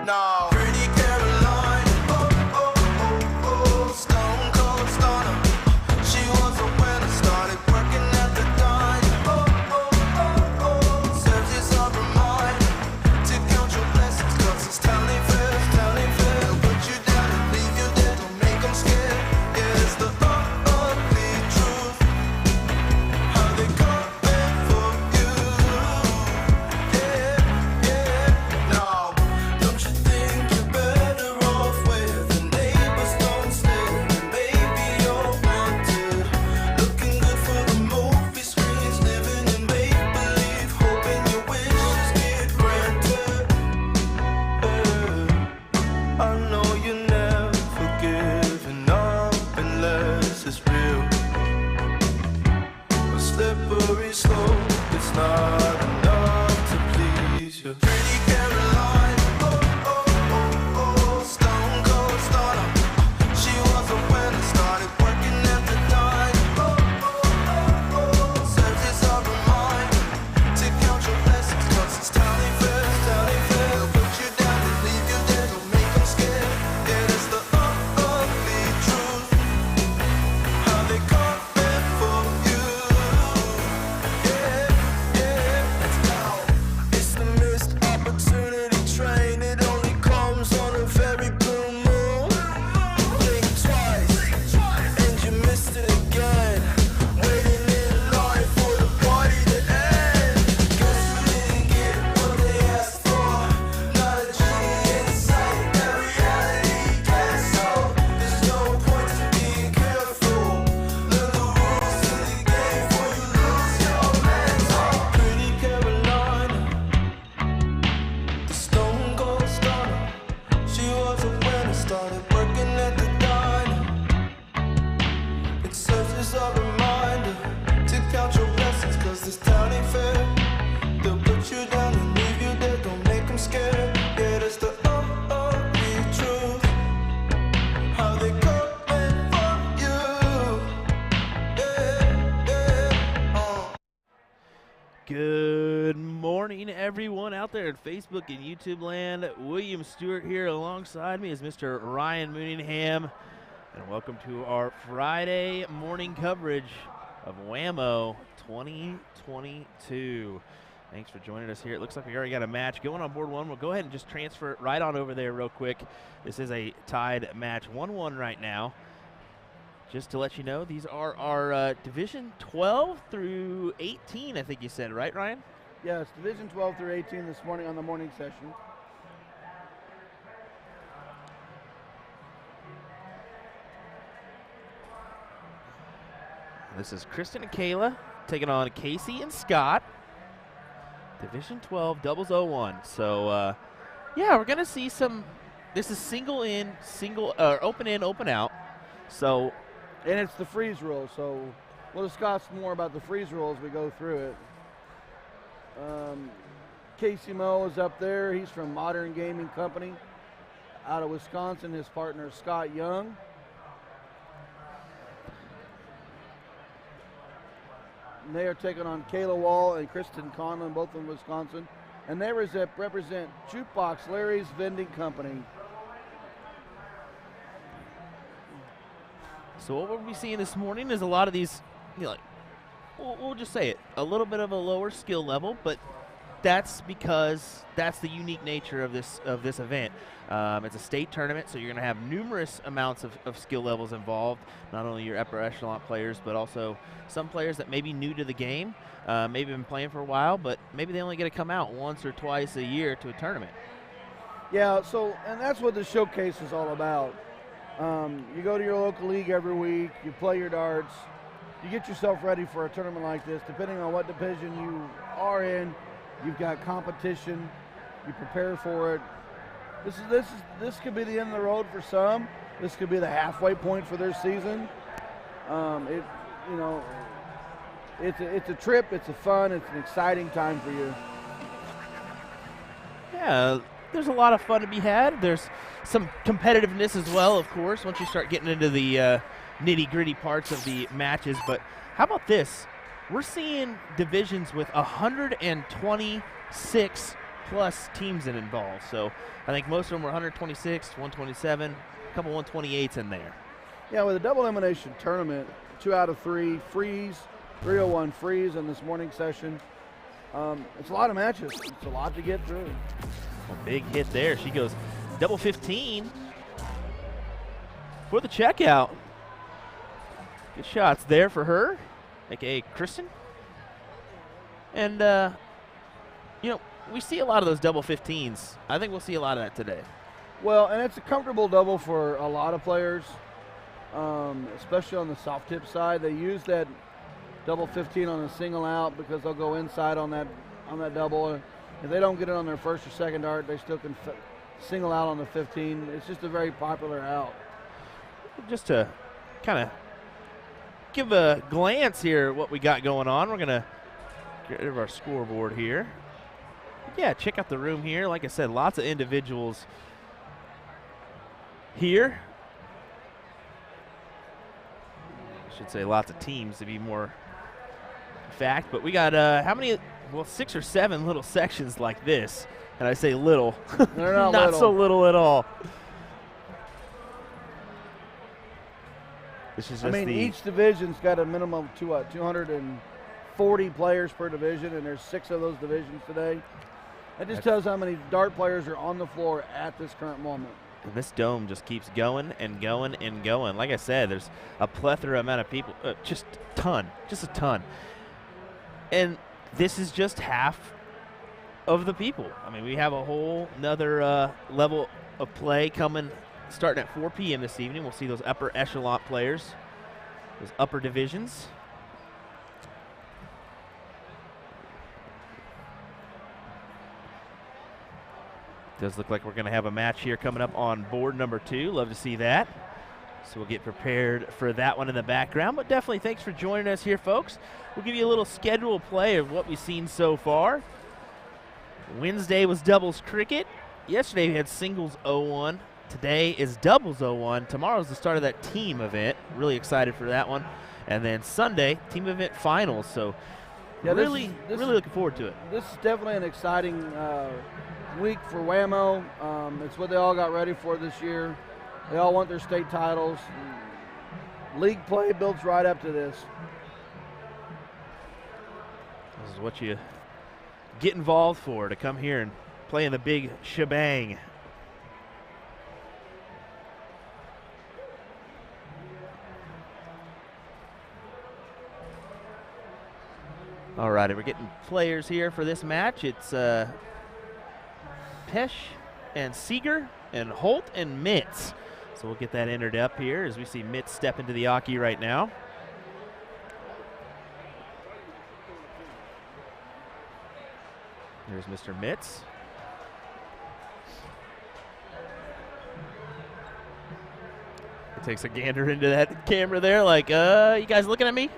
No. Pretty Caroline, stone cold stunner. She was a winner, started working at the dine. Serves this up her mind to count your blessings, 'cause it's talent fair, talent fair. Put you down and leave you there, don't make them scared. Yeah, it's the ugly truth. How they coming for you. Yeah, yeah, no. Don't you think you're better off where the neighbors don't stare? Maybe you're wanted, looking good for the movie screens, living in make-believe, hoping your wishes get granted. I know you never giving up unless it's real. A slippery slope, it's not enough to please you. Pretty Caroline, stone cold stunner. She was a winner, started working at the dine. Serves this up her mind to count your blessings, 'cause it's talent fair, talent fair. Put you down and leave you there, don't make them scared. Yeah, that's the ugly truth. How they coming for you. Yeah, yeah, let's go. It's the missed opportunity train. It only comes on a very blue moon. Think twice, and you missed it again. Waiting in line for the party to end. Guess you didn't get what they asked for. Not a genie in sight, that reality gets so. There's no point to being careful. Learn the rules of the game before you lose your mental. Pretty Caroline, the stone cold stunner. She was a winner, started working at the dine. It serves as a reminder to count your blessings, 'cause this town ain't fair. They'll put you down and leave you there, don't make them scared. Yeah, that's the ugly truth. How they coming for you. Yeah, yeah, Good morning, everyone out there at Facebook and YouTube land. William Stuart here alongside me is Mr. Ryan Mooningham. And welcome to our Friday morning coverage of WAMO 2022. Thanks for joining us here. It looks like we already got a match going on board one. We'll go ahead and just transfer it right on over there real quick. This is a tied match, 1-1 right now. Just to let you know, these are our Division 12 through 18, I think you said, right, Ryan? Yes, Division 12 through 18 this morning on the morning session. This is Kristen and Kayla taking on Casey and Scott. Division 12 doubles 01. So, yeah, we're going to see some. This is single in, open in, open out. So, And it's the freeze rule, so we'll discuss more about the freeze rule as we go through it. Casey Moe is up there. He's from Modern Gaming Company out of Wisconsin. His partner is Scott Young. And they are taking on Kayla Wall and Kristen Conlon, both from Wisconsin. And they represent Jukebox Larry's Vending Company. So what we'll be seeing this morning is a lot of these, we'll just say it, a little bit of a lower skill level, but that's because that's the unique nature of this event. It's a state tournament, so you're going to have numerous amounts of skill levels involved, not only your upper echelon players, but also some players that may be new to the game, maybe been playing for a while, but maybe they only get to come out once or twice a year to a tournament. Yeah, so, and that's what the showcase is all about. You go to your local league every week, you play your darts, you get yourself ready for a tournament like this. Depending on what division you are in, you've got competition, you prepare for it. This could be the end of the road for some. This could be the halfway point for their season. It's a trip, it's a fun, it's an exciting time for you. Yeah, there's a lot of fun to be had. There's some competitiveness as well, of course, once you start getting into the nitty-gritty parts of the matches. But how about this? We're seeing divisions with 126 plus teams involved. So I think most of them were 126, 127, a couple 128s in there. Yeah, with a double elimination tournament, 2 out of 3 freeze, 301 freeze in this morning session. It's a lot of matches. It's a lot to get through. A big hit there. She goes double 15 for the checkout. Good shots there for her, aka Kristen. And, you know, we see a lot of those double 15s. I think we'll see a lot of that today. Well, and it's a comfortable double for a lot of players, especially on the soft tip side. They use that double 15 on a single out because they'll go inside on that double. If they don't get it on their first or second dart, they still can single out on the 15. It's just a very popular out. Just to kind of give a glance here at what we got going on, we're going to get rid of our scoreboard here. Yeah, check out the room here. Like I said, lots of individuals here. I should say lots of teams to be more fact. But we got how many? Well, 6 or 7 little sections like this. And I say little. They're not Not little. so little at all. This is just each division's got a minimum of 240 players per division, and there's 6 of those divisions today. That just tells how many dart players are on the floor at this current moment. And this dome just keeps going and going and going. Like I said, there's a plethora amount of people, just a ton. And this is just half of the people. I mean, we have a whole nother level of play coming starting at 4 p.m. this evening. We'll see those upper echelon players, those upper divisions. Does look like we're going to have a match here coming up on board number 2. Love to see that. So we'll get prepared for that one in the background. But definitely thanks for joining us here, folks. We'll give you a little schedule play of what we've seen so far. Wednesday was doubles cricket. Yesterday we had singles 0-1. Today is doubles 0-1. Tomorrow's the start of that team event. Really excited for that one. And then Sunday, team event finals. So Yeah, really looking forward to it. This is definitely an exciting week for WAMO. It's what they all got ready for this year. They all want their state titles. League play builds right up to this. This is what you get involved for, to come here and play in the big shebang. All right, we're getting players here for this match. It's Pesh and Seeger and Holt and Mitz. So we'll get that entered up here as we see Mitz step into the Aki right now. There's Mr. Mitz. He takes a gander into that camera there like, you guys looking at me?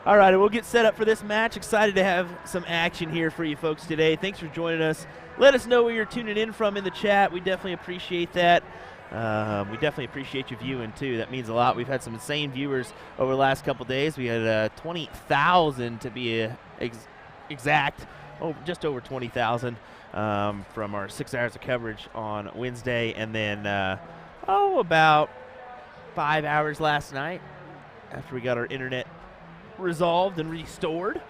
All right, we'll get set up for this match. Excited to have some action here for you folks today. Thanks for joining us. Let us know where you're tuning in from in the chat. We definitely appreciate that. We definitely appreciate you viewing, too. That means a lot. We've had some insane viewers over the last couple days. We had 20,000 to be exact, just over 20,000 from our 6 hours of coverage on Wednesday. And then, about 5 hours last night after we got our internet resolved and restored.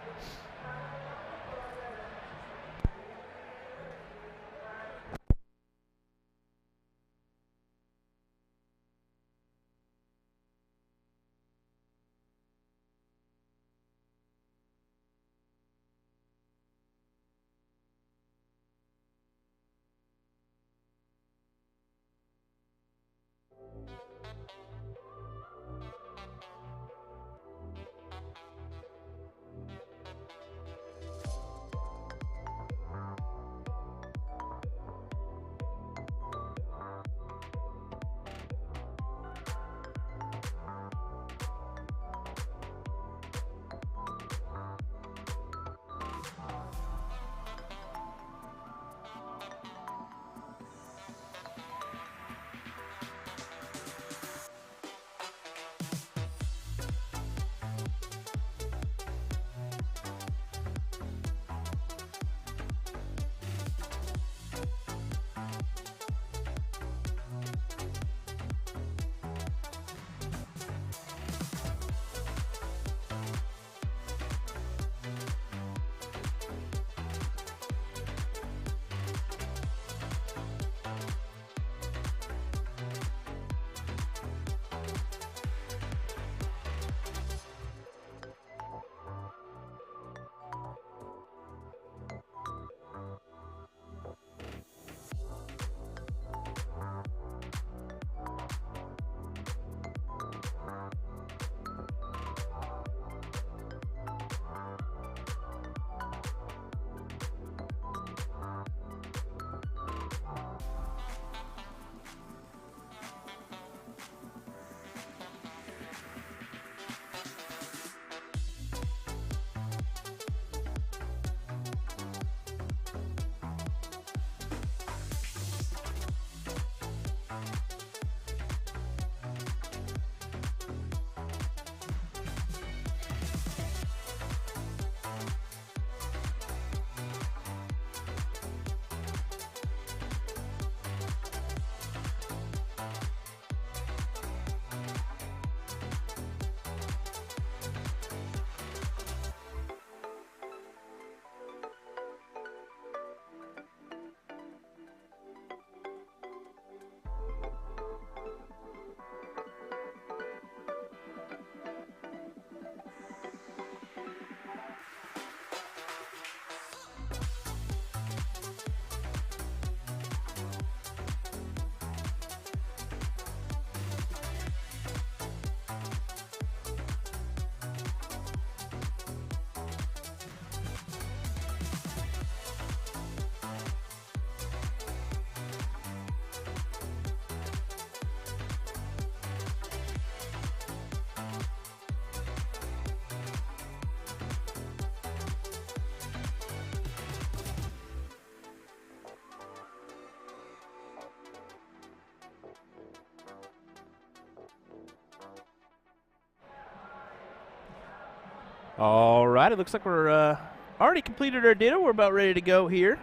All right, it looks like we're already completed our diddle. We're about ready to go here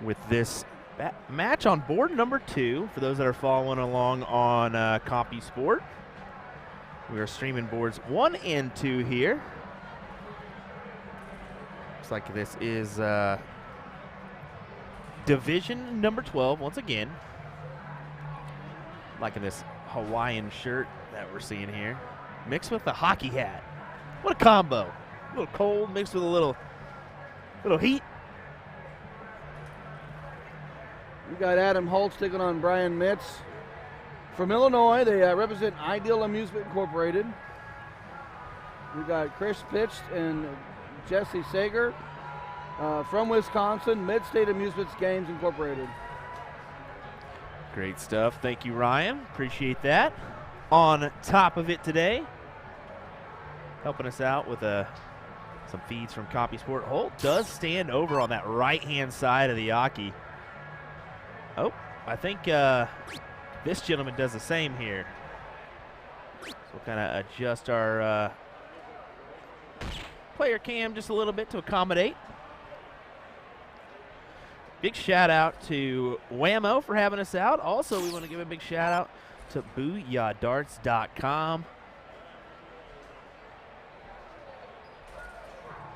with this match on board number 2. For those that are following along on CompuSport, we are streaming boards 1 and 2 here. Looks like this is division number 12 once again. Liking this Hawaiian shirt that we're seeing here, mixed with the hockey hat. What a combo! A little cold mixed with a little heat. We got Adam Holtz taking on Brian Mitz from Illinois. They represent Ideal Amusement Incorporated. We got Chris Pitched and Jesse Sager from Wisconsin, Mid-State Amusements Games Incorporated. Great stuff. Thank you, Ryan. Appreciate that. On top of it today, helping us out with some feeds from CompuSport. Holt does stand over on that right-hand side of the Yaki. Oh, I think this gentleman does the same here. So we'll kind of adjust our player cam just a little bit to accommodate. Big shout out to WAMO for having us out. Also, we want to give a big shout out to usadartsproduction.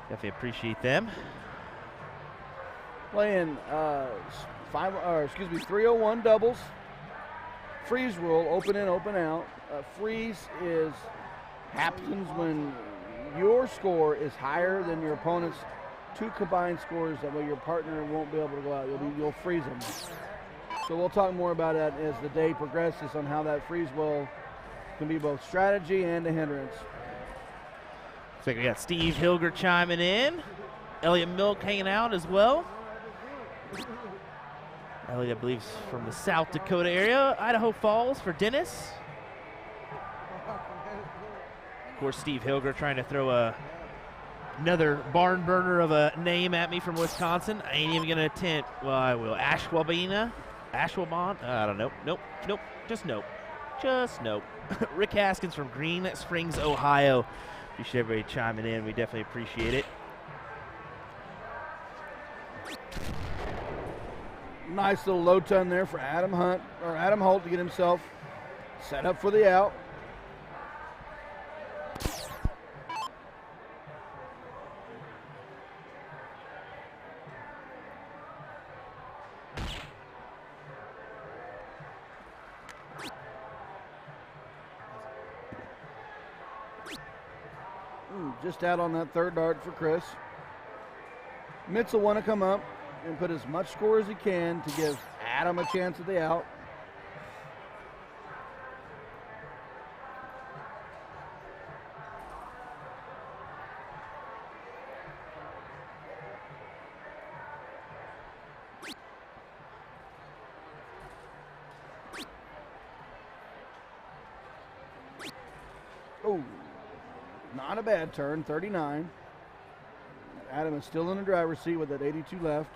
Definitely appreciate them. Playing 301 doubles. Freeze rule, open in, open out. Freeze happens when your score is higher than your opponent's 2 combined scores. That way your partner won't be able to go out. You'll freeze them. So we'll talk more about that as the day progresses on how that freeze will can be both strategy and a hindrance. Looks like we got Steve Hilger chiming in. Elliot Milk hanging out as well. Elliot, I believe, is from the South Dakota area. Idaho Falls for Dennis. Of course, Steve Hilger trying to throw another barn burner of a name at me from Wisconsin. I ain't even going to attempt. Well, I will. Ashwaubenon? I don't know. Nope. Just nope. Rick Haskins from Green Springs, Ohio. Appreciate everybody chiming in. We definitely appreciate it. Nice little low ton there for Adam Holt to get himself set up for the out. Just out on that third dart for Chris. Mitz will want to come up and put as much score as he can to give Adam a chance at the out. Oh, not a bad turn, 39. Adam is still in the driver's seat with that 82 left.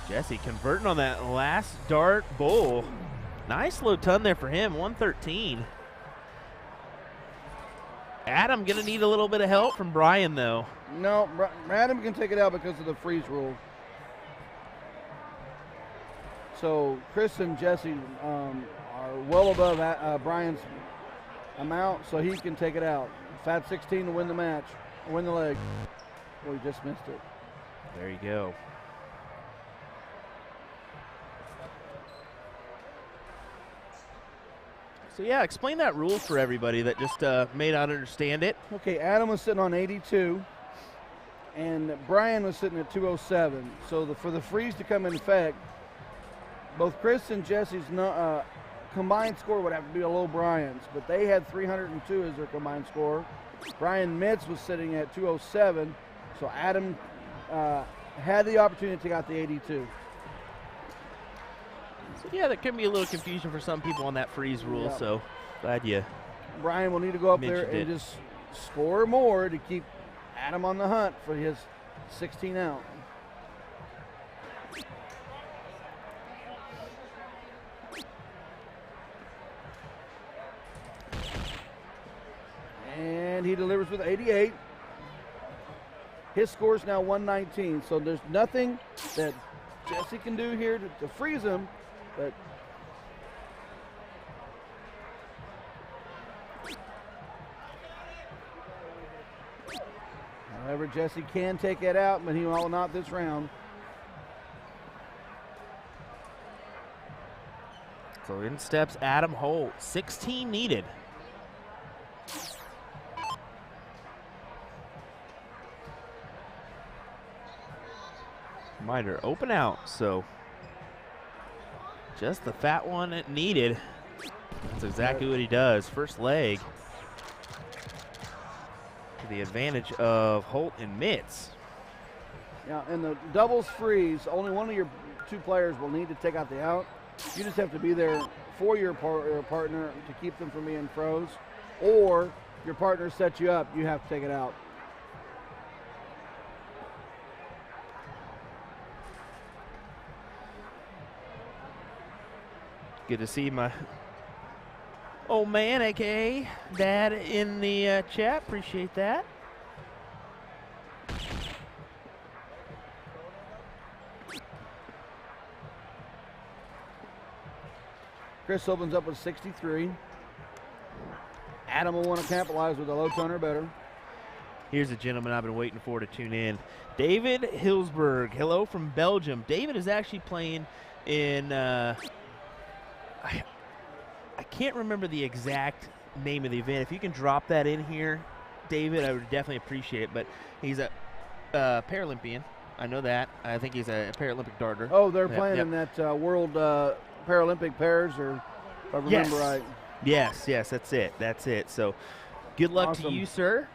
Jesse converting on that last dart bowl. Nice low ton there for him, 113. Adam going to need a little bit of help from Brian, though. No, Adam can take it out because of the freeze rule. So Chris and Jesse are well above Brian's amount, so he can take it out. Fat 16 to win the match, win the leg. Oh, he just missed it. There you go. So, yeah, explain that rule for everybody that just may not understand it. Okay, Adam was sitting on 82, and Brian was sitting at 207. So for the freeze to come in effect, both Chris and Jesse's combined score would have to be below Brian's, but they had 302 as their combined score. Brian Mitz was sitting at 207, so Adam had the opportunity to take out the 82. So, yeah, that can be a little confusion for some people on that freeze rule, Yep. so glad you Brian will need to go up there Mentioned and it. just score more to keep Adam on the hunt for his 16 out. And he delivers with 88. His score is now 119, so there's nothing that Jesse can do here to freeze him, but however, Jesse can take it out, but he will not this round. So in steps Adam Holt. 16 needed. Reminder, open out. So just the fat one it needed. That's exactly what he does. First leg. To the advantage of Holt and Mitz. Now, in the doubles freeze, only one of your two players will need to take out the out. You just have to be there for your partner to keep them from being froze, or your partner sets you up, you have to take it out. Good to see my old man, aka Dad, in the chat. Appreciate that. Chris opens up with 63. Adam will want to capitalize with a low ton or better. Here's a gentleman I've been waiting for to tune in. David Hilsberg. Hello from Belgium. David is actually playing in, I can't remember the exact name of the event. If you can drop that in here, David, I would definitely appreciate it. But he's a Paralympian. I know that. I think he's a Paralympic darter. Oh, they're Yep, playing yep. in that World Paralympic pairs, or if I remember right. Yes, that's it. That's it. So good luck to Awesome. you, sir.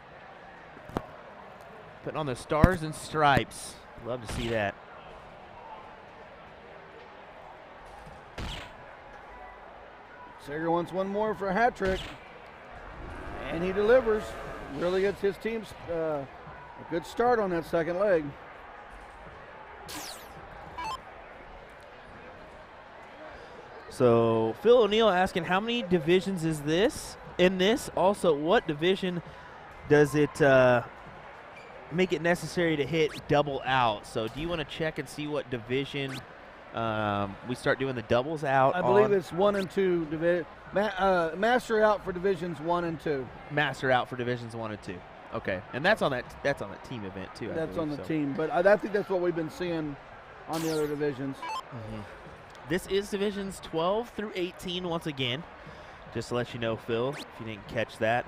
Putting on the stars and stripes. Love to see that. Sager wants one more for a hat trick, and he delivers. Really gets his team a good start on that second leg. So Phil O'Neill asking, how many divisions is this in this? Also, what division does it make it necessary to hit double out? So do you want to check and see what division we start doing the doubles out? I believe on? it's 1 and 2 master out for divisions 1 and 2. Master out for divisions 1 and 2. Okay, and that's on that team event too. I That's believe, on the so. team, but I think that's what we've been seeing on the other divisions. This is divisions 12 through 18 once again, just to let you know, Phil, if you didn't catch that.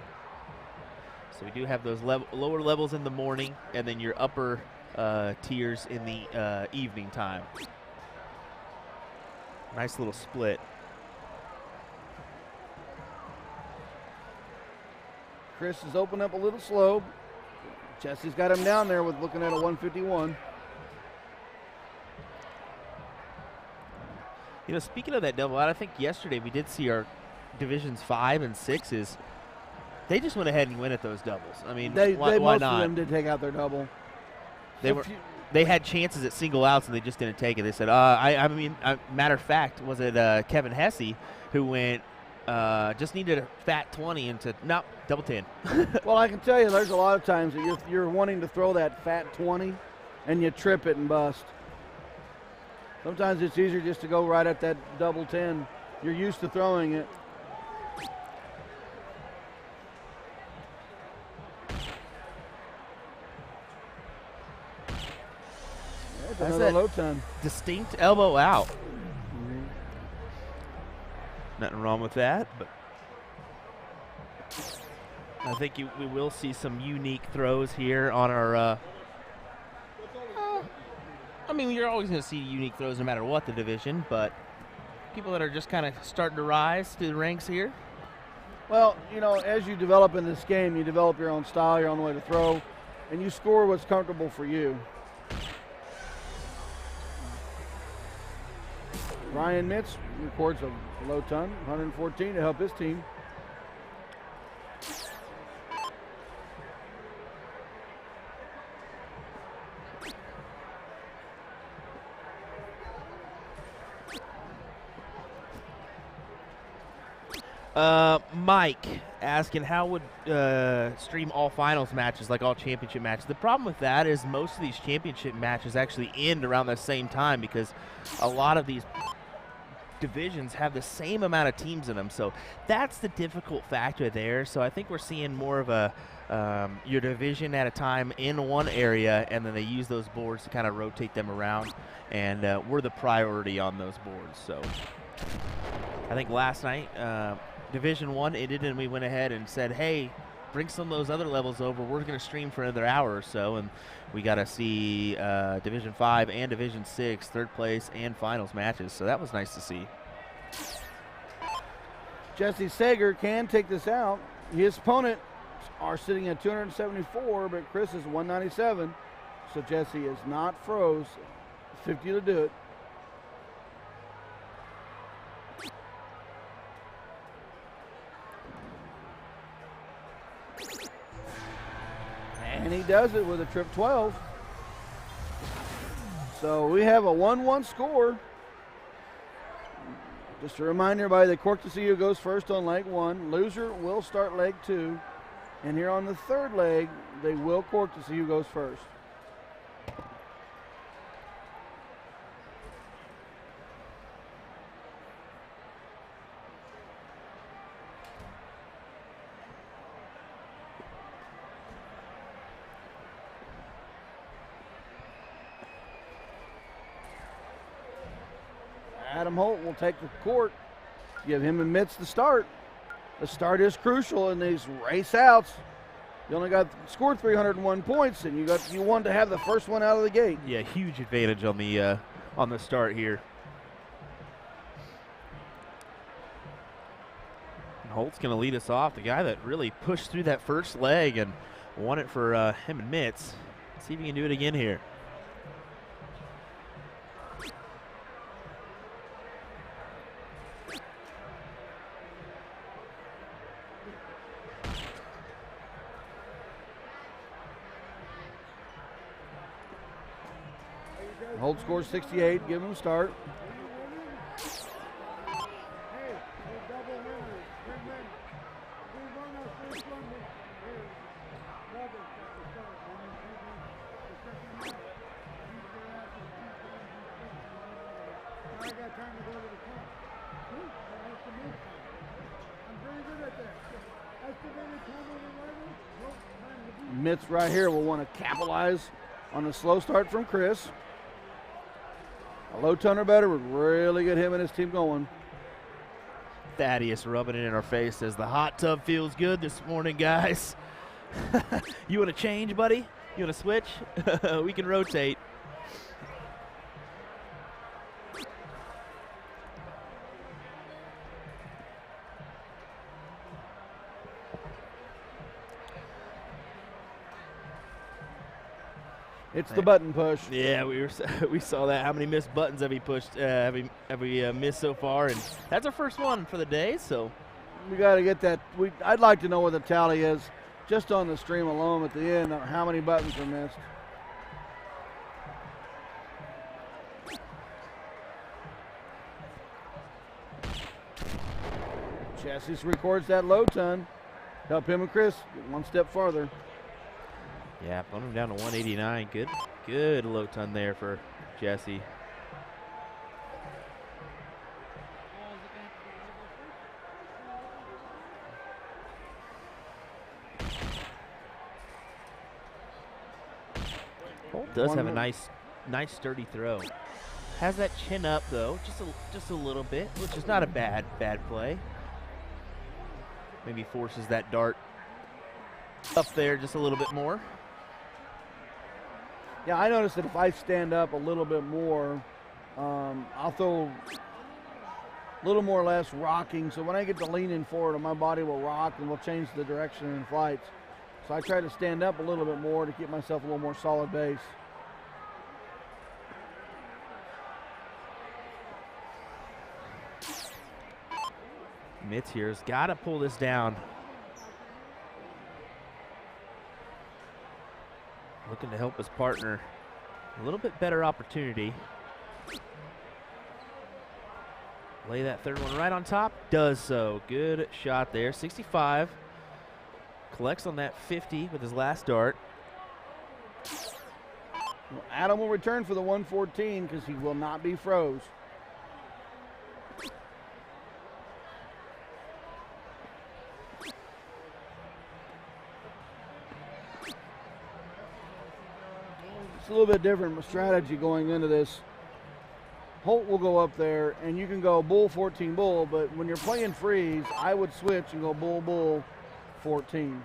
So we do have those lower levels in the morning, and then your upper tiers in the evening time. Nice little split. Chris has opened up a little slow. Jesse's got him down there with looking at a 151. You know, speaking of that double out, I think yesterday we did see our divisions 5 and 6s. They just went ahead and went at those doubles. I mean, why most not? of them did take out their double. They had chances at single outs and they just didn't take it. They said, matter of fact, was it Kevin Hesse who went, just needed a fat 20 and said, nope, double 10. Well, I can tell you there's a lot of times that you're wanting to throw that fat 20 and you trip it and bust. Sometimes it's easier just to go right at that double 10. You're used to throwing it. That's That's another it. low ton. Distinct elbow out. Nothing wrong with that, but I think we will see some unique throws here on our I mean, you're always going to see unique throws no matter what the division, but people that are just kind of starting to rise through the ranks here. Well, you know, as you develop in this game, you develop your own style, your own way to throw, and you score what's comfortable for you. Ryan Mitz records a low ton, 114 to help his team. Mike asking how would stream all finals matches like all championship matches. The problem with that is most of these championship matches actually end around the same time because a lot of these divisions have the same amount of teams in them. So that's the difficult factor there. So I think we're seeing more of a your division at a time in one area, and then they use those boards to kind of rotate them around, and we're the priority on those boards. So I think last night Division 1 ended, and we went ahead and said, hey, bring some of those other levels over. We're going to stream for another hour or so, and we got to see Division 5 and Division 6, third place and finals matches. So that was nice to see. Jesse Sager can take this out. His opponent are sitting at 274, but Chris is 197. So Jesse is not froze. 50 to do it. And he does it with a trip 12. So we have a 1-1 score. Just to remind everybody that Cork to see who goes first on leg 1. Loser will start leg 2. And here on the third leg, they will cork to see who goes first. Adam Holt will take the court, give him and Mitz the start. The start is crucial in these race outs. You only scored 301 points, and you wanted to have the first one out of the gate. Yeah, huge advantage on the start here. And Holt's going to lead us off. The guy that really pushed through that first leg and won it for him and Mitz. Let's see if he can do it again here. Holt scores 68, give him a start. Mitz right here will want to capitalize on the slow start from Chris. A low ton or better would really get him and his team going. Thaddeus rubbing it in our face, says the hot tub feels good this morning, guys. You want to change, buddy? You want to switch? We can rotate. It's the button push. Yeah, we saw that. How many missed buttons have we pushed? Have we missed so far? And that's our first one for the day. So we got to get that. I'd like to know what the tally is, just on the stream alone at the end. How many buttons are missed? Jesse records that low ton. Help him and Chris get one step farther. yeah, put him down to 189. Good low ton there for Jesse. Holt does have a nice sturdy throw. Has that chin up though, just a little bit, which is not a bad play. Maybe forces that dart up there just a little bit more. Yeah, I noticed that if I stand up a little bit more, I'll throw a little more or less rocking. So when I get to leaning forward, my body will rock and will change the direction in flights. So I try to stand up a little bit more to keep myself a little more solid base. Mitz here's got to pull this down. Looking to help his partner. A little bit better opportunity. Lay that third one right on top. Does so. Good shot there. 65. Collects on that 50 with his last dart. Well, Adam will return for the 114 because he will not be froze. It's a little bit different strategy going into this. Holt will go up there, and you can go bull 14 bull, but when you're playing freeze, I would switch and go bull bull 14.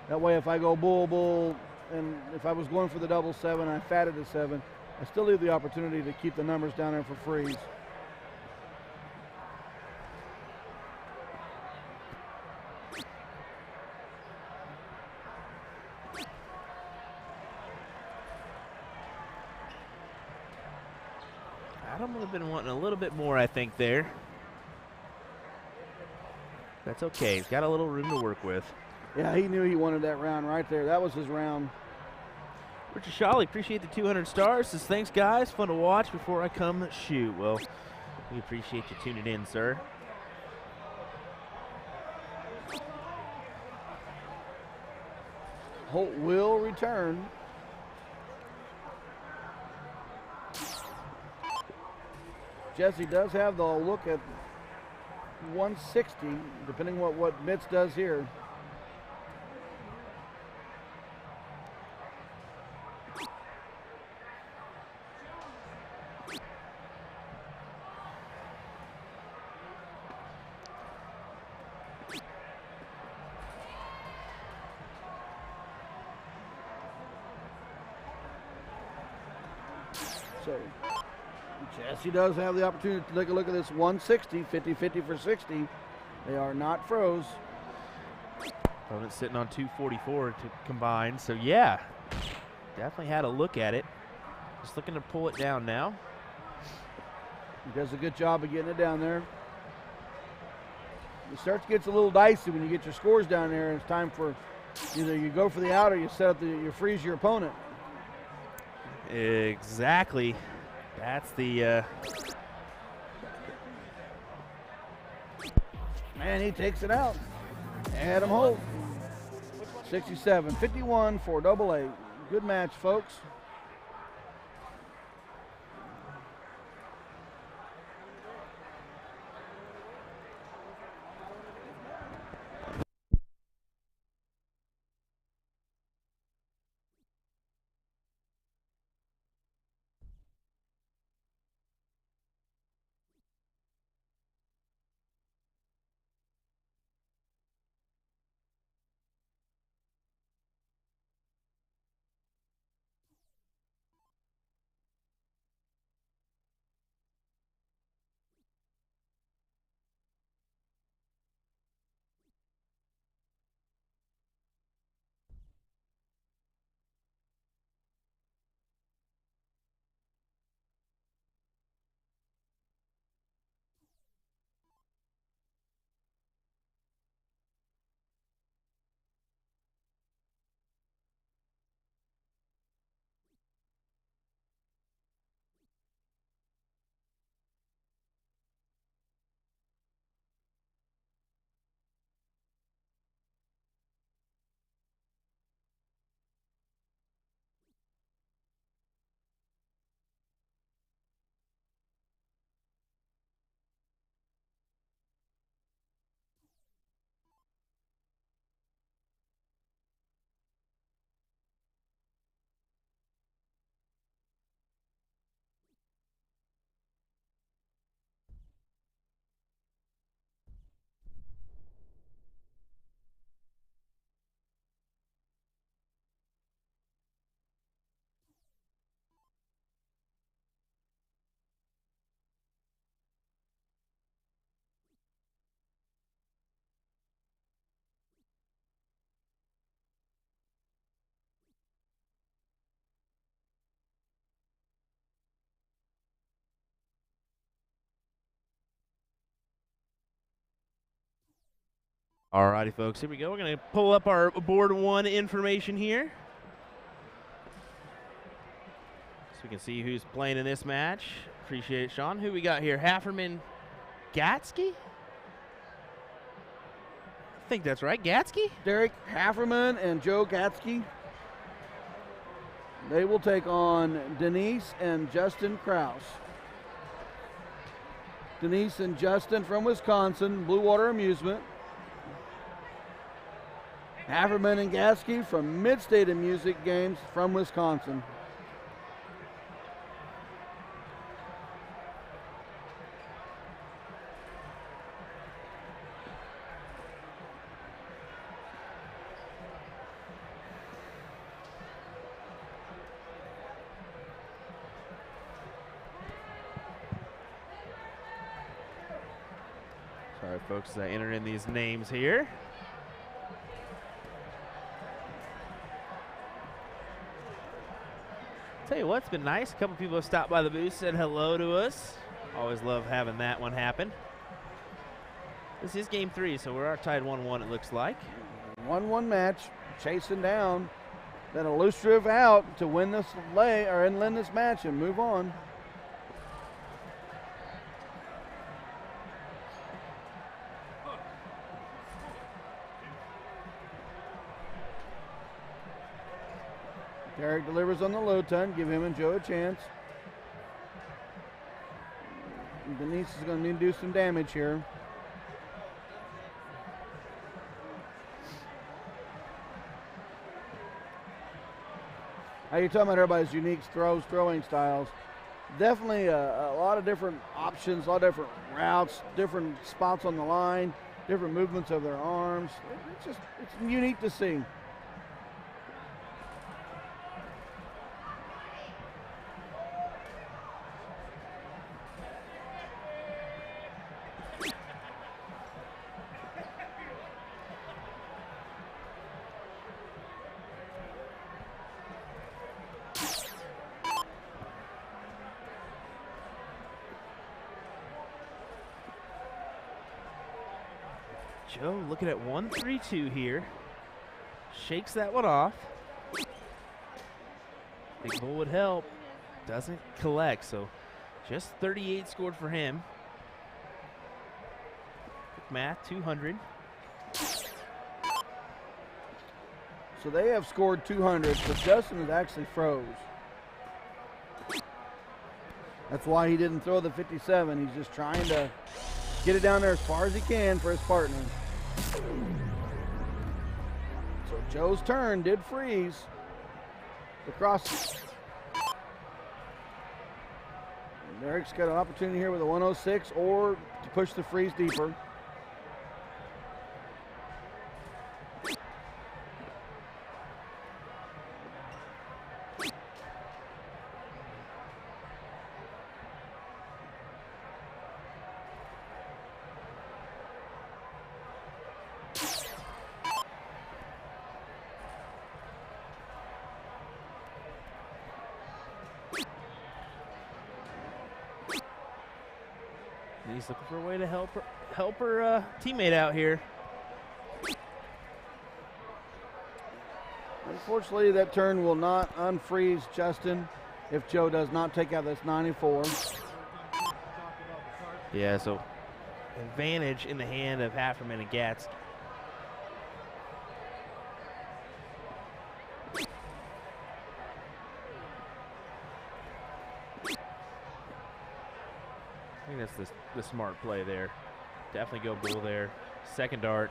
That way, if I go bull bull, and if I was going for the double 7, I fatted a 7, I still leave the opportunity to keep the numbers down there for freeze. Adam would have been wanting a little bit more, I think, there. That's okay. He's got a little room to work with. Yeah, he knew he wanted that round right there. That was his round. Richard Shawley, appreciate the 200 stars. Says, thanks, guys. Fun to watch before I come shoot. Well, we appreciate you tuning in, sir. Holt will return. Jesse does have the look at 160, depending what Mitz does here. So Jesse does have the opportunity to take a look at this 160, 50-50 for 60. They are not froze. Opponent's sitting on 244 to combine. So, yeah, definitely had a look at it. Just looking to pull it down now. He does a good job of getting it down there. It starts to get a little dicey when you get your scores down there, and it's time for either you go for the out or you set up you freeze your opponent. Exactly. That's the man, he takes it out. Adam Holt. 67, 51 for double A. Good match, folks. Alrighty, folks, here we go. We're going to pull up our board one information here, so we can see who's playing in this match. Appreciate it, Sean. Who we got here? Hafferman, Gatsky? I think that's right. Gatsky? Derek Hafferman and Joe Gatsky. They will take on Denise and Justin Kraus. Denise and Justin from Wisconsin, Blue Water Amusement. Haverman and Gatsky from Mid-State of Music Games from Wisconsin. Sorry, folks, I entered in these names here. Tell you what, it's been nice. A couple people have stopped by the booth, said hello to us. Always love having that one happen. This is game 3, so we're tied 1-1, it looks like. 1-1 match, chasing down that elusive out to win this end this match and move on. Derek delivers on the low ton, give him and Joe a chance. Denise is going to need to do some damage here. How you talking about everybody's unique throwing styles? Definitely a lot of different options, a lot of different routes, different spots on the line, different movements of their arms. It's unique to see. Joe looking at 1-3-2 here. Shakes that one off. Big bull would help. Doesn't collect, so just 38 scored for him. Quick math, 200. So they have scored 200, but Justin is actually froze. That's why he didn't throw the 57. He's just trying to get it down there as far as he can for his partner. So Joe's turn did freeze. The cross. And Derek's got an opportunity here with a 106 or to push the freeze deeper. He's looking for a way to help her teammate out here. Unfortunately, that turn will not unfreeze Justin if Joe does not take out this 94. Yeah, so advantage in the hand of Hafferman and Gatz. I think that's the smart play there. Definitely go bull there. Second dart.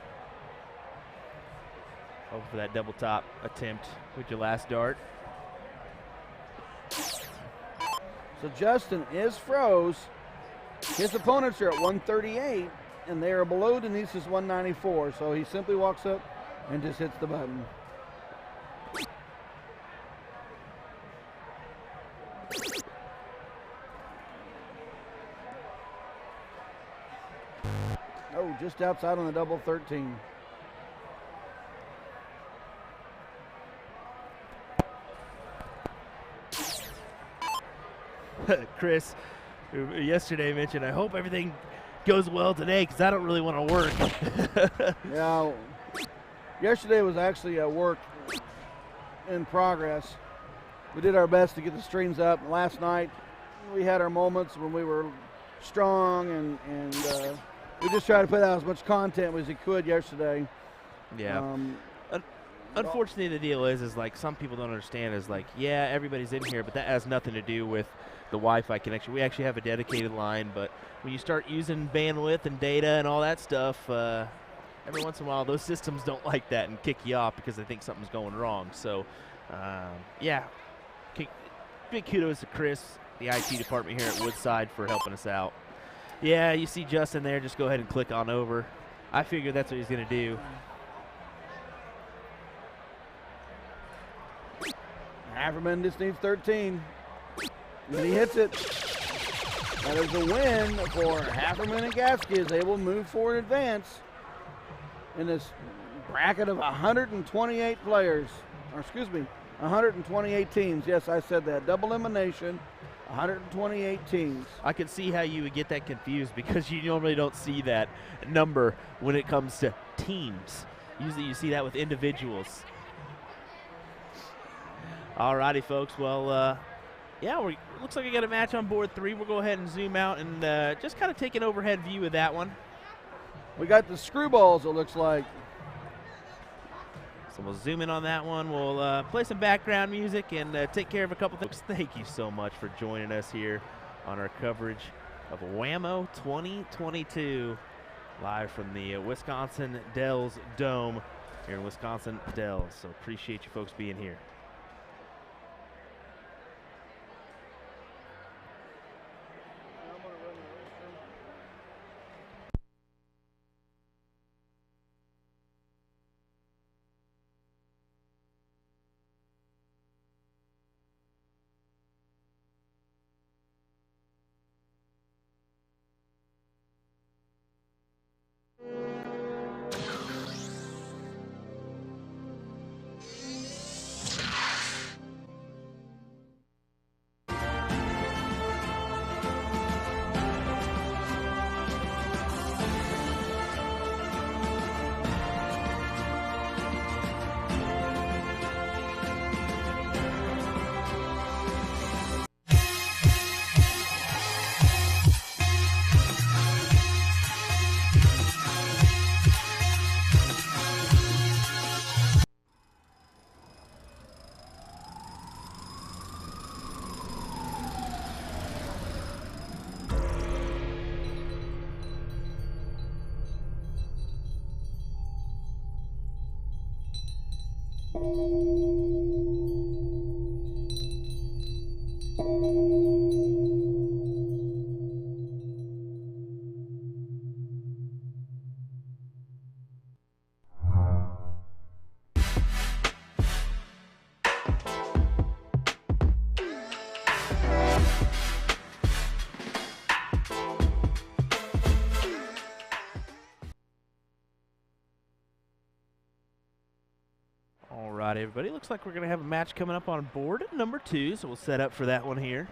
Hope for that double top attempt with your last dart. So Justin is froze. His opponents are at 138, and they are below Denise's 194. So he simply walks up and just hits the button. Oh, just outside on the double 13. Chris, who yesterday mentioned, I hope everything goes well today because I don't really want to work. Yeah, yesterday was actually a work in progress. We did our best to get the streams up. Last night, we had our moments when we were strong, and we just tried to put out as much content as we could yesterday. Yeah. Unfortunately, the deal is like some people don't understand is like, yeah, everybody's in here, but that has nothing to do with the Wi-Fi connection. We actually have a dedicated line, but when you start using bandwidth and data and all that stuff, every once in a while those systems don't like that and kick you off because they think something's going wrong. So, yeah, big kudos to Chris, the IT department here at Woodside, for helping us out. Yeah, you see Justin there, just go ahead and click on over. I figured that's what he's going to do. Haverman just needs 13. And he hits it. That is a win for Haverman and Gaskins. They will move forward and advance in this bracket of 128 players. Or excuse me, 128 teams. Yes, I said that. Double elimination, 128 teams. I can see how you would get that confused because you normally don't see that number when it comes to teams. Usually you see that with individuals. Alrighty, folks. Well, yeah, looks like we got a match on board 3. We'll go ahead and zoom out and just kind of take an overhead view of that one. We got the screwballs, it looks like. So we'll zoom in on that one. We'll play some background music and take care of a couple things. Thank you so much for joining us here on our coverage of WAMO 2022, live from the Wisconsin Dells Dome here in Wisconsin Dells. So appreciate you folks being here. All right, everybody. Looks like we're going to have a match coming up on board number 2, so we'll set up for that one here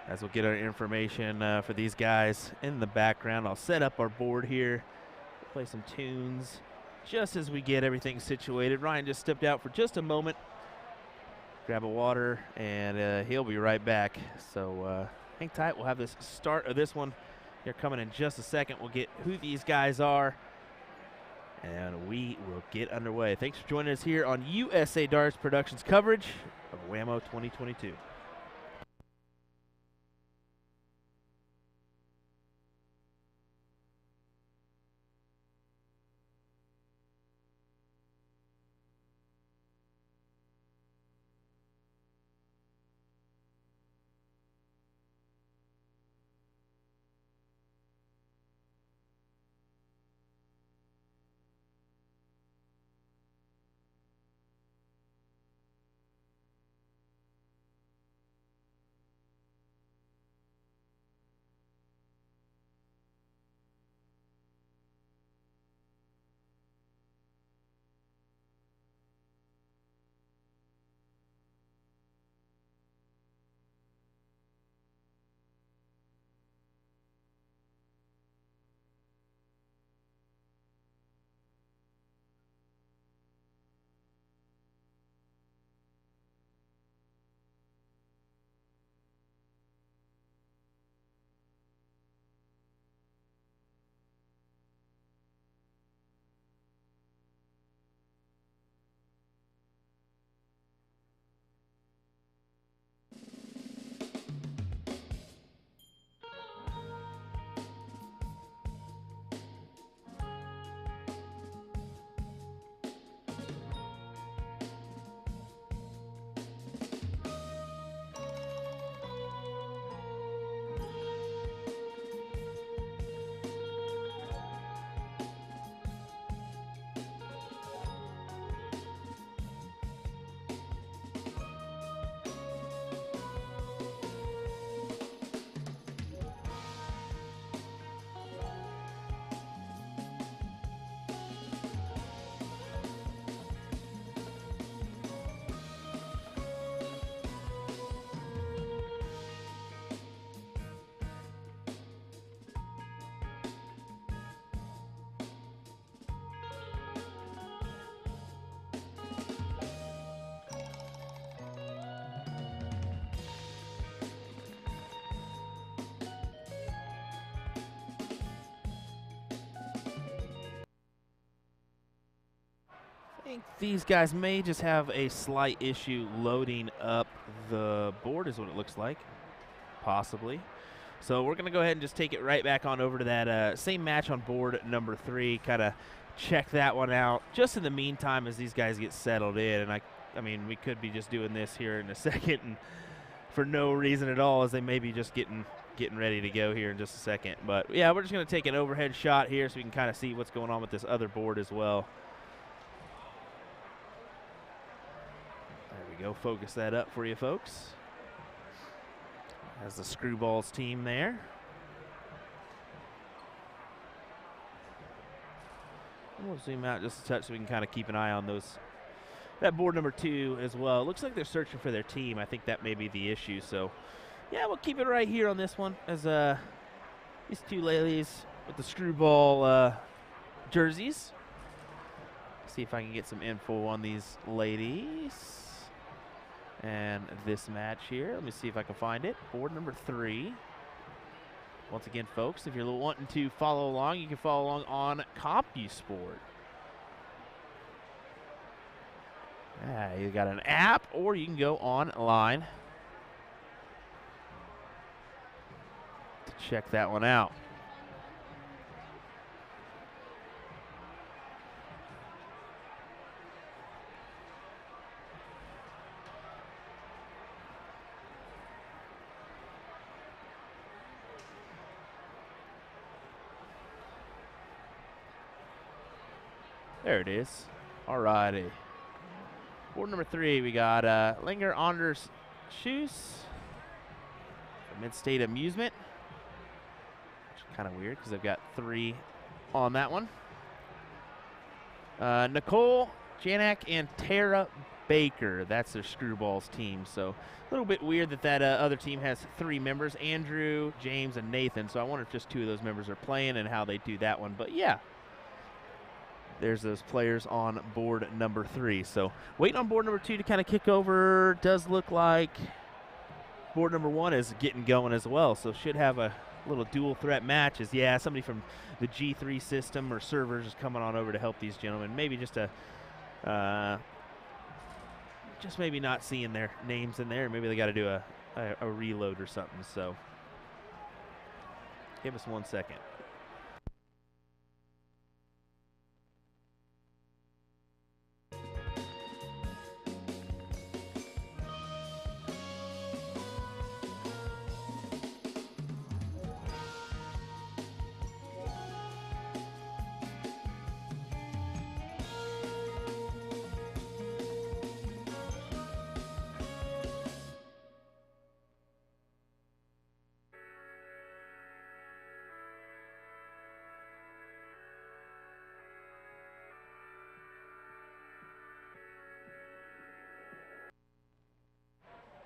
as we'll get our information for these guys in the background. I'll set up our board here, play some tunes just as we get everything situated. Ryan just stepped out for just a moment, grab a water, and he'll be right back. So hang tight. We'll have this start of this one here coming in just a second. We'll get who these guys are, and we will get underway. Thanks for joining us here on USA Darts Productions coverage of WAMO 2022. think these guys may just have a slight issue loading up the board is what it looks like, possibly. So we're going to go ahead and just take it right back on over to that same match on board number 3, kind of check that one out just in the meantime as these guys get settled in. And I mean, we could be just doing this here in a second and for no reason at all, as they may be just getting ready to go here in just a second. But yeah, we're just going to take an overhead shot here so we can kind of see what's going on with this other board as well. There we go. Focus that up for you folks. Has the Screwballs team there. And we'll zoom out just a touch so we can kind of keep an eye on those. That board number 2 as well. Looks like they're searching for their team. I think that may be the issue. So, yeah, we'll keep it right here on this one as these 2 ladies with the Screwball jerseys. See if I can get some info on these ladies and this match here. Let me see if I can find it. Board number 3. Once again, folks, if you're wanting to follow along, you can follow along on CompuSport. You got an app, or you can go online to check that one out. There it is. All righty. Board number 3, we got Linger Anders Shoes for Mid-State Amusement. Which is kind of weird because they've got 3 on that one. Nicole Janak and Tara Baker. That's their Screwballs team. So a little bit weird that other team has 3 members, Andrew, James, and Nathan. So I wonder if just 2 of those members are playing and how they do that one. But yeah. There's those players on board number 3. So waiting on board number 2 to kind of kick over. Does look like board number 1 is getting going as well. So should have a little dual threat match. Yeah, somebody from the G3 system or servers is coming on over to help these gentlemen. Maybe just just maybe not seeing their names in there. Maybe they got to do a reload or something. So give us 1 second.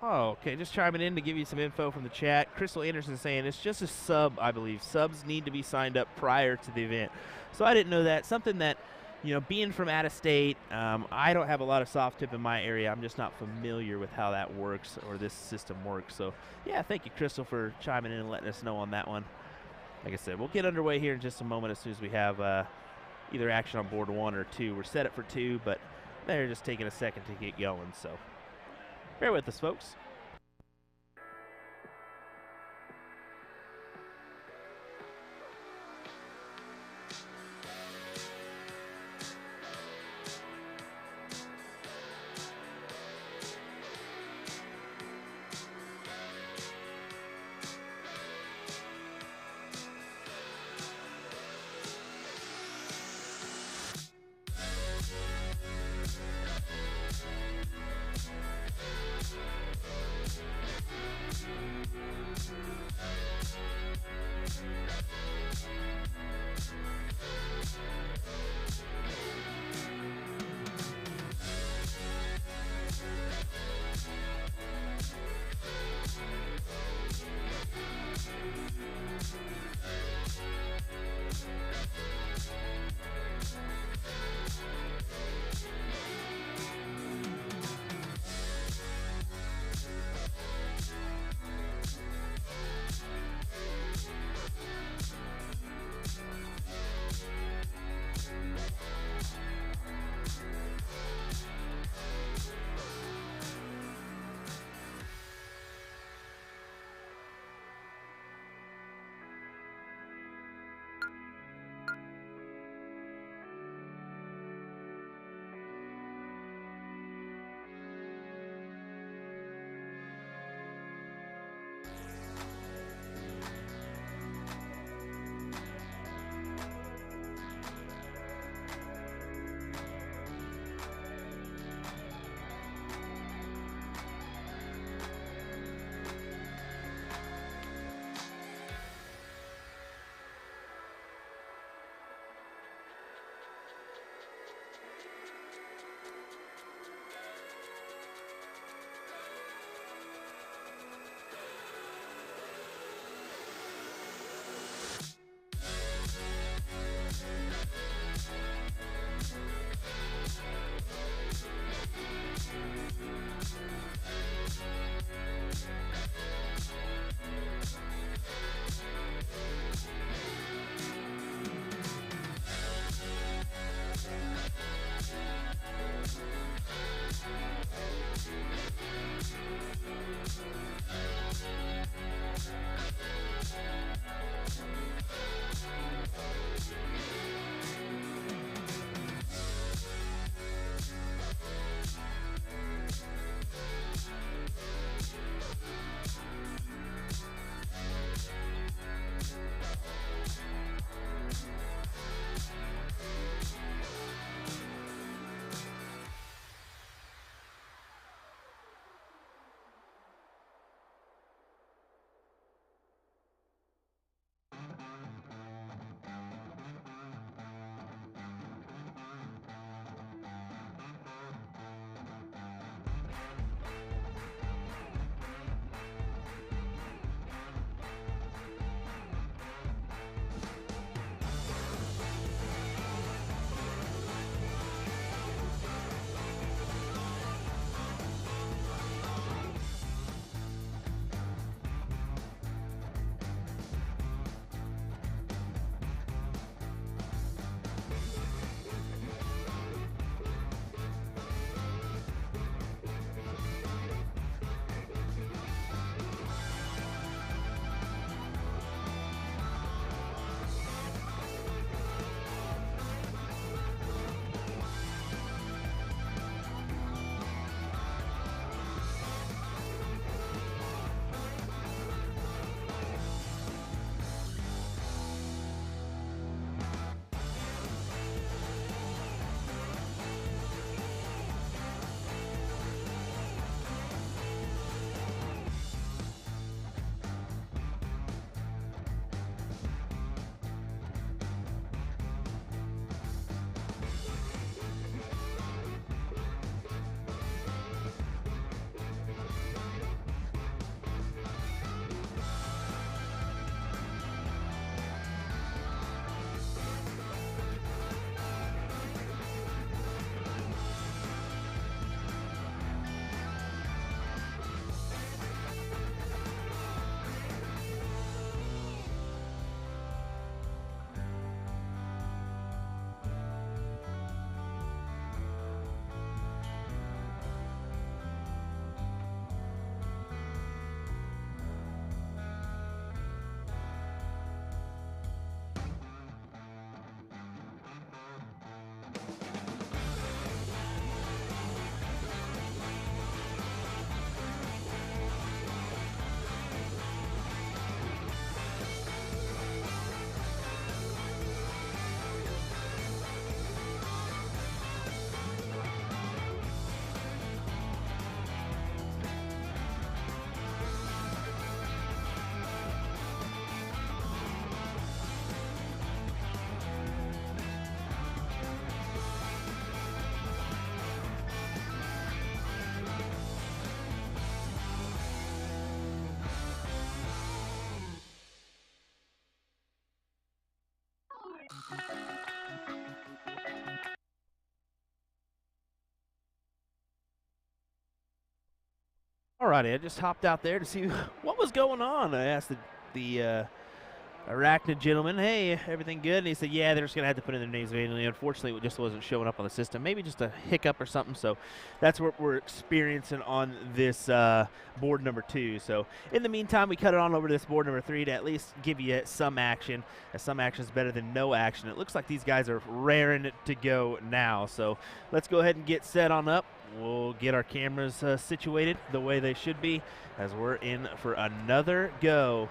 Oh, okay, just chiming in to give you some info from the chat. Crystal Anderson saying it's just a sub, I believe. Subs need to be signed up prior to the event. So I didn't know that. Something that, you know, being from out of state, I don't have a lot of soft tip in my area. I'm just not familiar with how that works or this system works. So, yeah, thank you, Crystal, for chiming in and letting us know on that one. Like I said, we'll get underway here in just a moment as soon as we have either action on board 1 or 2. We're set up for 2, but they're just taking a second to get going, so bear with us, folks. All righty, I just hopped out there to see what was going on. I asked the Arachnid gentleman, hey, everything good? And he said, yeah, they're just going to have to put in their names manually. Unfortunately, it just wasn't showing up on the system. Maybe just a hiccup or something. So that's what we're experiencing on this board number 2. So in the meantime, we cut it on over to this board number 3 to at least give you some action. Some action is better than no action. It looks like these guys are raring to go now. So let's go ahead and get set on up. We'll get our cameras situated the way they should be as we're in for another go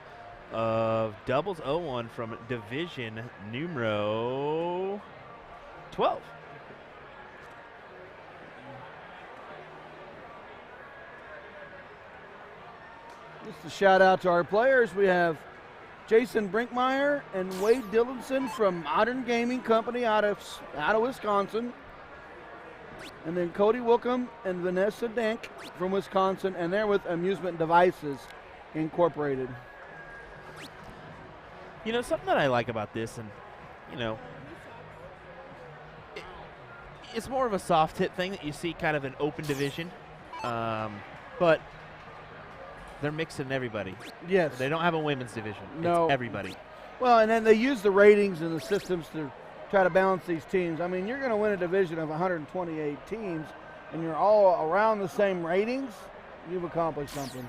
of doubles 01 from division numero 12. Just a shout out to our players. We have Jason Brinkmeyer and Wade Dillonson from Modern Gaming Company out of Wisconsin. And then Cody Wookham and Vanessa Denk from Wisconsin, and they're with Amusement Devices Incorporated. You know, something that I like about this, and, you know, it's more of a soft hit thing that you see kind of an open division, but they're mixing everybody. Yes. They don't have a women's division. No. It's everybody. Well, and then they use the ratings and the systems to try to balance these teams. I mean, you're going to win a division of 128 teams, and you're all around the same ratings, you've accomplished something.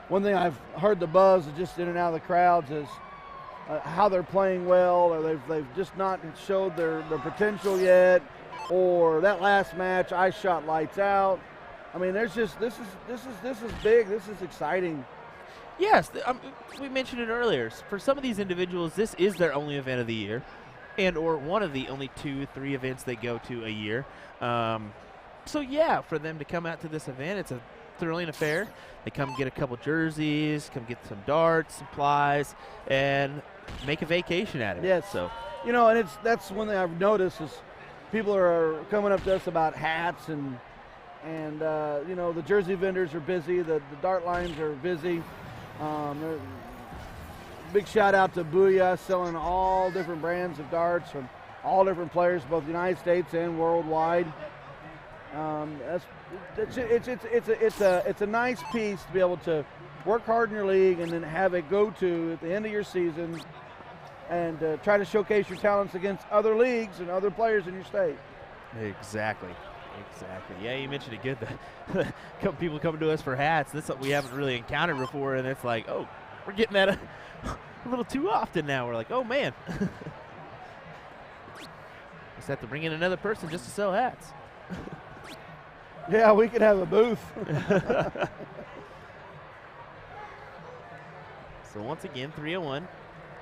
One thing I've heard the buzz just in and out of the crowds is how they're playing well, or they've just not showed their potential yet, or that last match I shot lights out. I mean, there's just this is big. This is exciting. Yes, we mentioned it earlier. For some of these individuals, this is their only event of the year, and or one of the only 2-3 events they go to a year. So yeah, for them to come out to this event, it's a thrilling affair. They come get a couple jerseys, come get some darts, supplies, and make a vacation at it. Yes. So, you know, and that's one thing I've noticed is people are coming up to us about hats and you know, the jersey vendors are busy, the dart lines are busy. Big shout out to Booyah, selling all different brands of darts from all different players, both the United States and worldwide. It's a nice piece to be able to work hard in your league and then have a go-to at the end of your season and try to showcase your talents against other leagues and other players in your state. Exactly. Yeah, you mentioned it good. The couple people coming to us for hats. That's something we haven't really encountered before, and it's like, oh, we're getting that a little too often now. We're like, oh man, just have to bring in another person just to sell hats. Yeah, we could have a booth. So once again, 301,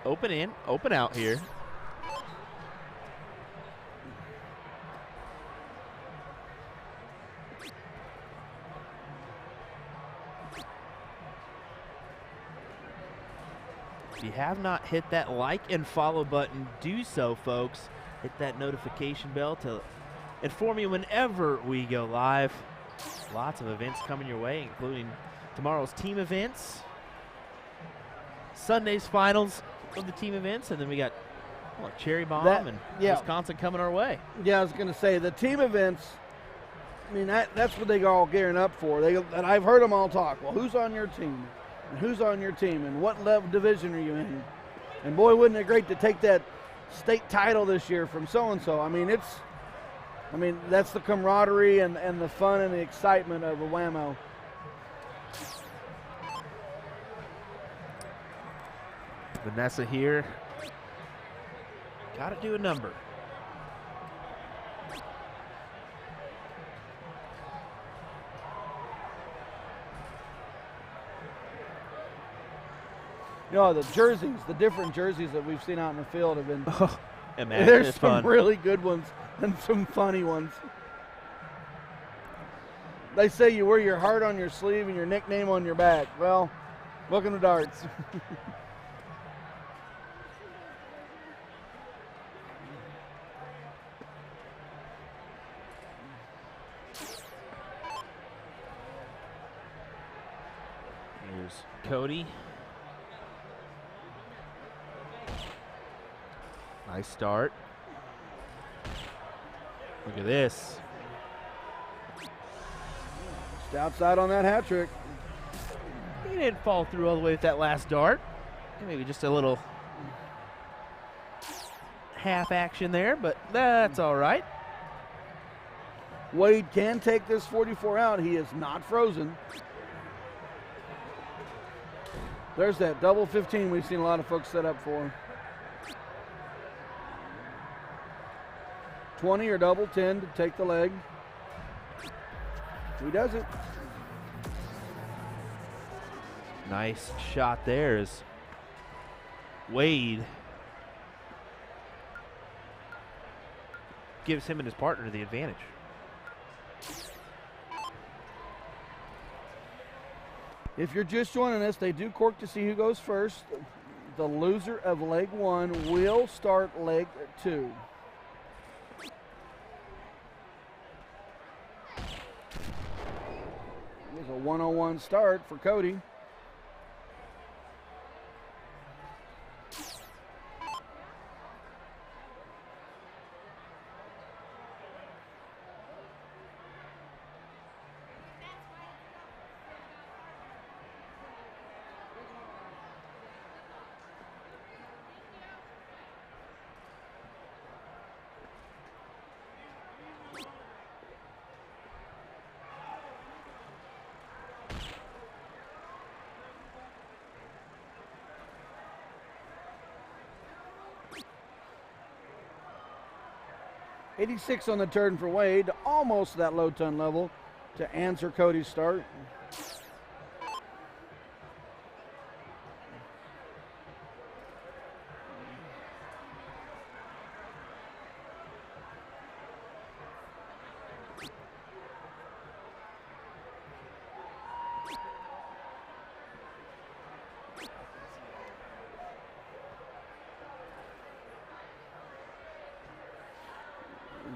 open in, open out here. If you have not hit that like and follow button, do so, folks. Hit that notification bell to inform you whenever we go live. Lots of events coming your way, including tomorrow's team events, Sunday's finals of the team events, and then we got Cherry Bomb and Wisconsin coming our way. Yeah, I was going to say, the team events, I mean, that's what they are all gearing up for. And I've heard them all talk, well, who's on your team? And who's on your team? And what level division are you in? And boy, wouldn't it great to take that state title this year from so-and-so. I mean, that's the camaraderie and the fun and the excitement of a WAMO. Vanessa here. Got to do a number. You know, the jerseys, the different jerseys that we've seen out in the field have been, There's some fun. really good ones and some funny ones. They say you wear your heart on your sleeve and your nickname on your back. Well, welcome to darts. Here's Cody. Nice start. Look at this. Just outside on that hat trick. He didn't fall through all the way with that last dart. Maybe just a little half action there, but that's all right. Wade can take this 44 out. He is not frozen. There's that double 15 we've seen a lot of folks set up for. 20 or double 10 to take the leg. He does it. Nice shot there as Wade gives him and his partner the advantage. If you're just joining us, they do cork to see who goes first. The loser of leg 1 will start leg 2. There's a 101 start for Cody. .86 on the turn for Wade, almost that low ton level to answer Cody's start.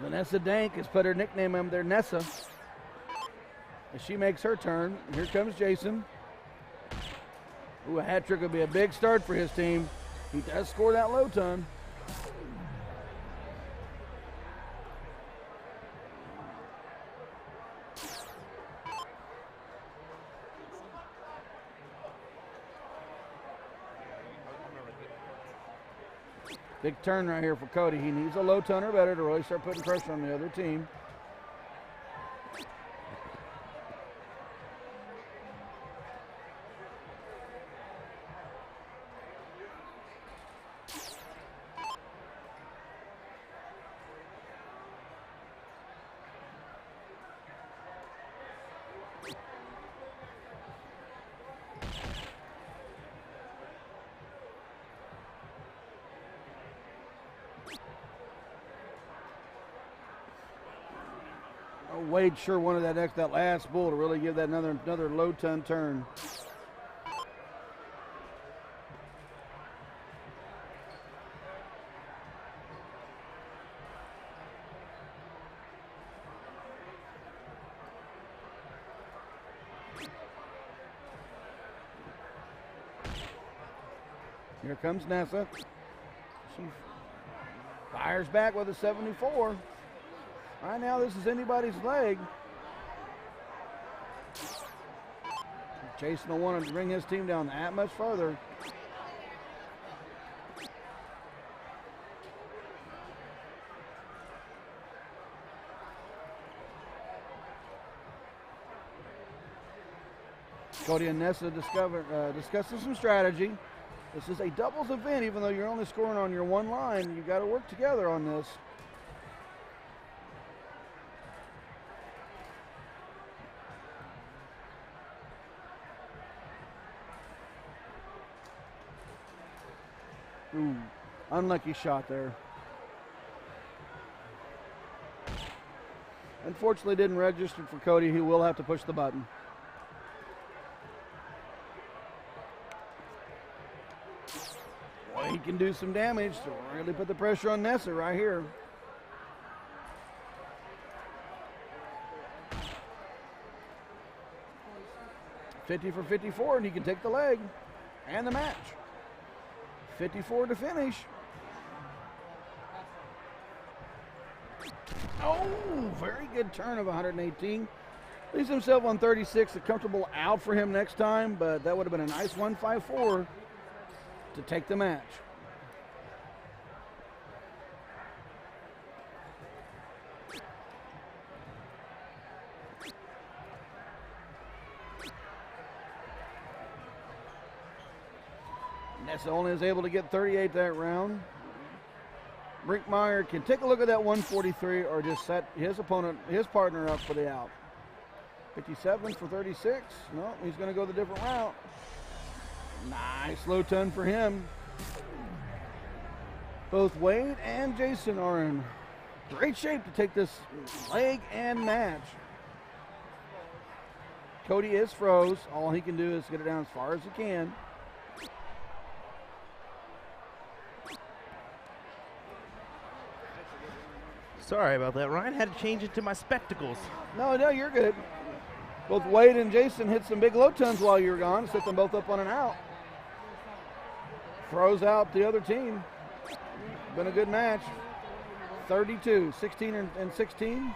Vanessa Dank has put her nickname on there, Nessa. As she makes her turn, here comes Jason. Ooh, a hat trick would be a big start for his team. He does score that low ton. Big turn right here for Cody. He needs a low ton or better to really start putting pressure on the other team. Wade sure wanted that last bull to really give that another low ton turn. Here comes Nessa. She fires back with a 74. Right now, this is anybody's leg. Jason will want to bring his team down that much further. Cody and Nessa discussing some strategy. This is a doubles event, even though you're only scoring on your one line. You got to work together on this. Ooh, unlucky shot there. Unfortunately, didn't register for Cody. He will have to push the button. Boy, he can do some damage to really put the pressure on Nessa right here. 50 for 54, and he can take the leg and the match. 54 to finish. Oh, very good turn of 118. Leaves himself on 36, a comfortable out for him next time, but that would have been a nice 154 to take the match. Nessa only is able to get 38 that round. Brinkmeyer can take a look at that 143 or just set his partner up for the out. 57 for 36. No, he's going to go the different route. Nice low ton for him. Both Wade and Jason are in great shape to take this leg and match. Cody is froze. All he can do is get it down as far as he can. Sorry about that, Ryan. Had to change it to my spectacles. No, you're good. Both Wade and Jason hit some big low tons while you were gone. Set them both up on an out. Throws out the other team. Been a good match. 32, 16 and 16.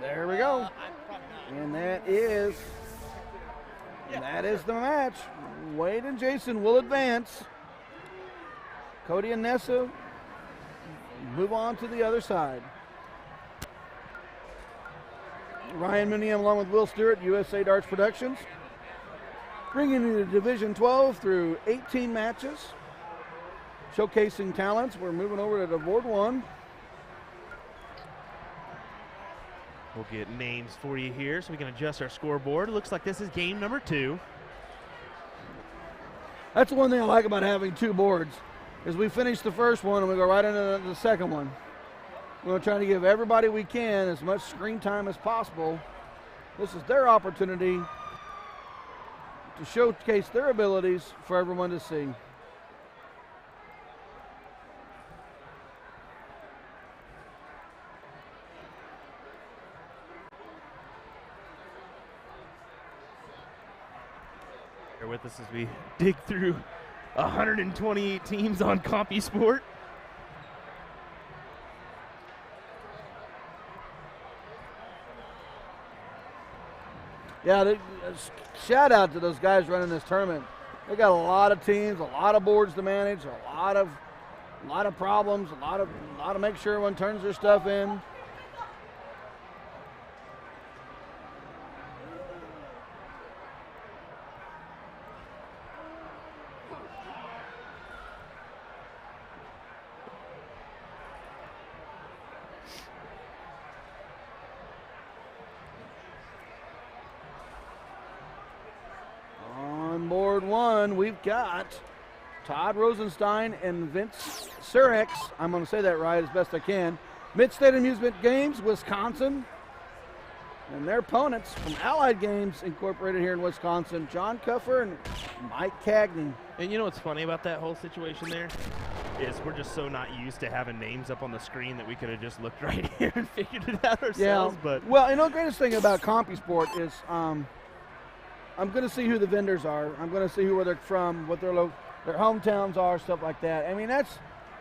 There we go. And that is the match. Wade and Jason will advance. Cody and Nessa move on to the other side. Ryan Muniam along with Will Stuart, USA Darts Productions, bringing you the Division 12 through 18 matches, showcasing talents. We're moving over to Board 1. We'll get names for you here so we can adjust our scoreboard. It looks like this is game number 2. That's the one thing I like about having two boards, is we finish the first one and we go right into the second one. We're trying to give everybody we can as much screen time as possible. This is their opportunity to showcase their abilities for everyone to see. Bear with us as we dig through 128 teams on CompuSport. Yeah, shout out to those guys running this tournament. They got a lot of teams, a lot of boards to manage, a lot of problems, a lot of make sure everyone turns their stuff in. We've got Todd Rosenstein and Vince Surex. I'm going to say that right as best I can. Mid-State Amusement Games, Wisconsin. And their opponents from Allied Games Incorporated here in Wisconsin, John Cuffer and Mike Cagney. And you know what's funny about that whole situation there? Is we're just so not used to having names up on the screen that we could have just looked right here and figured it out ourselves. Yeah, but well, you know, the greatest thing about CompuSport is I'm going to see who the vendors are. I'm going to see where they're from, what their hometowns are, stuff like that. I mean,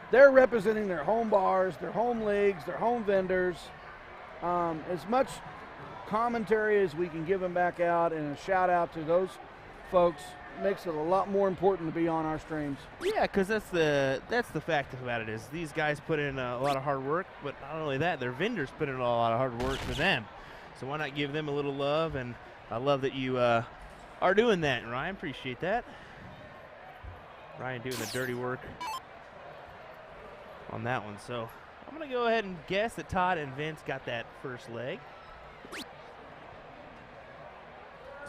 they're representing their home bars, their home leagues, their home vendors. As much commentary as we can give them back out and a shout out to those folks makes it a lot more important to be on our streams. yeah, because that's the fact about it is these guys put in a lot of hard work, but not only that, their vendors put in a lot of hard work for them. So why not give them a little love? And I love that you are doing that, Ryan. Appreciate that. Ryan doing the dirty work on that one. So I'm going to go ahead and guess that Todd and Vince got that first leg.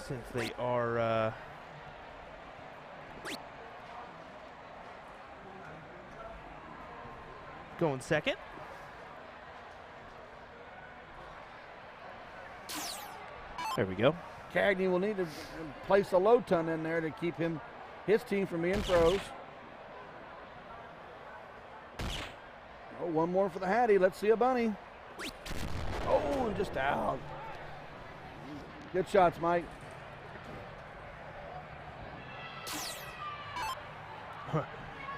Since they are going second. There we go. Cagney will need to place a low ton in there to keep his team from being froze. one more for the Hattie. Let's see a bunny. Oh, and just out. Good shots, Mike.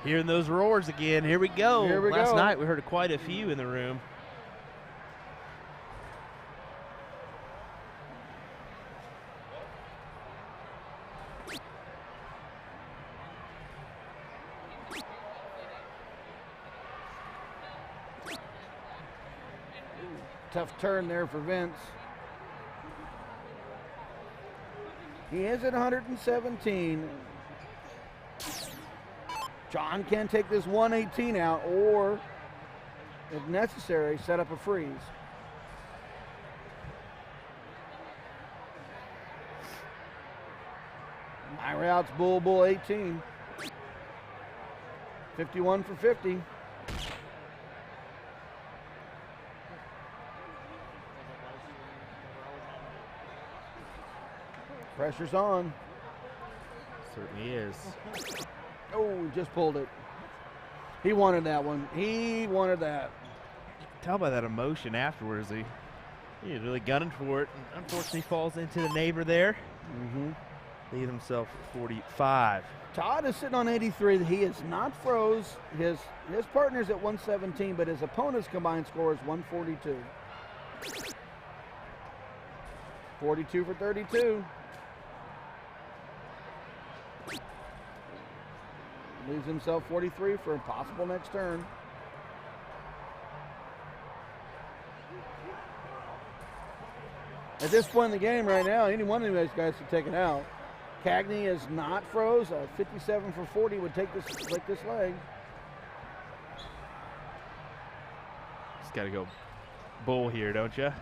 Hearing those roars again. Here we go. Here we Last go. night we heard quite a few in the room. Tough turn there for Vince. He is at 117. John can take this 118 out, or, if necessary, set up a freeze. My route's bull 18. 51 for 50. Pressure's on. Certainly is. Oh, just pulled it. He wanted that one. He wanted that. Tell by that emotion afterwards. He was really gunning for it. And unfortunately, falls into the neighbor there. Leaves himself 45. Todd is sitting on 83. He is not froze. His partner's at 117, but his opponent's combined score is 142. 42 for 32. Leaves himself 43 for a possible next turn. At this point in the game right now, any one of these guys could take it out. Cagney is not froze. 57 for 40 would take this leg. Just got to go bull here, don't you?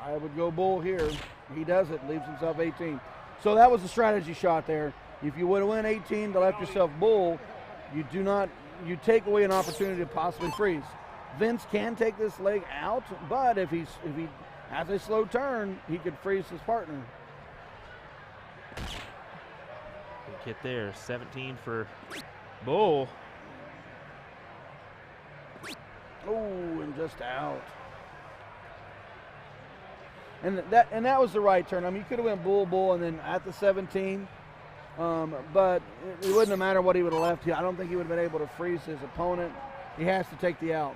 I would go bull here. He does it, leaves himself 18. So that was a strategy shot there. If you would have went 18 to left yourself bull, you take away an opportunity to possibly freeze. Vince can take this leg out, but if he has a slow turn, he could freeze his partner. Good hit there. 17 for bull. Oh, and just out. And that was the right turn. I mean, you could have went bull, and then at the 17. But it wouldn't have mattered what he would have left. I don't think he would have been able to freeze his opponent. He has to take the out.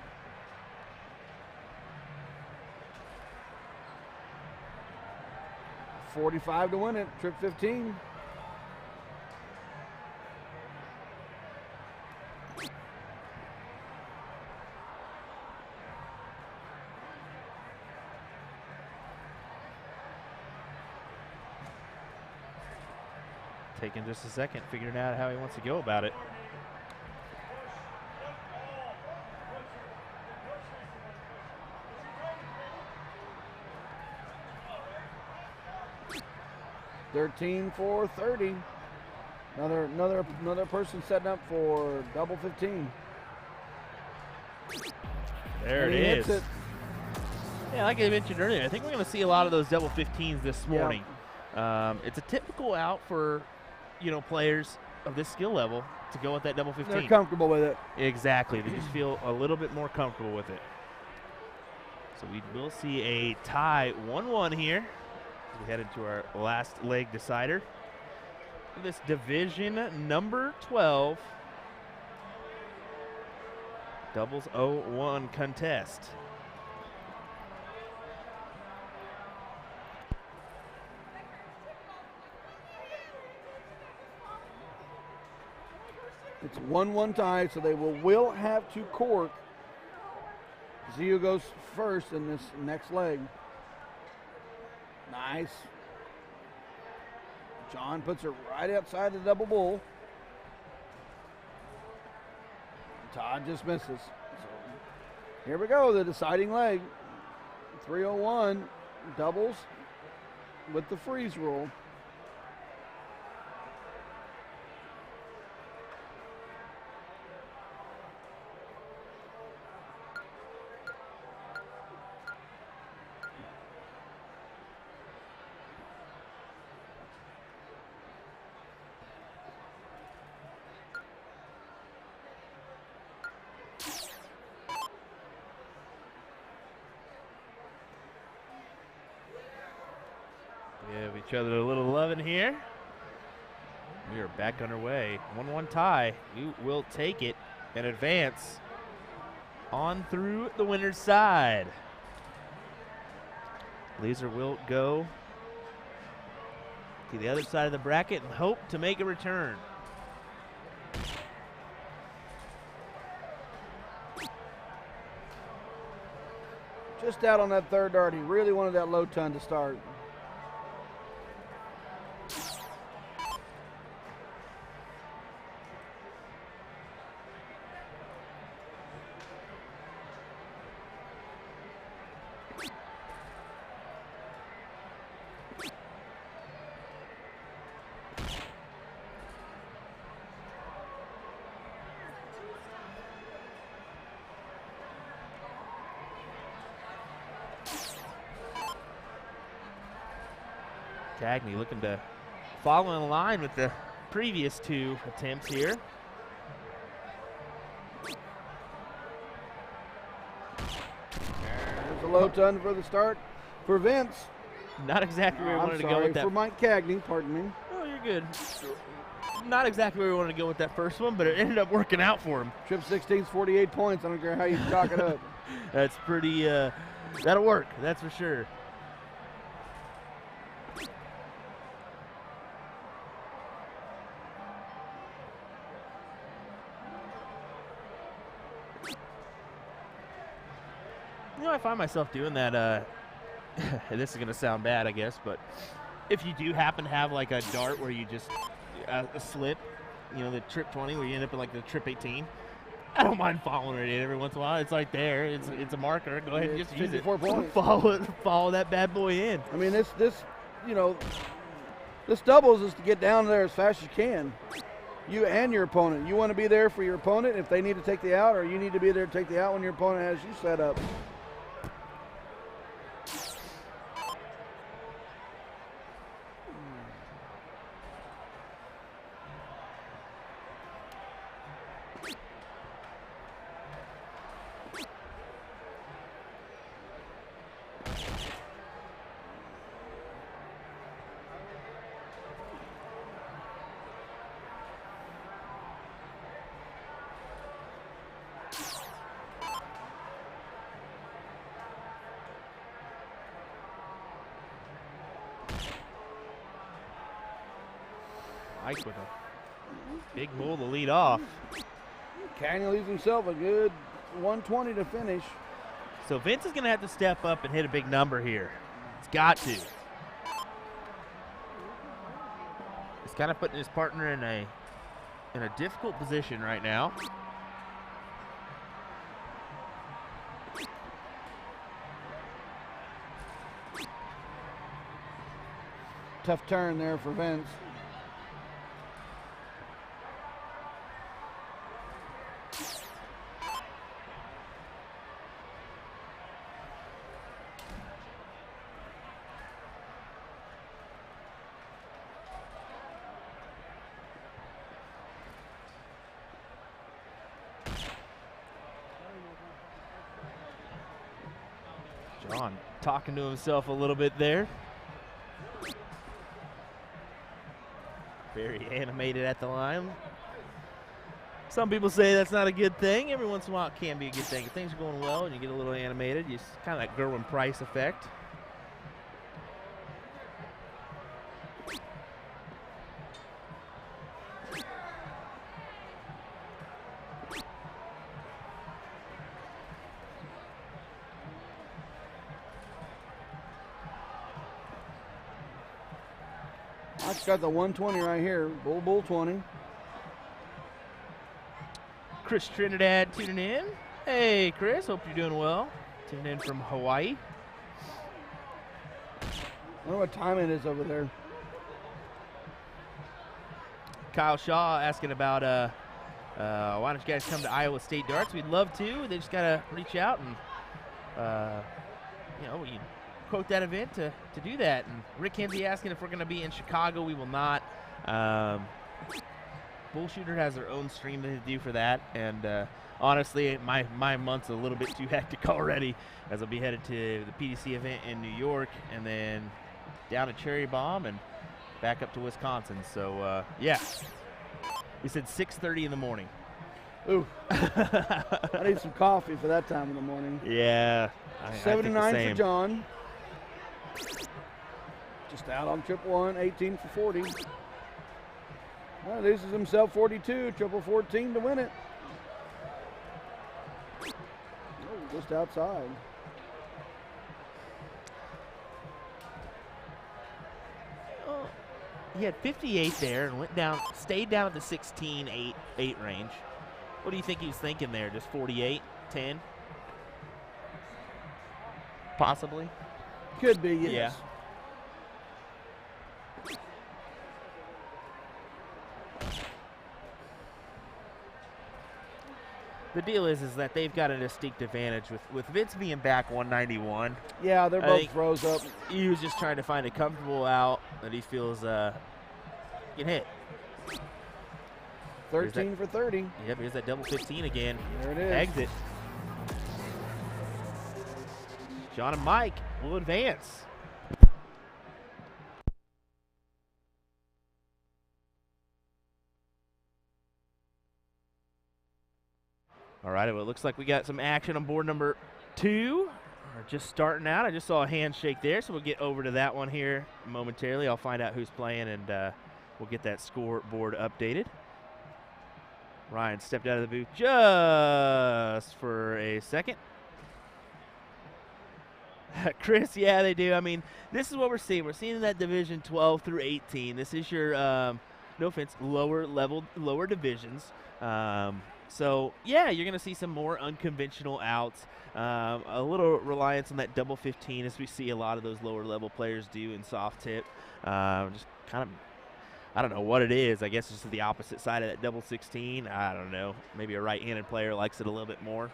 $45 to win it, trip 15. Taking just a second, figuring out how he wants to go about it. $13 for 30. Another person setting up for double 15. There And it he is. hits it. Yeah, like I mentioned earlier, I think we're going to see a lot of those double 15s this morning. It's a typical out for players of this skill level to go with that double 15. They're comfortable with it. Exactly. They just feel a little bit more comfortable with it. So we will see a tie 1-1 here as we head into our last leg decider. This division number 12 doubles 0-1 contest. It's 1-1 tie, so they will have to cork. Zio goes first in this next leg. Nice. John puts it right outside the double bull. Todd just misses. So here we go, the deciding leg. 301 doubles with the freeze rule. Give each other a little loving here. We are back underway. 1-1 tie. You will take it and advance on through the winner's side. Leeser will go to the other side of the bracket and hope to make a return. Just out on that third dart. He really wanted that low ton to start. Cagney looking to follow in line with the previous two attempts here. There's a low ton for the start for Vince. Not exactly where we wanted to go with that. For Mike Cagney, pardon me. Oh, you're good. Not exactly where we wanted to go with that first one, but it ended up working out for him. Trip 16's 48 points. I don't care how you chalk it up. That's pretty, that'll work, that's for sure. You know, I find myself doing that, this is going to sound bad, I guess, but if you do happen to have like a dart where you just, a slip, you know, the trip 20 where you end up in like the trip 18, I don't mind following it in every once in a while. It's like there, it's a marker. Go ahead and just use it. 54 points. Follow that bad boy in. I mean, this, you know, this doubles is to get down there as fast as you can. You and your opponent. You want to be there for your opponent if they need to take the out, or you need to be there to take the out when your opponent has you set up. Mike with a big bull to lead off. Cagney leaves himself a good 120 to finish. So Vince is going to have to step up and hit a big number here. He's got to. He's kind of putting his partner in a difficult position right now. Tough turn there for Vince. John talking to himself a little bit there. Very animated at the line. Some people say that's not a good thing. Every once in a while it can be a good thing. If things are going well and you get a little animated, it's kind of that Gerwin Price effect. Mike's got the 120 right here. Bull 20. Chris Trinidad tuning in. Hey, Chris, hope you're doing well. Tuning in from Hawaii. I wonder what time it is over there. Kyle Shaw asking about why don't you guys come to Iowa State Darts? We'd love to. They just got to reach out and, you know, you quote that event to do that. And Rick Hensey asking if we're going to be in Chicago. We will not. Bullshooter has their own stream that they do for that. And honestly, my month's a little bit too hectic already, as I'll be headed to the PDC event in New York and then down to Cherry Bomb and back up to Wisconsin. So, yeah. We said 6:30 in the morning. Ooh. I need some coffee for that time in the morning. Yeah. 79 for John. Just out on trip one, 18 for 40. Well, loses himself 42, triple 14 to win it. Oh, just outside. He had 58 there and went down, stayed down at the 16-8 range. What do you think he was thinking there? Just 48, 10? Possibly. Could be, yes. Yeah. The deal is that they've got a distinct advantage with Vince being back 191. Yeah, they're both froze up. He was just trying to find a comfortable out that he feels can hit. 13 for 30. Yep, here's that double 15 again. There it is. Exit. John and Mike will advance. All right, well, it looks like we got some action on board number 2. We're just starting out. I just saw a handshake there, so we'll get over to that one here momentarily. I'll find out who's playing, and we'll get that scoreboard updated. Ryan stepped out of the booth just for a second. Chris, yeah, they do. I mean, this is what we're seeing. We're seeing that division 12 through 18. This is your, no offense, lower divisions. So, yeah, you're going to see some more unconventional outs. A little reliance on that double 15 as we see a lot of those lower level players do in soft tip. Just kind of, I don't know what it is. I guess it's just the opposite side of that double 16. I don't know. Maybe a right-handed player likes it a little bit more.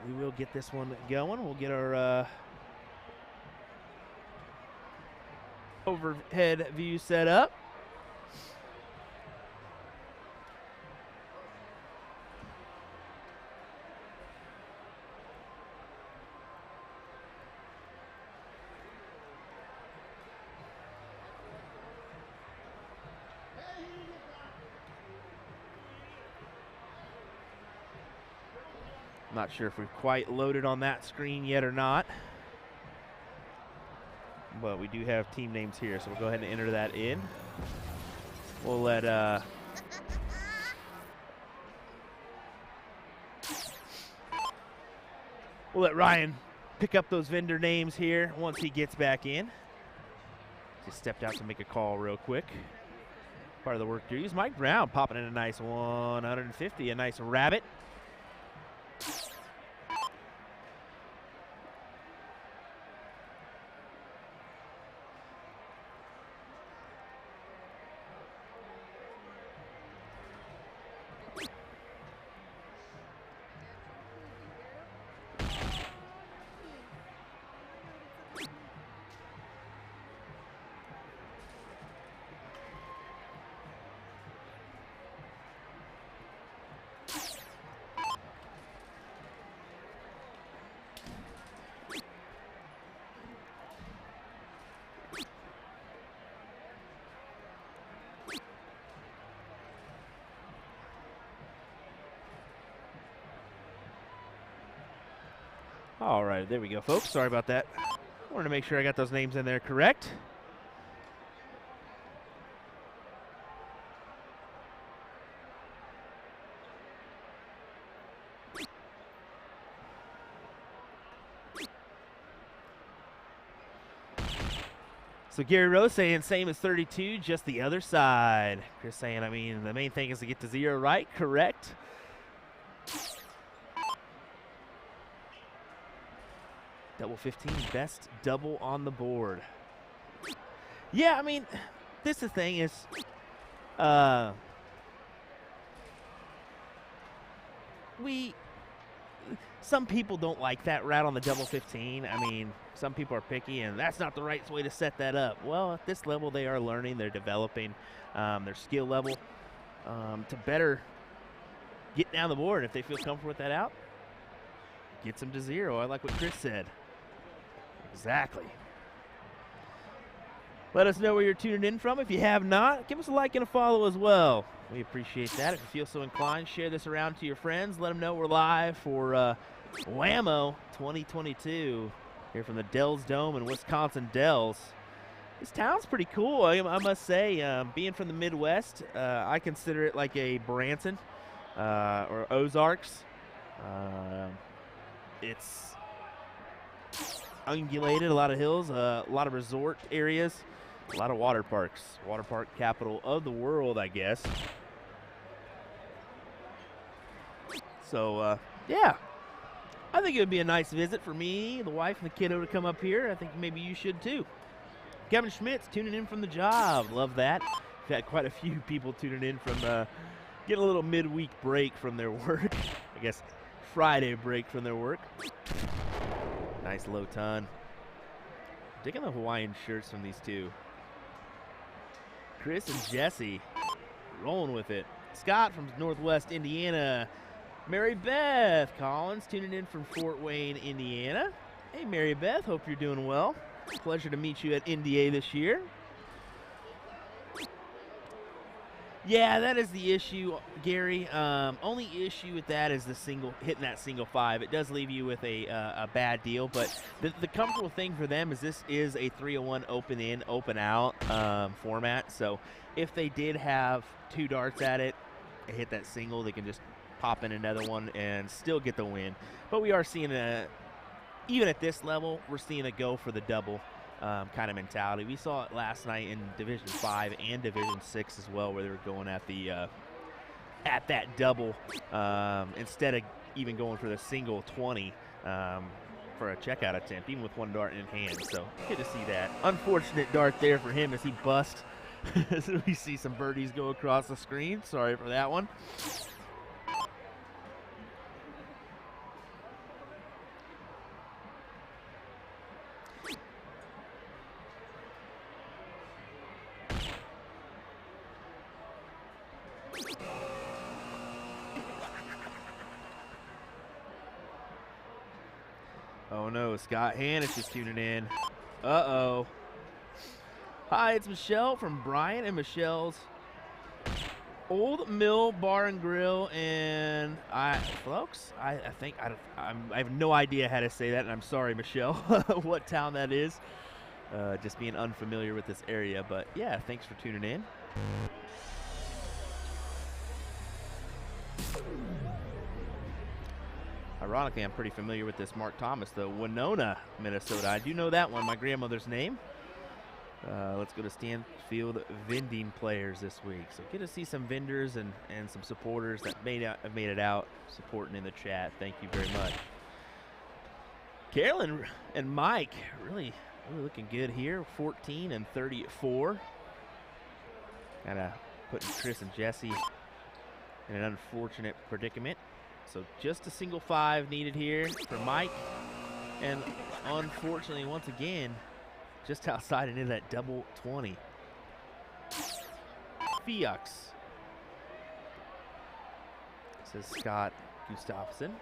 We will get this one going. We'll get our overhead view set up. Not sure if we've quite loaded on that screen yet or not. But we do have team names here, so we'll go ahead and enter that in. We'll let Ryan pick up those vendor names here once he gets back in. Just stepped out to make a call real quick. Part of the work duties. Mike Brown popping in a nice 150, a nice rabbit. All right, there we go, folks. Sorry about that. Wanted to make sure I got those names in there correct. So Gary Rose saying same as 32, just the other side. Chris saying, I mean, the main thing is to get to 0 right, correct. Double 15, best double on the board. Yeah, I mean, this the thing is, some people don't like that route on the double 15. I mean, some people are picky, and that's not the right way to set that up. Well, at this level, they are learning, they're developing their skill level to better get down the board. If they feel comfortable with that out, gets him to 0. I like what Chris said. Exactly. Let us know where you're tuning in from. If you have not, give us a like and a follow as well. We appreciate that. If you feel so inclined, share this around to your friends. Let them know we're live for WAMO 2022 here from the Dells Dome in Wisconsin Dells. This town's pretty cool, I must say. Being from the Midwest, I consider it like a Branson or Ozarks. It's ungulated, a lot of hills, a lot of resort areas, a lot of water parks. Water park capital of the world, I guess. So, yeah. I think it would be a nice visit for me, the wife, and the kiddo to come up here. I think maybe you should too. Kevin Schmitz tuning in from the job. Love that. We've had quite a few people tuning in from getting a little midweek break from their work. I guess Friday break from their work. Nice low ton. Digging the Hawaiian shirts from these two. Chris and Jesse rolling with it. Scott from Northwest Indiana. Mary Beth Collins tuning in from Fort Wayne, Indiana. Hey, Mary Beth, hope you're doing well. Pleasure to meet you at NDA this year. Yeah, that is the issue, Gary. Only issue with that is the hitting that single 5. It does leave you with a bad deal, but the comfortable thing for them is this is a 301 open in, open out format. So if they did have 2 darts at it, hit that single, they can just pop in another one and still get the win. But we are seeing even at this level, we're seeing a go for the double kind of mentality. We saw it last night in Division 5 and Division 6 as well, where they were going at the at that double instead of even going for the single 20 for a checkout attempt, even with 1 dart in hand. So good to see that. Unfortunate dart there for him as he bust. So we see some birdies go across the screen. Sorry for that one. Oh no, Scott Hannish is tuning in. Uh-oh. Hi, it's Michelle from Brian and Michelle's Old Mill Bar and Grill, and folks, I have no idea how to say that, and I'm sorry, Michelle, what town that is. Just being unfamiliar with this area, but yeah, thanks for tuning in. Ironically, I'm pretty familiar with this Mark Thomas, though. Winona, Minnesota. I do know that one, my grandmother's name. Let's go to Stanfield vending players this week. So good to see some vendors and some supporters that have made it out supporting in the chat. Thank you very much. Carolyn and Mike really looking good here. 14 and 34. Kind of putting Chris and Jesse in an unfortunate predicament. So just a single 5 needed here for Mike. And unfortunately, once again, just outside and into that double 20. Fiux. Says Scott Gustafson.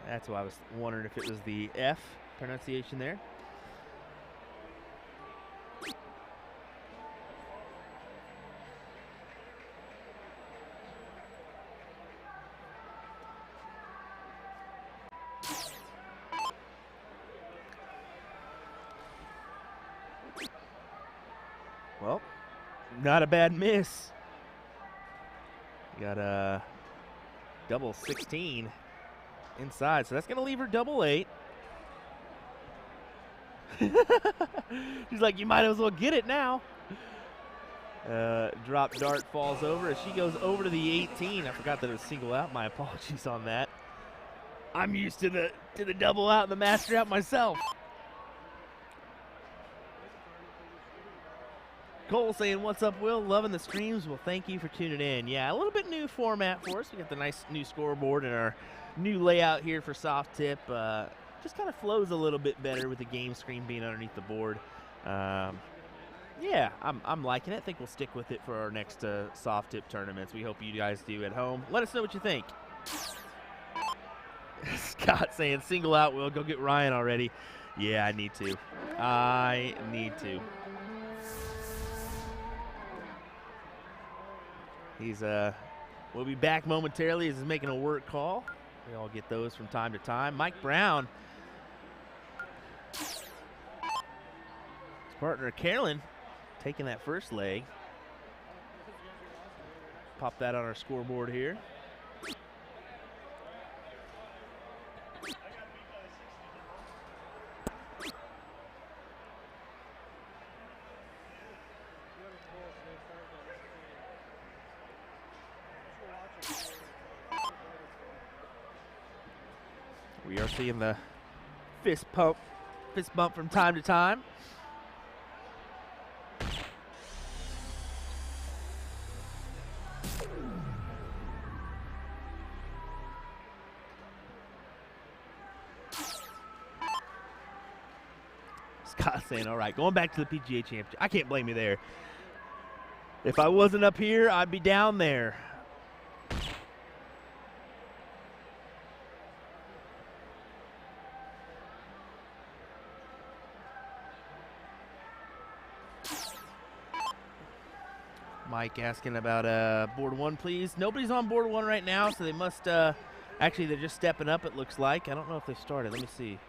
That's why I was wondering if it was the F pronunciation there. Well, not a bad miss. Got a double 16 inside, so that's going to leave her double 8. She's like, you might as well get it now. Drop dart falls over as she goes over to the 18. I forgot that it was single out. My apologies on that. I'm used to the double out and the master out myself. Cole saying, what's up, Will? Loving the streams. Well, thank you for tuning in. Yeah, a little bit new format for us. We got the nice new scoreboard and our new layout here for soft tip. Just kind of flows a little bit better with the game screen being underneath the board. Yeah, I'm liking it. I think we'll stick with it for our next soft tip tournaments. We hope you guys do at home. Let us know what you think. Scott saying single out, Will. Go get Ryan already. Yeah, I need to. I need to. He's will be back momentarily as he's making a work call. We all get those from time to time. Mike Brown. His partner Carolyn taking that first leg. Pop that on our scoreboard here. We are seeing the fist bump from time to time. Scott saying, all right, going back to the PGA Championship. I can't blame you there. If I wasn't up here, I'd be down there. Mike asking about board one, please. Nobody's on board one right now, so they must actually, they're just stepping up, it looks like. I don't know if they started. Let me see.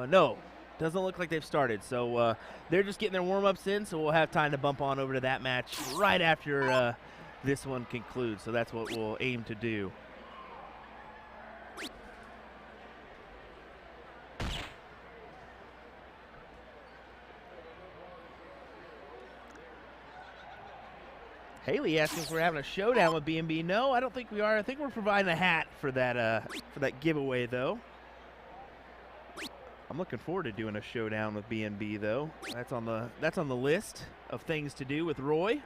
No, doesn't look like they've started. So they're just getting their warm-ups in, so we'll have time to bump on over to that match right after this one concludes. So that's what we'll aim to do. Haley asking if we're having a showdown with B&B. No, I don't think we are. I think we're providing a hat for that giveaway, though. I'm looking forward to doing a showdown with B&B, though. That's on the list of things to do with Roy.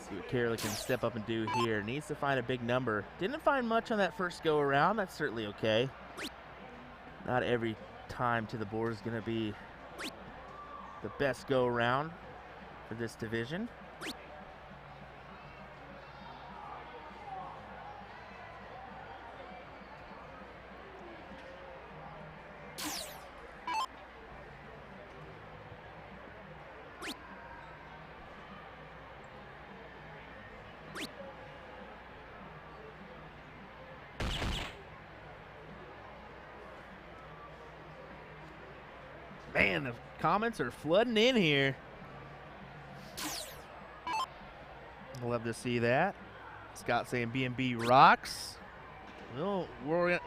See what Carolyn can step up and do here. Needs to find a big number. Didn't find much on that first go around. That's certainly okay. Not every time to the board is going to be the best go around for this division. Man, the comments are flooding in here. Love to see that. Scott saying B&B rocks. Well,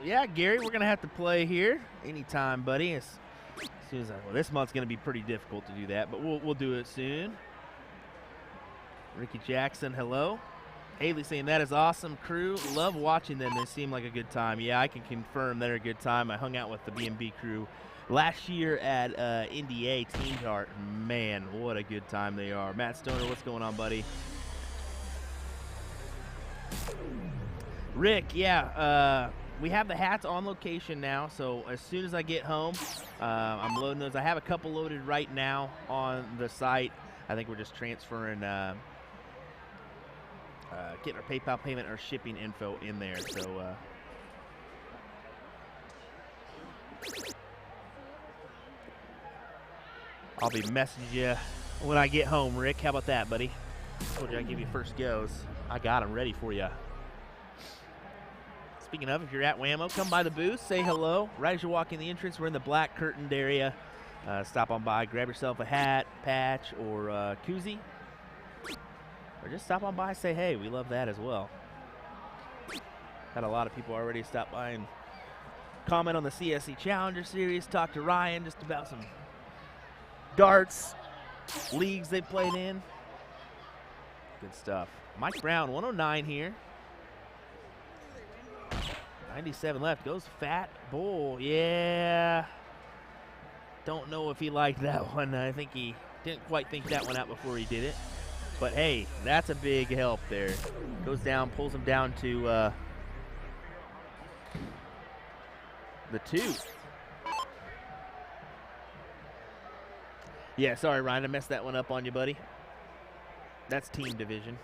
yeah, Gary, we're gonna have to play here anytime, buddy. As soon as well, this month's gonna be pretty difficult to do that, but we'll do it soon. Ricky Jackson, hello. Haley saying that is awesome crew. Love watching them. They seem like a good time. Yeah, I can confirm they're a good time. I hung out with the B&B crew last year at NDA Team Chart. Man, what a good time they are. Matt Stoner, what's going on, buddy? Rick, yeah, we have the hats on location now, so as soon as I get home, I'm loading those. I have a couple loaded right now on the site. I think we're just transferring, getting our PayPal payment or shipping info in there. So, I'll be messaging you when I get home, Rick. How about that, buddy? Told you I'd give you first goes. I got them ready for you. Speaking of, if you're at WAMO, come by the booth, say hello. Right as you walk in the entrance, we're in the black curtained area. Stop on by, grab yourself a hat, patch, or koozie. Or just stop on by, say hey. We love that as well. Had a lot of people already stop by and comment on the CSC Challenger Series, talk to Ryan just about some darts, leagues they played in. Good stuff. Mike Brown, 109 here. 97 left. Goes Fat Bull. Yeah. Don't know if he liked that one. I think he didn't quite think that one out before he did it. But hey, that's a big help there. Goes down, pulls him down to the 2. Yeah, sorry, Ryan. I messed that one up on you, buddy. That's team division.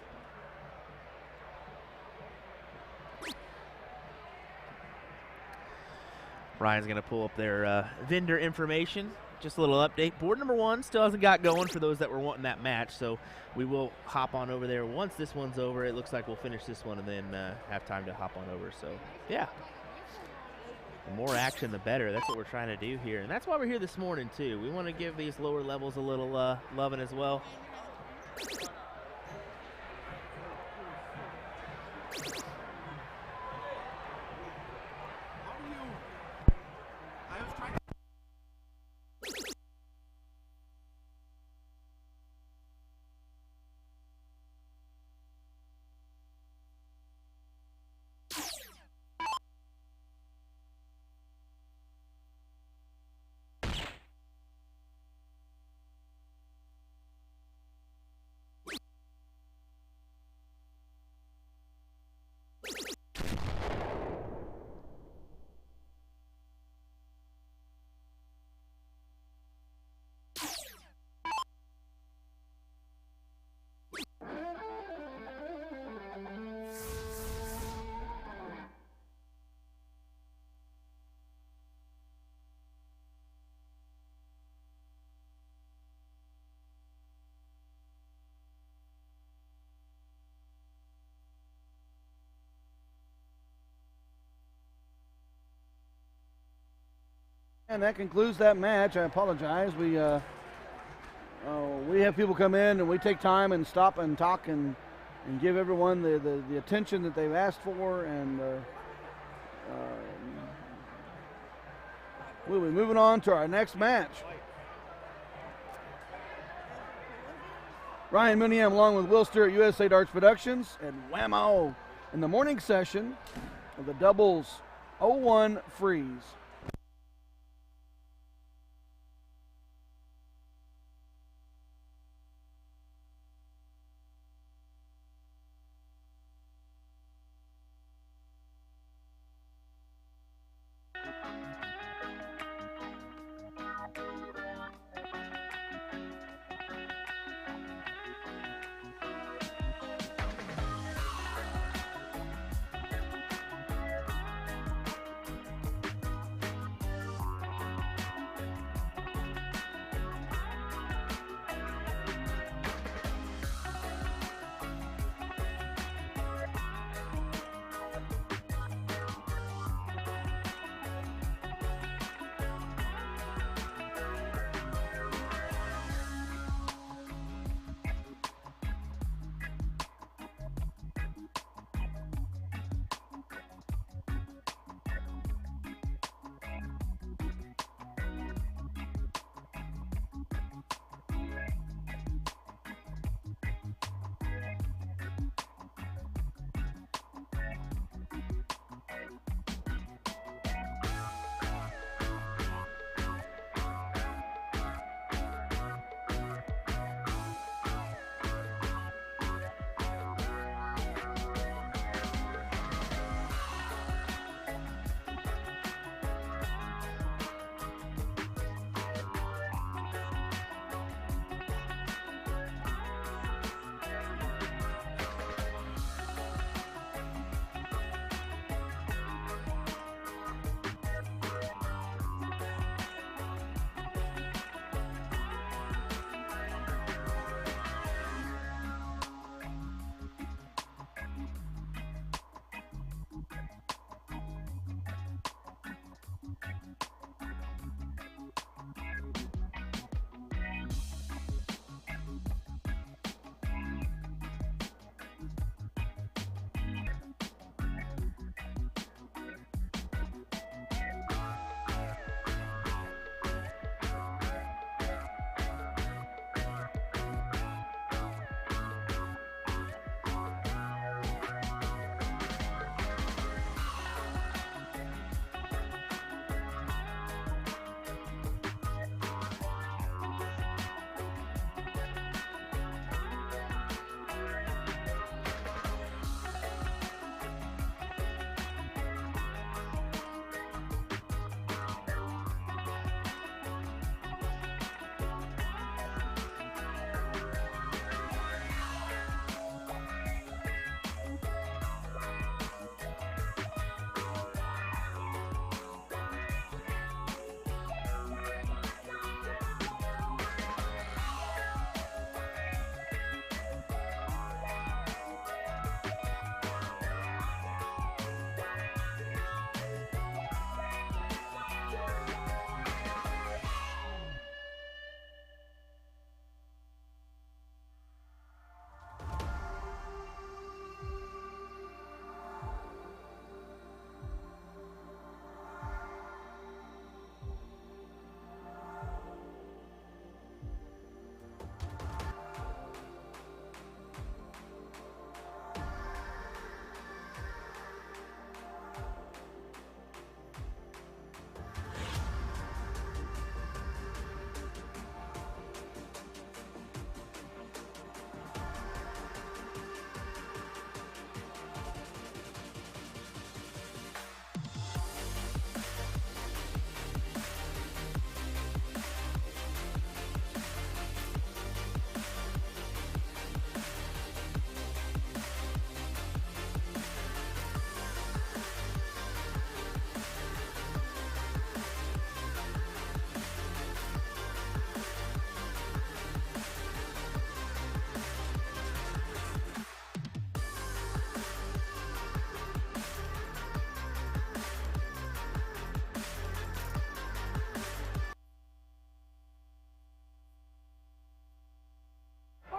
Ryan's going to pull up their vendor information. Just a little update. Board number 1 still hasn't got going for those that were wanting that match, so we will hop on over there once this one's over. It looks like we'll finish this one and then have time to hop on over. So, yeah. The more action, the better. That's what we're trying to do here, and that's why we're here this morning, too. We want to give these lower levels a little loving as well. And that concludes that match. I apologize. We have people come in and we take time and stop and talk and give everyone the attention that they've asked for. And we'll be moving on to our next match. Ryan Muniam along with Will Stuart, USA Darts Productions, and WAMO in the morning session of the doubles 0-1 freeze.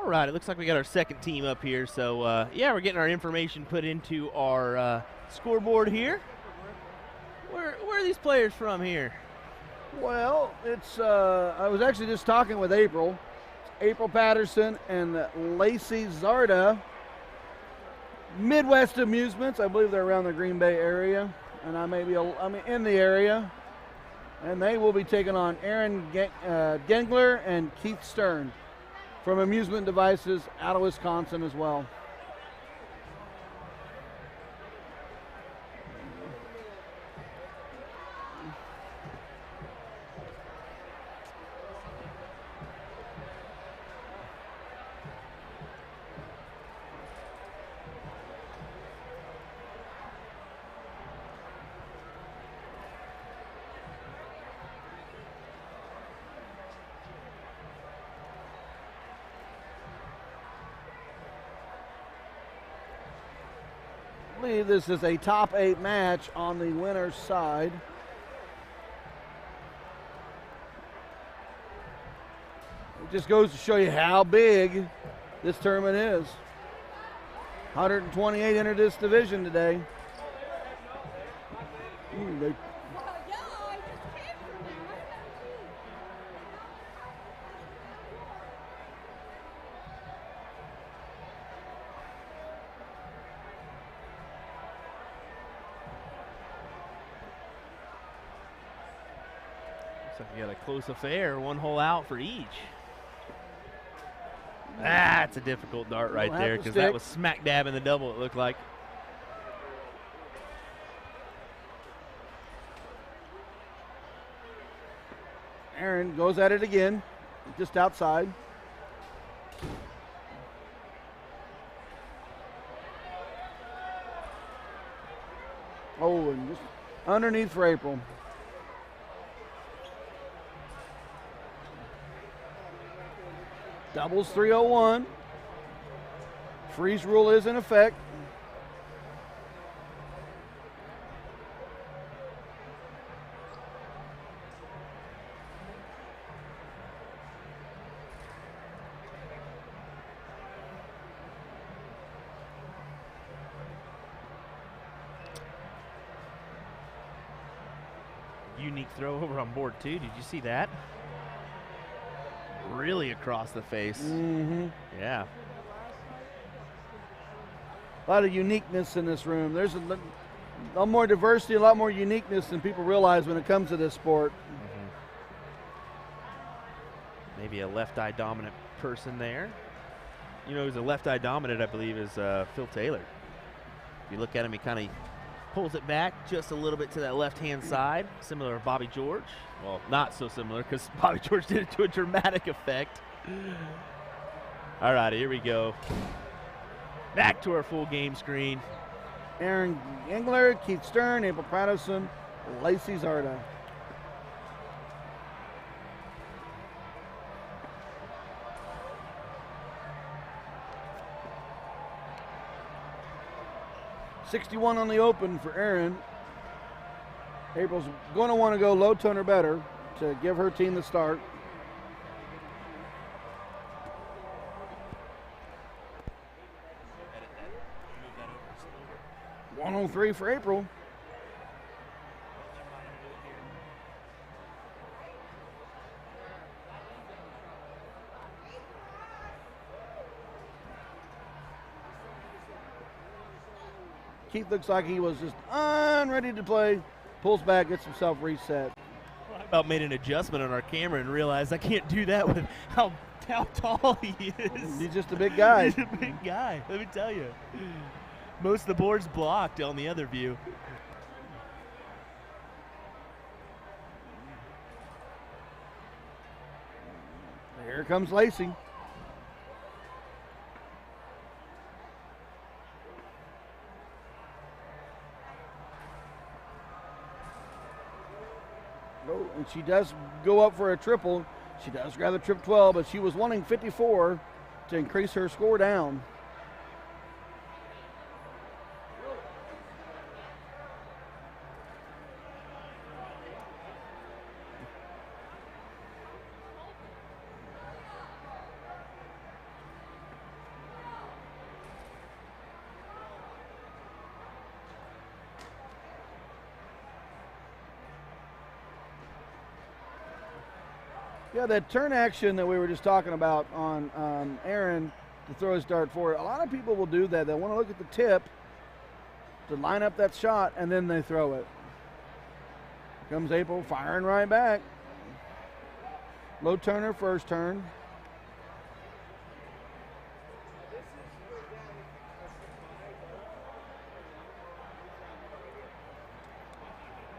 All right, it looks like we got our second team up here. So, yeah, we're getting our information put into our scoreboard here. Where are these players from here? Well, it's I was actually just talking with April. It's April Patterson and Lacey Zarda. Midwest Amusements, I believe they're around the Green Bay area, and I'm in the area. And they will be taking on Aaron Gengler and Keith Stern from Amusement Devices out of Wisconsin as well. I believe this is a top 8 match on the winner's side. It just goes to show you how big this tournament is. 128 entered this division today. Ooh, So we got a close affair, 1 hole out for each. That's a difficult dart right there because that was smack dab in the double, it looked like. Aaron goes at it again, just outside. Oh, and just underneath for April. Doubles 301. Freeze rule is in effect. Unique throw over on board 2. Did you see that? Really across the face. Mm-hmm. Yeah. A lot of uniqueness in this room. There's a lot more diversity, a lot more uniqueness than people realize when it comes to this sport. Mm-hmm. Maybe a left eye dominant person there. You know, who's a left eye dominant, I believe, is Phil Taylor. If you look at him, he kind of pulls it back just a little bit to that left-hand side, similar to Bobby George. Well, not so similar because Bobby George did it to a dramatic effect. All right, here we go. Back to our full game screen. Aaron Engler, Keith Stern, April Patterson, Lacey Zarda. .61 on the open for Aaron. April's going to want to go low tone or better to give her team the start. .103 for April. Keith looks like he was just unready to play. Pulls back, gets himself reset. I about made an adjustment on our camera and realized I can't do that with how tall he is. He's just a big guy. He's a big guy, let me tell you. Most of the board's blocked on the other view. Here comes Lacey. Oh, and she does go up for a triple. She does grab the trip 12, but she was wanting 54 to increase her score down. Yeah, that turn action that we were just talking about on Aaron to throw his dart forward. A lot of people will do that. They want to look at the tip to line up that shot, and then they throw it. Here comes April firing right back. Low turner, first turn.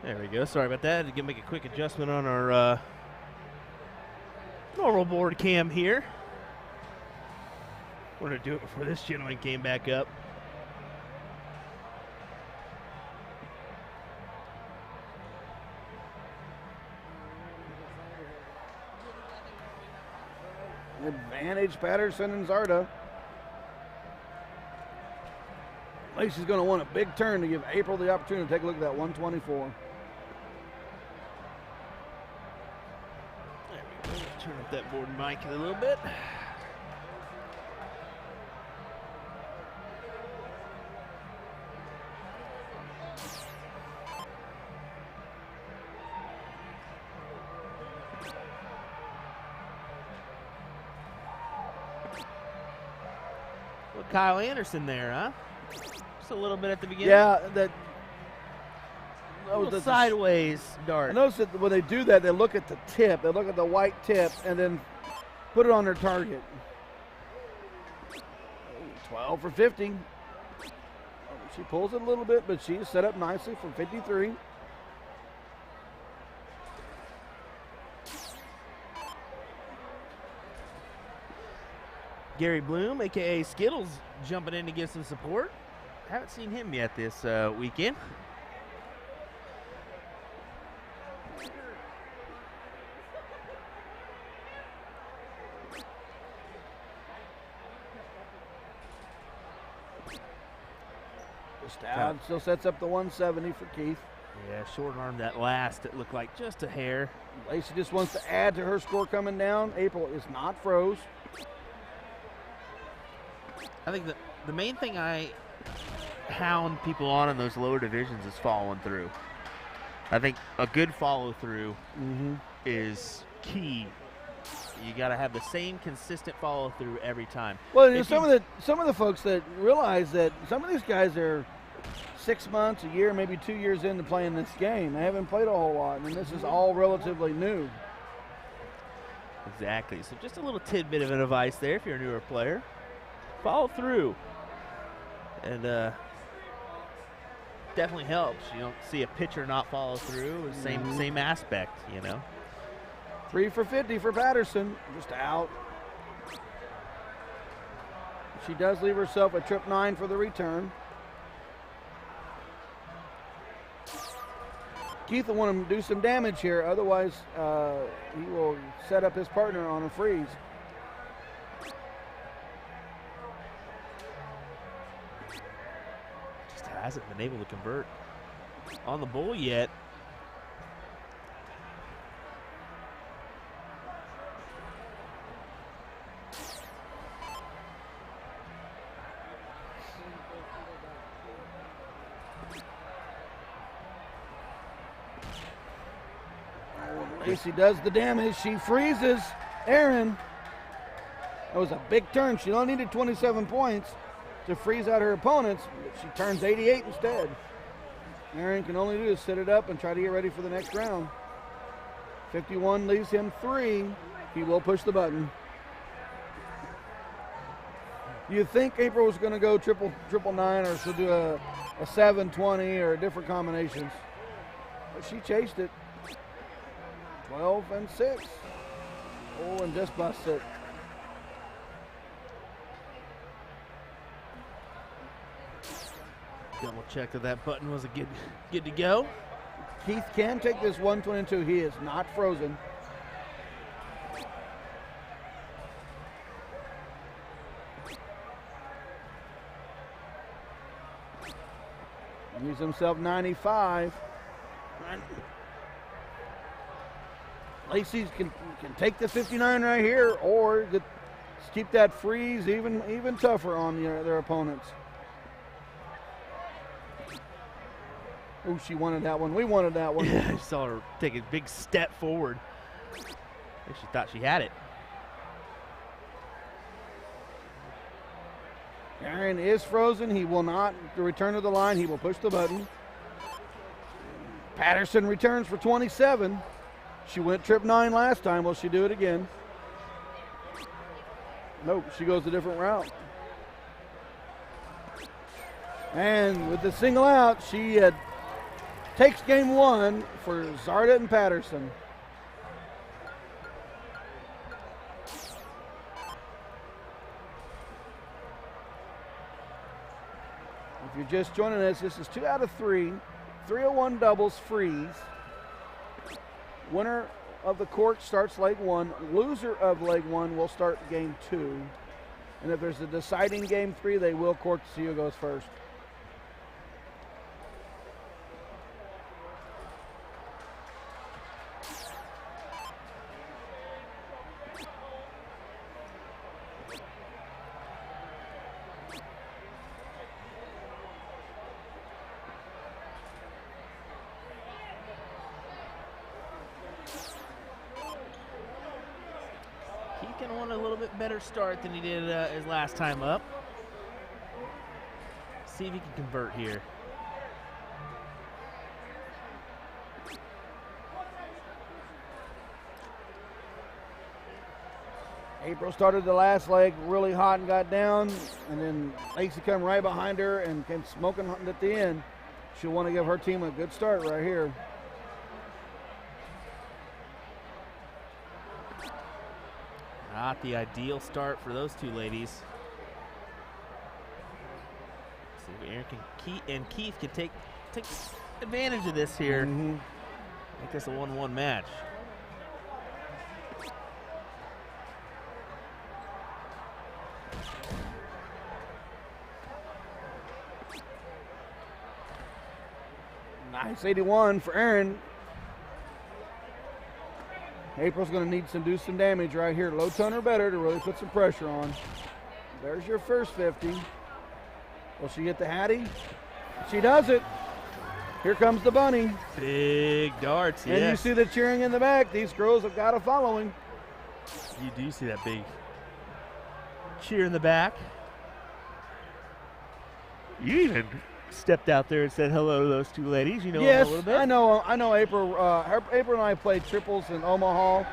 There we go. Sorry about that. To make a quick adjustment on our normal board cam here. We're going to do it before this gentleman came back up. Advantage Patterson and Zarda. Lacey's going to want a big turn to give April the opportunity to take a look at that 124. There we go. Turn up that board mic a little bit. Well, Kyle Anderson there, huh? Just a little bit at the beginning. Yeah, that little was the sideways dart. I noticed that when they do that, they look at the tip. They look at the white tip and then put it on their target. 12 for 50. She pulls it a little bit, but she's set up nicely for 53. Gary Bloom, a.k.a. Skittles, jumping in to give some support. Haven't seen him yet this weekend. Just out. Still sets up the 170 for Keith. Yeah, short arm that last. It looked like just a hair. Lacey just wants to add to her score coming down. April is not froze. I think the main thing I hound people on in those lower divisions is following through. I think a good follow through is key. You got to have the same consistent follow through every time. Well, you know, some of the folks that realize that some of these guys are 6 months, a year, maybe 2 years into playing this game. They haven't played a whole lot, and this is all relatively new. Exactly. So just a little tidbit of advice there if you're a newer player. Follow through. And definitely helps. You don't see a pitcher not follow through. Same aspect, you know. 3 for 50 for Patterson. Just out. She does leave herself a trip 9 for the return. Keith will want to do some damage here. Otherwise, he will set up his partner on a freeze. Just hasn't been able to convert on the bull yet. Lacey does the damage. She freezes Aaron. That was a big turn. She only needed 27 points to freeze out her opponents, but she turns 88 instead. Aaron can only do is sit it up and try to get ready for the next round. 51 leaves him 3. He will push the button. You think April was going to go triple 9, or she'll do a 7-20 or different combinations. But she chased it. 12 and 6. Oh, and just busts it. Double check that button was good to go. Keith can take this 122. He is not frozen. He's himself 95. Lacey can take the 59 right here, or keep that freeze even tougher on their opponents. Oh, she wanted that one. We wanted that one. Yeah, I saw her take a big step forward. think she thought she had it. Aaron is frozen. He will not return to the line. He will push the button. Patterson returns for 27. She went trip 9 last time. Will she do it again? Nope, she goes a different route. And with the single out, she takes game 1 for Zarda and Patterson. If you're just joining us, this is 2 out of 3. 301 doubles freeze. Winner of the court starts leg 1. Loser of leg 1 will start game 2. And if there's a deciding game 3, they will court to see who goes first. Want a little bit better start than he did his last time up. See if he can convert here. April started the last leg really hot and got down, and then Lacey come right behind her and came smoking at the end. She'll want to give her team a good start right here. Not the ideal start for those two ladies. See if Aaron and Keith can take advantage of this here. Make this a 1-1 match. Nice 81 for Aaron. April's going to need to do some damage right here. Low ton or better to really put some pressure on. There's your first 50. Will she get the Hattie? She does it. Here comes the bunny. Big darts, and yes. You see the cheering in the back. These girls have got a following. You do see that big cheer in the back. You even stepped out there and said hello to those two ladies. You know yes, them a little bit. I know April. April and I played triples in Omaha.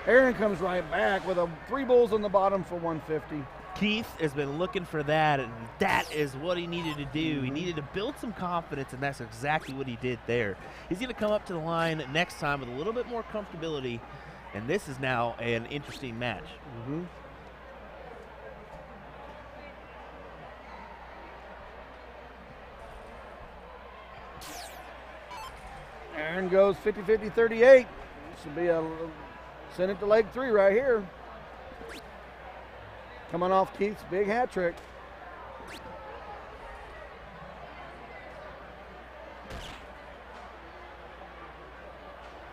Aaron comes right back with 3 bulls on the bottom for 150. Keith has been looking for that, and that is what he needed to do. He needed to build some confidence, and that's exactly what he did there. He's going to come up to the line next time with a little bit more comfortability, and this is now an interesting match. Aaron goes 50-50, 38. This will be a send it to leg 3 right here. Coming off Keith's big hat trick.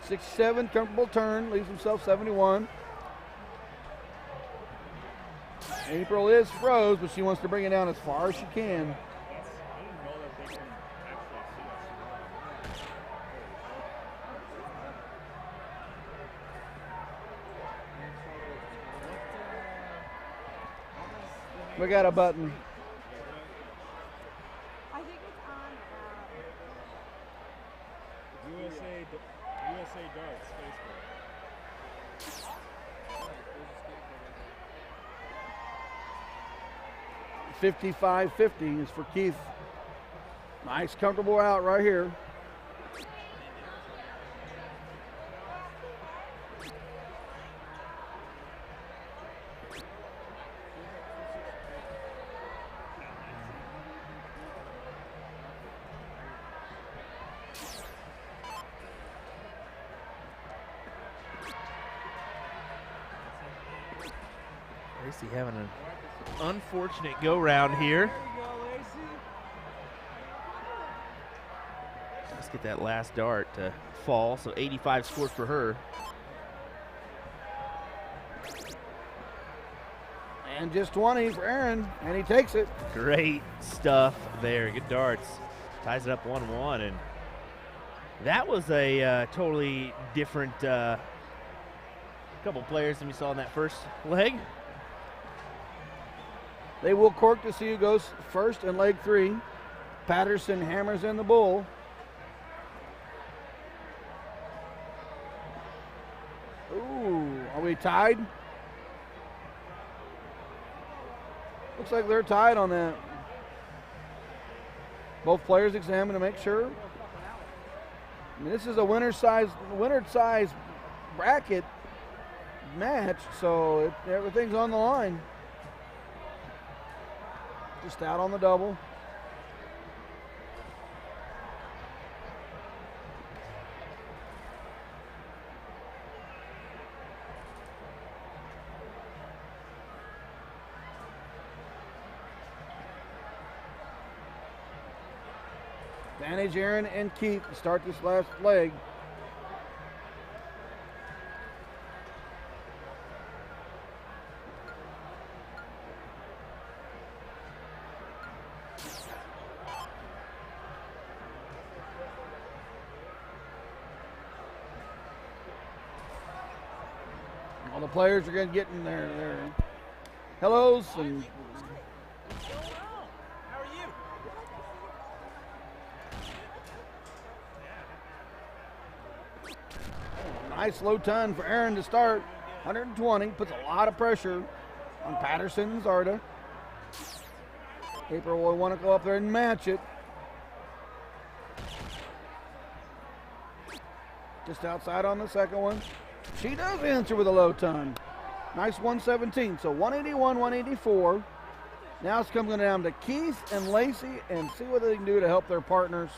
.67, comfortable turn, leaves himself 71. April is froze, but she wants to bring it down as far as she can. We got a button. I think it's on USA Darts Facebook. 55-50 is for Keith. Nice, comfortable out right here. Lacey having an unfortunate go-round here. Let's get that last dart to fall, so 85 scored for her. And just 20 for Aaron, and he takes it. Great stuff there. Good darts. Ties it up 1-1, and that was a totally different couple players than we saw in that first leg. They will cork to see who goes first in leg 3. Patterson hammers in the bull. Ooh, are we tied? Looks like they're tied on that. Both players examine to make sure. I mean, this is a winner size bracket match, so everything's on the line. Just out on the double. Advantage Aaron and Keith to start this last leg. All the players are going to get in their hellos and nice low ton for Aaron to start. 120, puts a lot of pressure on Patterson and Zarda. April will want to go up there and match it. Just outside on the second one. She does answer with a low ton. Nice 117, so 181, 184. Now it's coming down to Keith and Lacey and see what they can do to help their partners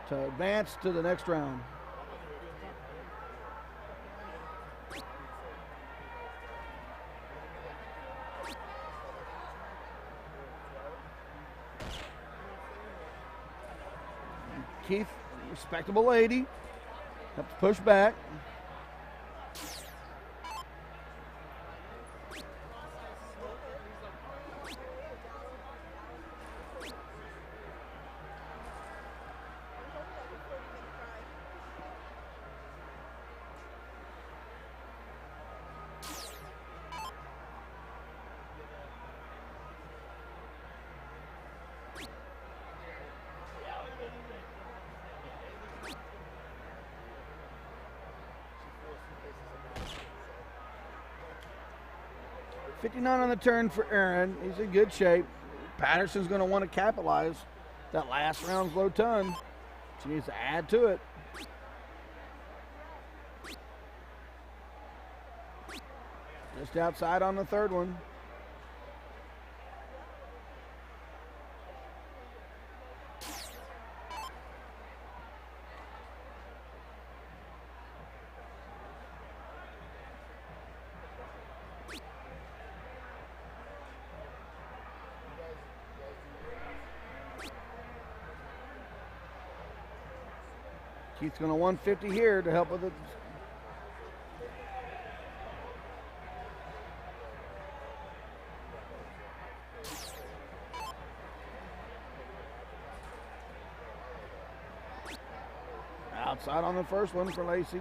to advance to the next round. Keith, respectable lady, have to push back. $59 on the turn for Aaron. He's in good shape. Patterson's going to want to capitalize that last round's low ton. She needs to add to it. Just outside on the third one. Keith's going to 150 here to help with it. Outside on the first one for Lacey.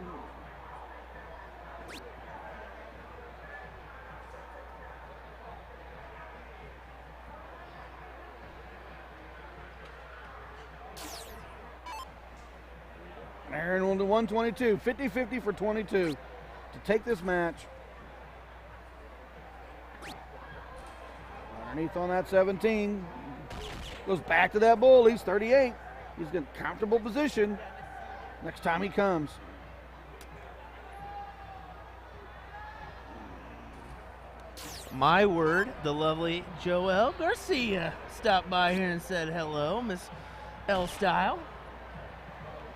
Aaron will do 122, 50-50 for 22 to take this match. Underneath on that 17. Goes back to that bull. He's 38. He's in a comfortable position next time he comes. My word, the lovely Joelle Garcia stopped by here and said hello, Miss L Style.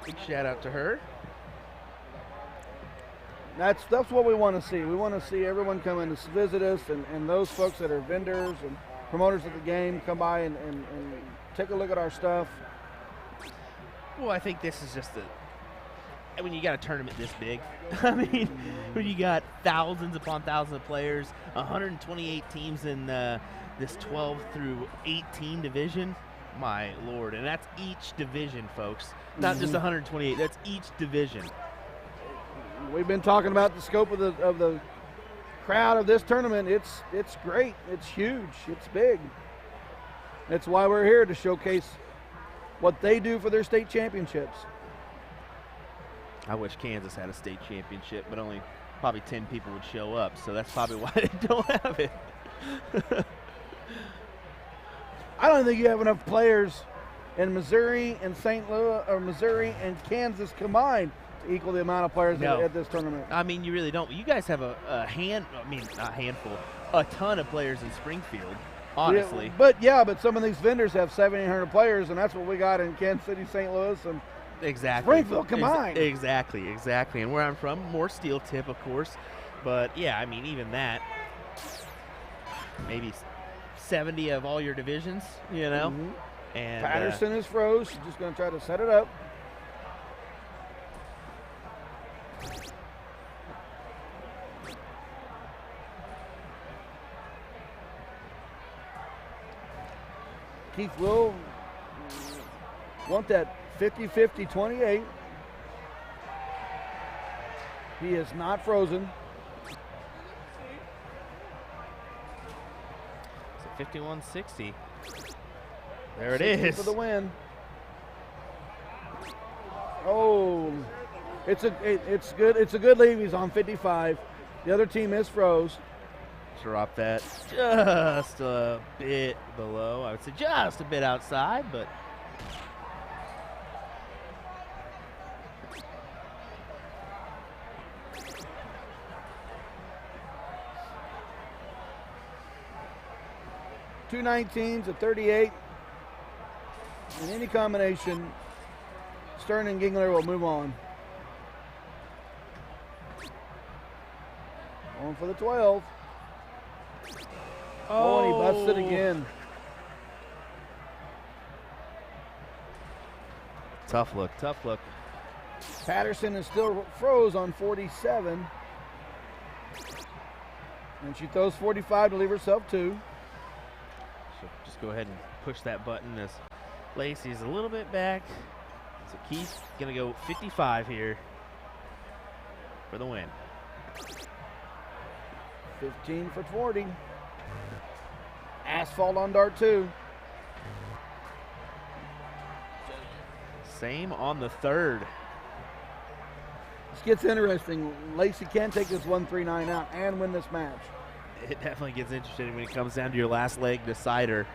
Big shout out to her. That's what we want to see. We want to see everyone come in to visit us, and those folks that are vendors and promoters of the game come by and take a look at our stuff. Well, I think this is just when you got a tournament this big. I mean, when you got thousands upon thousands of players, 128 teams in this 12 through 18 division. My Lord, and that's each division, folks. Not just 128, that's each division. we've been talking about the scope of the crowd of this tournament. It's great. It's huge. It's big. That's why we're here, to showcase what they do for their state championships. I wish Kansas had a state championship, but only probably 10 people would show up, so that's probably why they don't have it. I don't think you have enough players in Missouri and St. Louis, or Missouri and Kansas combined to equal the amount of players No. at this tournament. I mean, you really don't. You guys have a ton of players in Springfield, honestly. But some of these vendors have 1,700 players, and that's what we got in Kansas City, St. Louis, and Exactly. Springfield combined. Exactly. And where I'm from, more steel tip, of course. But, yeah, I mean, even that, maybe 70 of all your divisions, you know. Mhm. And Patterson is froze. She's just going to try to set it up. Keith will want that 50-50 28. He is not frozen. So 51-60. There it 60 is. for the win. Oh, it's good. It's a good lead. He's on 55. The other team is froze. Drop that just a bit below. I would say just a bit outside, but Two 19s, a 38. In any combination, Stern and Gingler will move on. Going for the 12. Oh, and he busts it again. Tough look. Patterson is still froze on 47. And she throws 45 to leave herself 2. So just go ahead and push that button as Lacey's a little bit back. So Keith's gonna go 55 here for the win. 15 for 40. Asphalt on dart 2. Same on the third. This gets interesting. Lacey can take this 139 out and win this match. It definitely gets interesting when it comes down to your last leg decider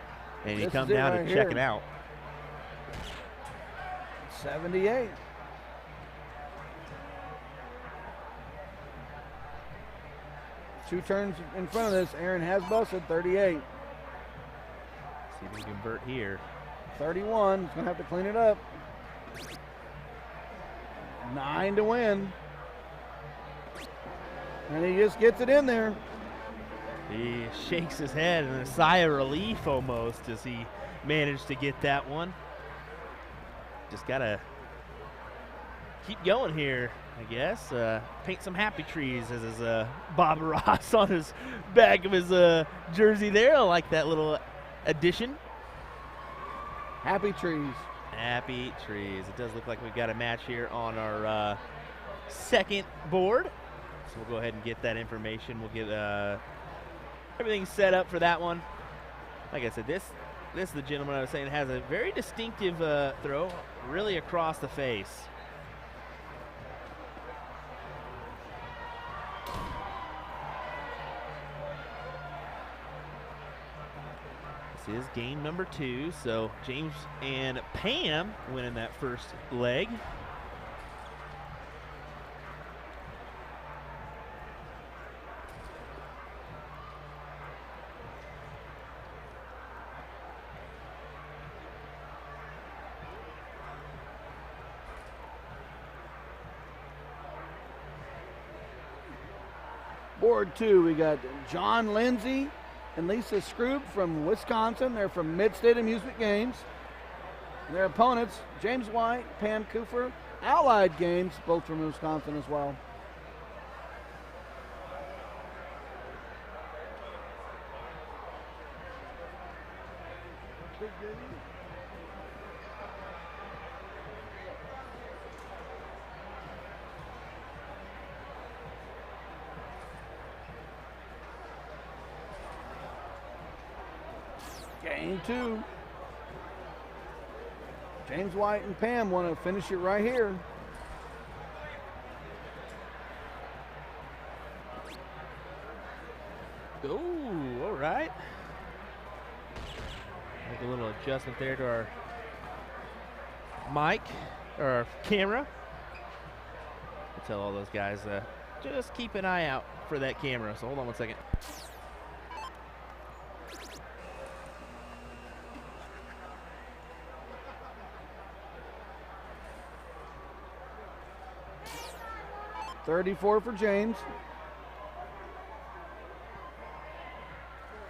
and you This come is it down right to check here. it out. 78. Two turns in front of this. Aaron has busted 38. See if we can convert here. 31. He's going to have to clean it up. 9 to win. And he just gets it in there. He shakes his head in a sigh of relief almost as he managed to get that one. Just got to keep going here, I guess. Paint some happy trees, as is Bob Ross on his back of his jersey there. I like that little addition. Happy trees. Happy trees. It does look like we've got a match here on our second board. So we'll go ahead and get that information. We'll get everything set up for that one. Like I said, this is the gentleman I was saying has a very distinctive throw, really across the face. This is game number 2, so James and Pam winning that first leg. Board 2, we got John Lindsay and Lisa Scroob from Wisconsin. They're from Mid-State Amusement Games. And their opponents, James White, Pam Cooper, Allied Games, both from Wisconsin as well. Game 2. James White and Pam want to finish it right here. Ooh, all right. Make a little adjustment there to our mic or our camera. I'll tell all those guys just keep an eye out for that camera. So hold on one second. .34 for James.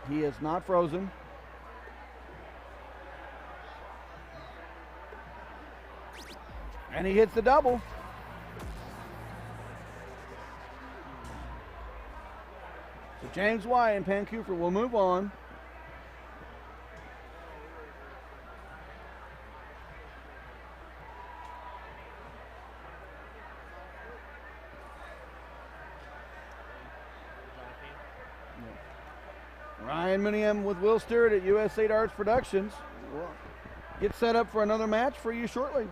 He is not frozen. And he hits the double. So James White and Pam Cooper will move on. Ryan Muniam with Will Stewart at USA Darts Productions. We'll get set up for another match for you shortly.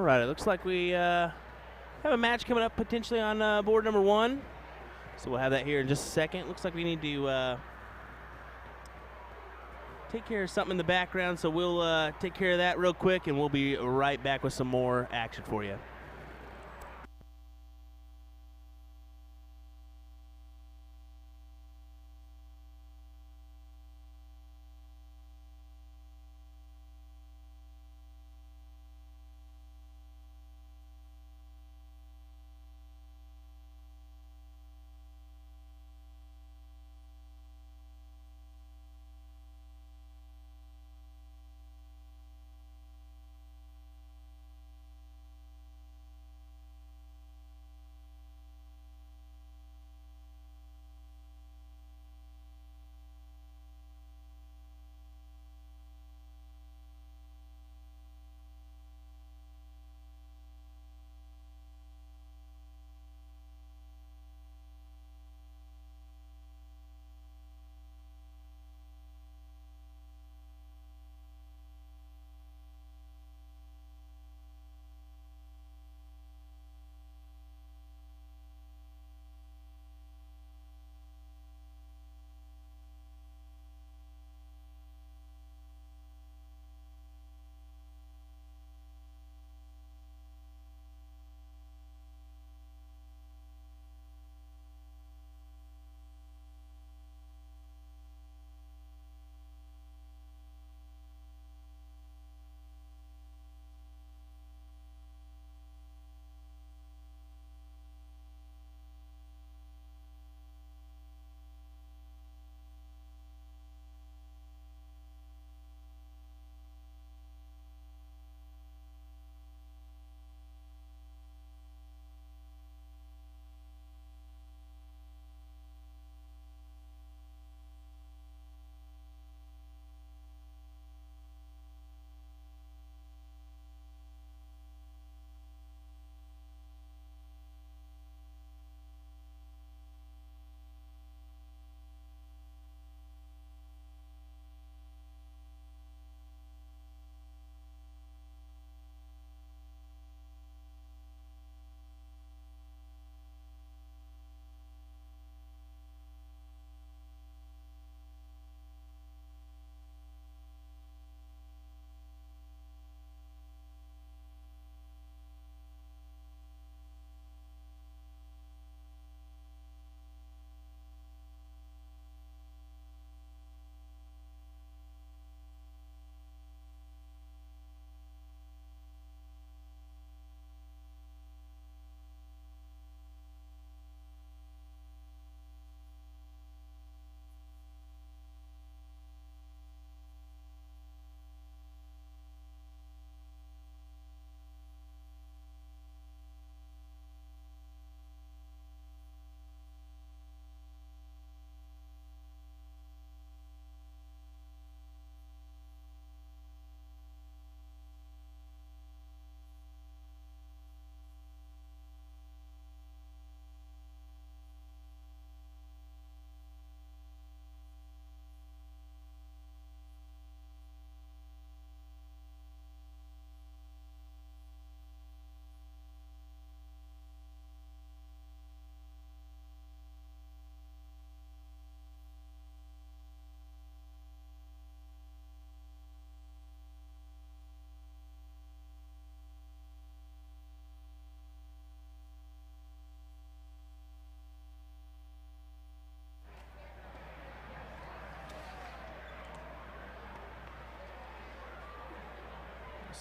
right, it looks like we have a match coming up potentially on board number 1. So we'll have that here in just a second. Looks like we need to take care of something in the background, so we'll take care of that real quick, and we'll be right back with some more action for you.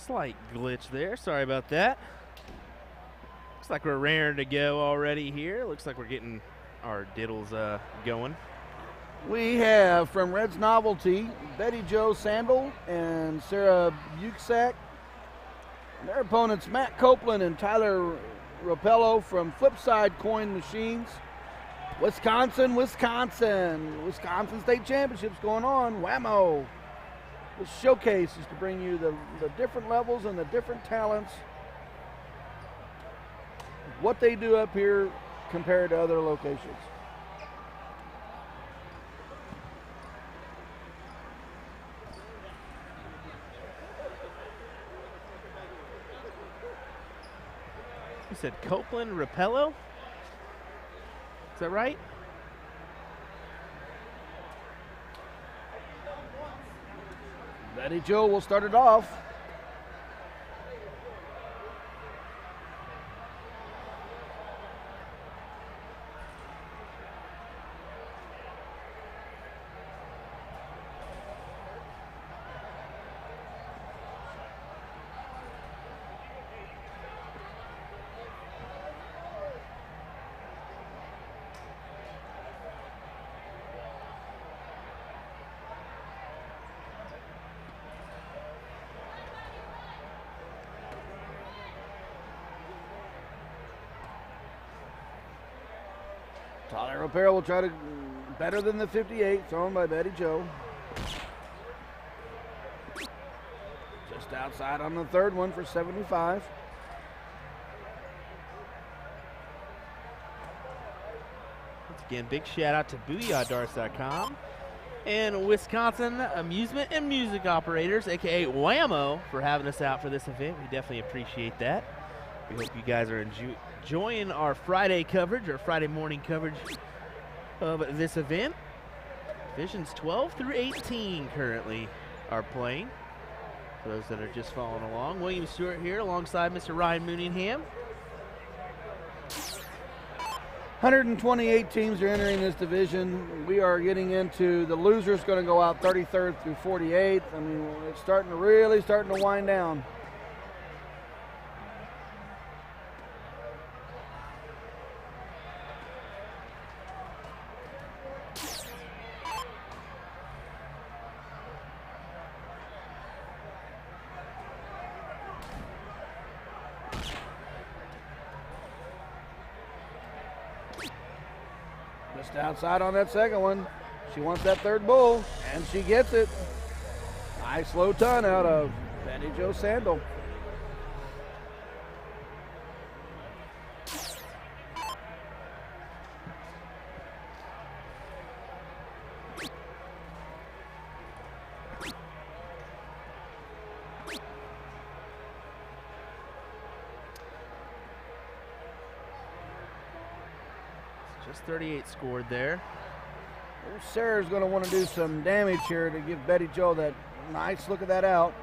Slight glitch there. Sorry about that. Looks like we're raring to go already here. Looks like we're getting our diddles going. We have from Red's Novelty, Betty Jo Sandel and Sarah Buchsack. Their opponents, Matt Copeland and Tyler Rapello from Flipside Coin Machines. Wisconsin State Championships going on, WAMO. This showcase is to bring you the different levels and the different talents, what they do up here compared to other locations. You said Copeland Rapello? Is that right? Betty Jo will start it off. Tyler Rapero will try to better than the 58 thrown by Betty Jo. Just outside on the third one for 75. Once again, big shout out to usadartsproduction and Wisconsin Amusement and Music Operators, aka WAMO, for having us out for this event. We definitely appreciate that. We hope you guys are enjoying our Friday coverage, our Friday morning coverage of this event. Divisions 12 through 18 currently are playing. For those that are just following along, William Stuart here alongside Mr. Ryan Mooningham. 128 teams are entering this division. We are getting into the losers going to go out 33rd through 48th. I mean, it's starting to wind down. Just outside on that second one. She wants that third bull, and she gets it. Nice low ton out of Betty Jo Sandel. Just 38 scored there. Sarah's going to want to do some damage here to give Betty Jo that nice look of that out.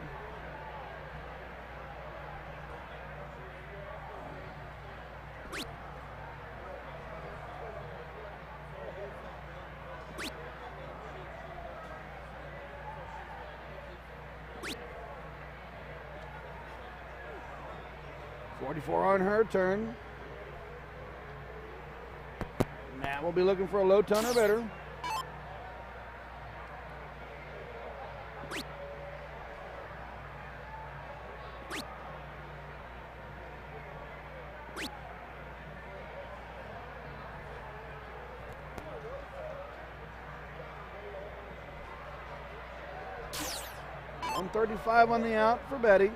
.44 on her turn. Matt will be looking for a low ton or better. .135 on the out for Betty.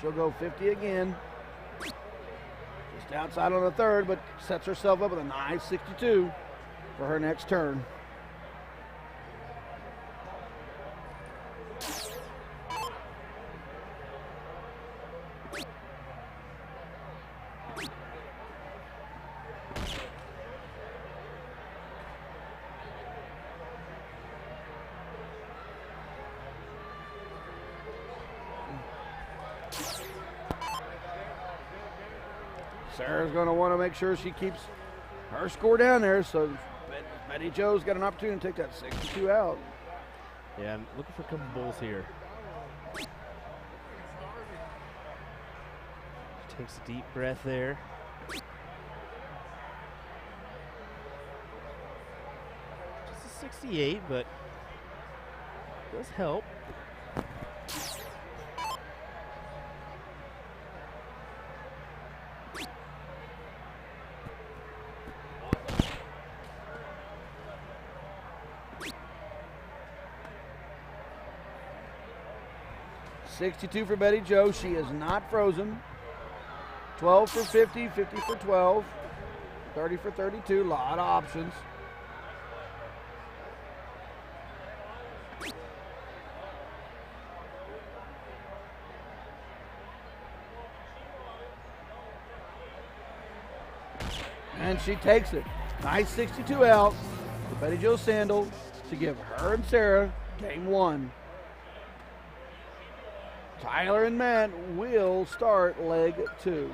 She'll go 50 again. Just outside on the third, but sets herself up with a nice 62 for her next turn. Sarah's going to want to make sure she keeps her score down there, so Betty Jo's got an opportunity to take that 62 out. Yeah, I'm looking for a couple bulls here. Takes a deep breath there. Just a 68, but does help. .62 for Betty Jo. She is not frozen. 12 for 50, 50 for 12. 30 for 32, a lot of options. And she takes it. Nice 62 out to Betty Jo Sandel to give her and Sarah game 1. Tyler and Matt will start leg 2.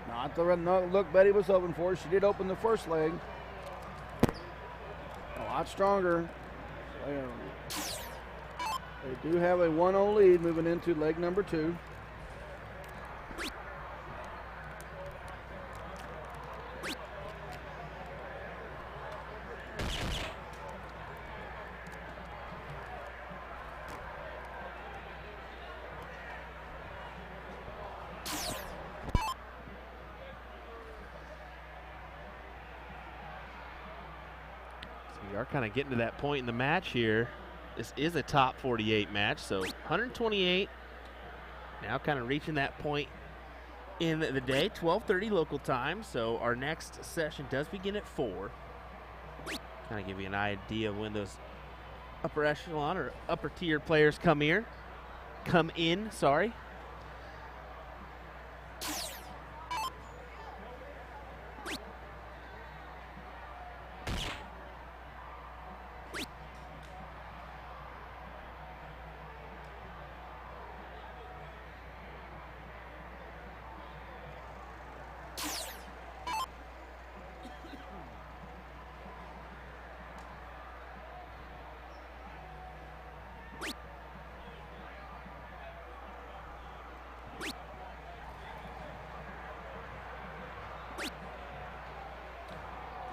Not the look Betty was hoping for. She did open the first leg. A lot stronger. They do have a 1-0 lead moving into leg number 2. We are kind of getting to that point in the match here. This is a top 48 match, so 128. Now kind of reaching that point in the day, 12:30 local time. So our next session does begin at 4. Kind of give you an idea of when those upper echelon or upper tier players come in. Sorry.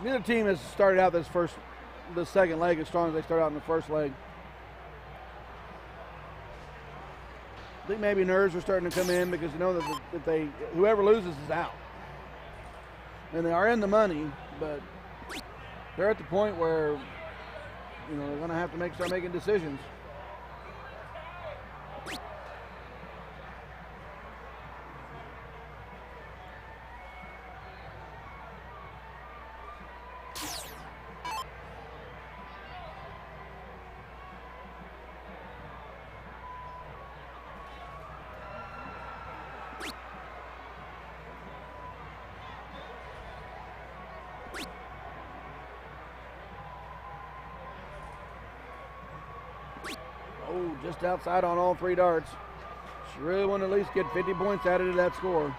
Neither team has started out the second leg as strong as they started out in the first leg. I think maybe nerves are starting to come in because you know that whoever loses is out. And they are in the money, but they're at the point where they're going to have to start making decisions. Oh, just outside on all 3 darts. She really wanted to at least get 50 points added to that score.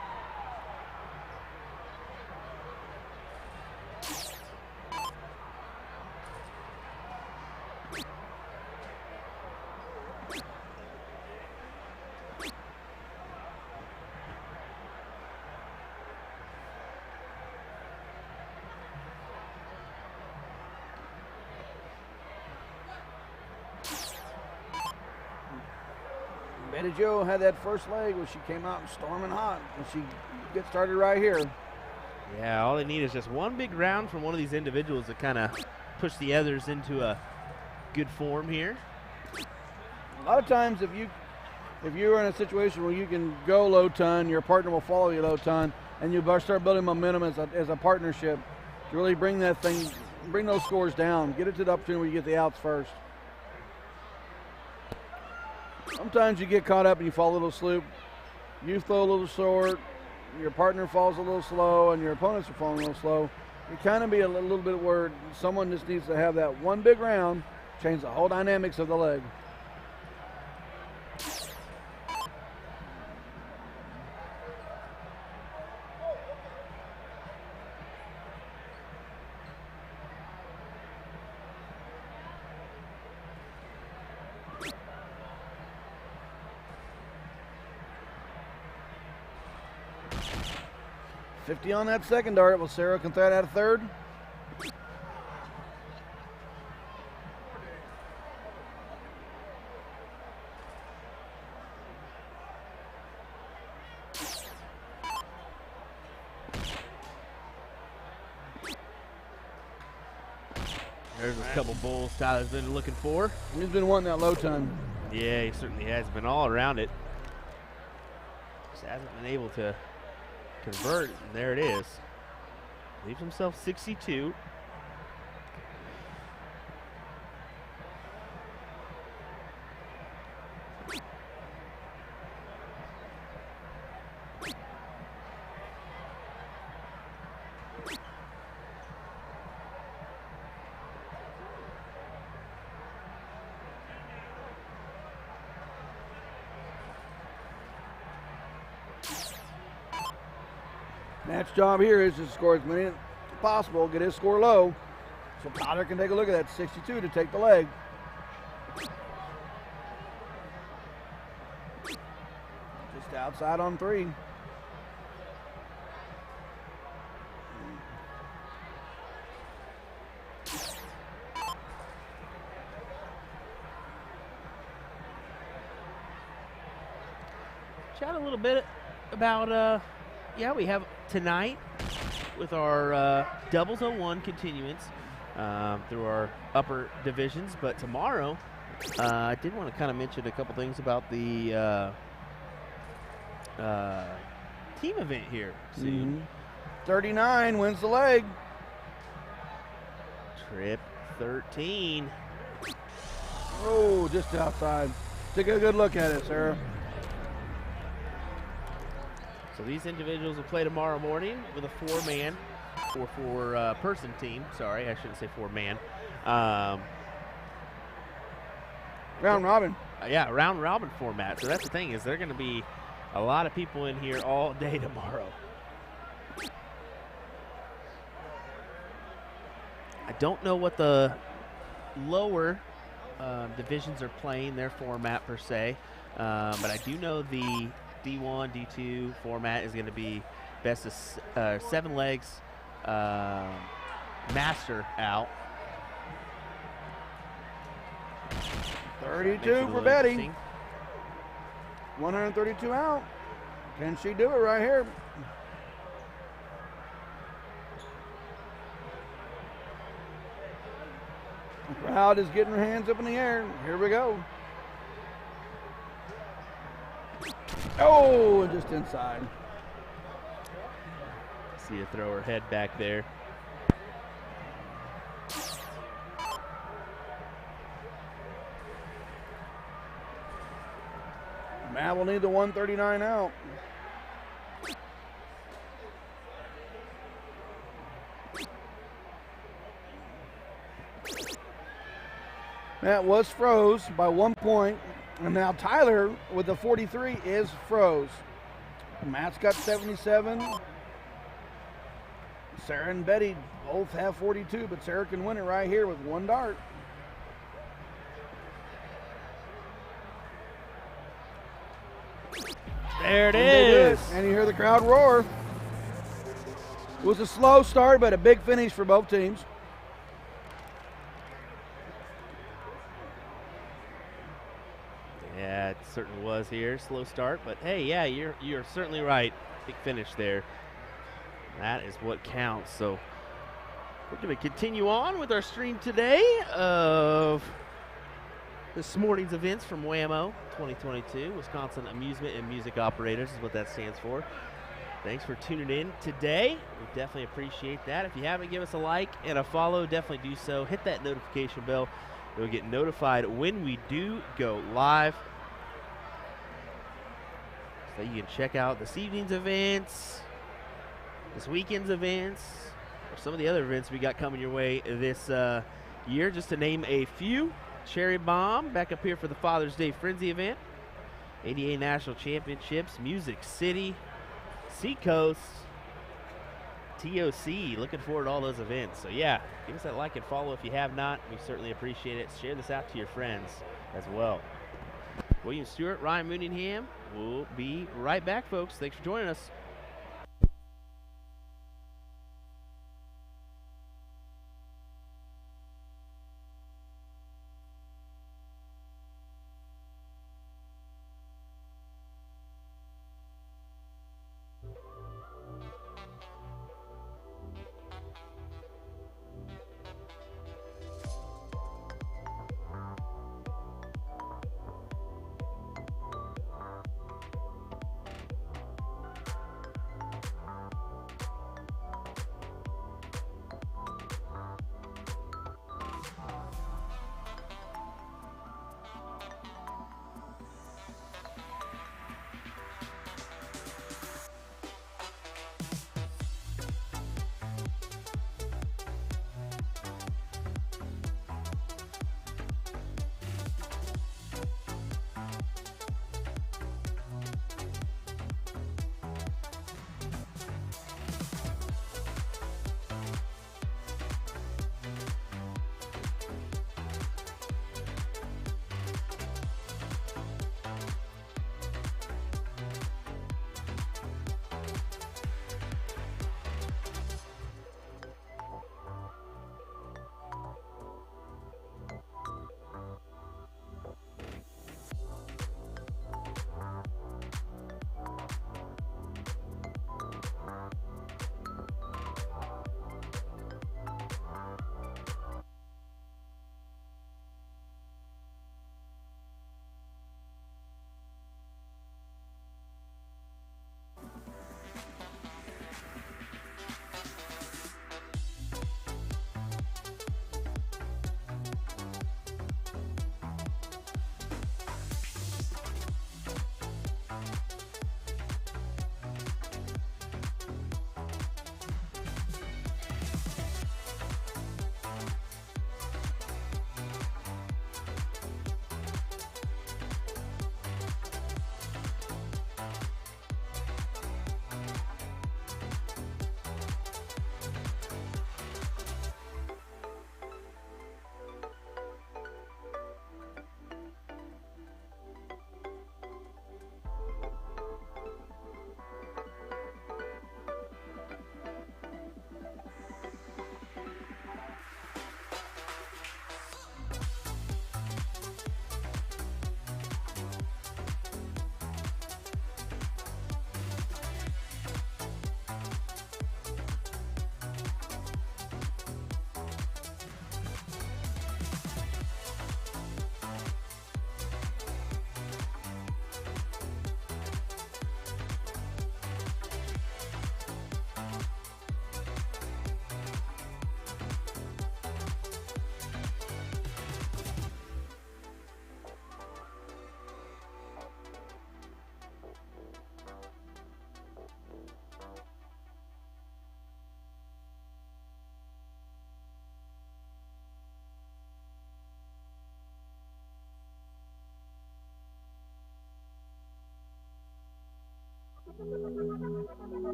Betty Jo had that first leg where she came out storming hot, and she gets started right here. Yeah, all they need is just one big round from one of these individuals to kind of push the others into a good form here. A lot of times if you're in a situation where you can go low ton, your partner will follow you low ton, and you start building momentum as a partnership to really bring those scores down, get it to the opportunity where you get the outs first. Sometimes you get caught up and you fall a little sloop. You throw a little short, your partner falls a little slow, and your opponents are falling a little slow. You kind of be a little bit where someone just needs to have that one big round, change the whole dynamics of the leg. 50 on that second dart. Well, Sarah can throw that a third. There's a couple bulls Tyler's been looking for. He's been wanting that low ton. Yeah, he certainly has been all around it. Just hasn't been able to convert, and there it is. Leaves himself 62. Matt's job here is to score as many as possible, get his score low, so Tyler can take a look at that 62 to take the leg. Just outside on 3. Chat a little bit about, yeah, we have tonight with our doubles on 1 continuance through our upper divisions, but tomorrow I did want to kind of mention a couple things about the team event here soon. 39 wins the leg. Trip 13. Oh, just outside. Take a good look at it, Sarah. So these individuals will play tomorrow morning with a 4-man or 4-person team. Sorry, I shouldn't say 4-man. Round robin. Yeah, round robin format. So that's the thing, is there going to be a lot of people in here all day tomorrow. I don't know what the lower divisions are playing, their format per se, but I do know the D1, D2 format is going to be best of 7 legs, master out. 32 for Betty. 132 out. Can she do it right here? The crowd is getting her hands up in the air. Here we go. Oh, just inside. See her throw her head back there. Matt will need the 139 out. Matt was froze by 1 point, and now Tyler with the 43 is froze. Matt's got 77. Sarah and Betty both have 42, but Sarah can win it right here with 1 dart. There it And they do is. it, and you hear the crowd roar. It was a slow start, but a big finish for both teams. Yeah, it certainly was here. Slow start, but hey, yeah, you're certainly right. Big finish there. That is what counts. So we're going to continue on with our stream today of this morning's events from WAMO 2022, Wisconsin Amusement and Music Operators is what that stands for. Thanks for tuning in today. We definitely appreciate that. If you haven't, give us a like and a follow. Definitely do so. Hit that notification bell. You'll get notified when we do go live. So you can check out this evening's events, this weekend's events, or some of the other events we got coming your way this year. Just to name a few. Cherry Bomb back up here for the Father's Day Frenzy event. ADA National Championships, Music City, Seacoast, TOC. Looking forward to all those events. So yeah, give us that like and follow if you have not. We certainly appreciate it. Share this out to your friends as well. William Stewart, Ryan Mooningham. We'll be right back, folks. Thanks for joining us.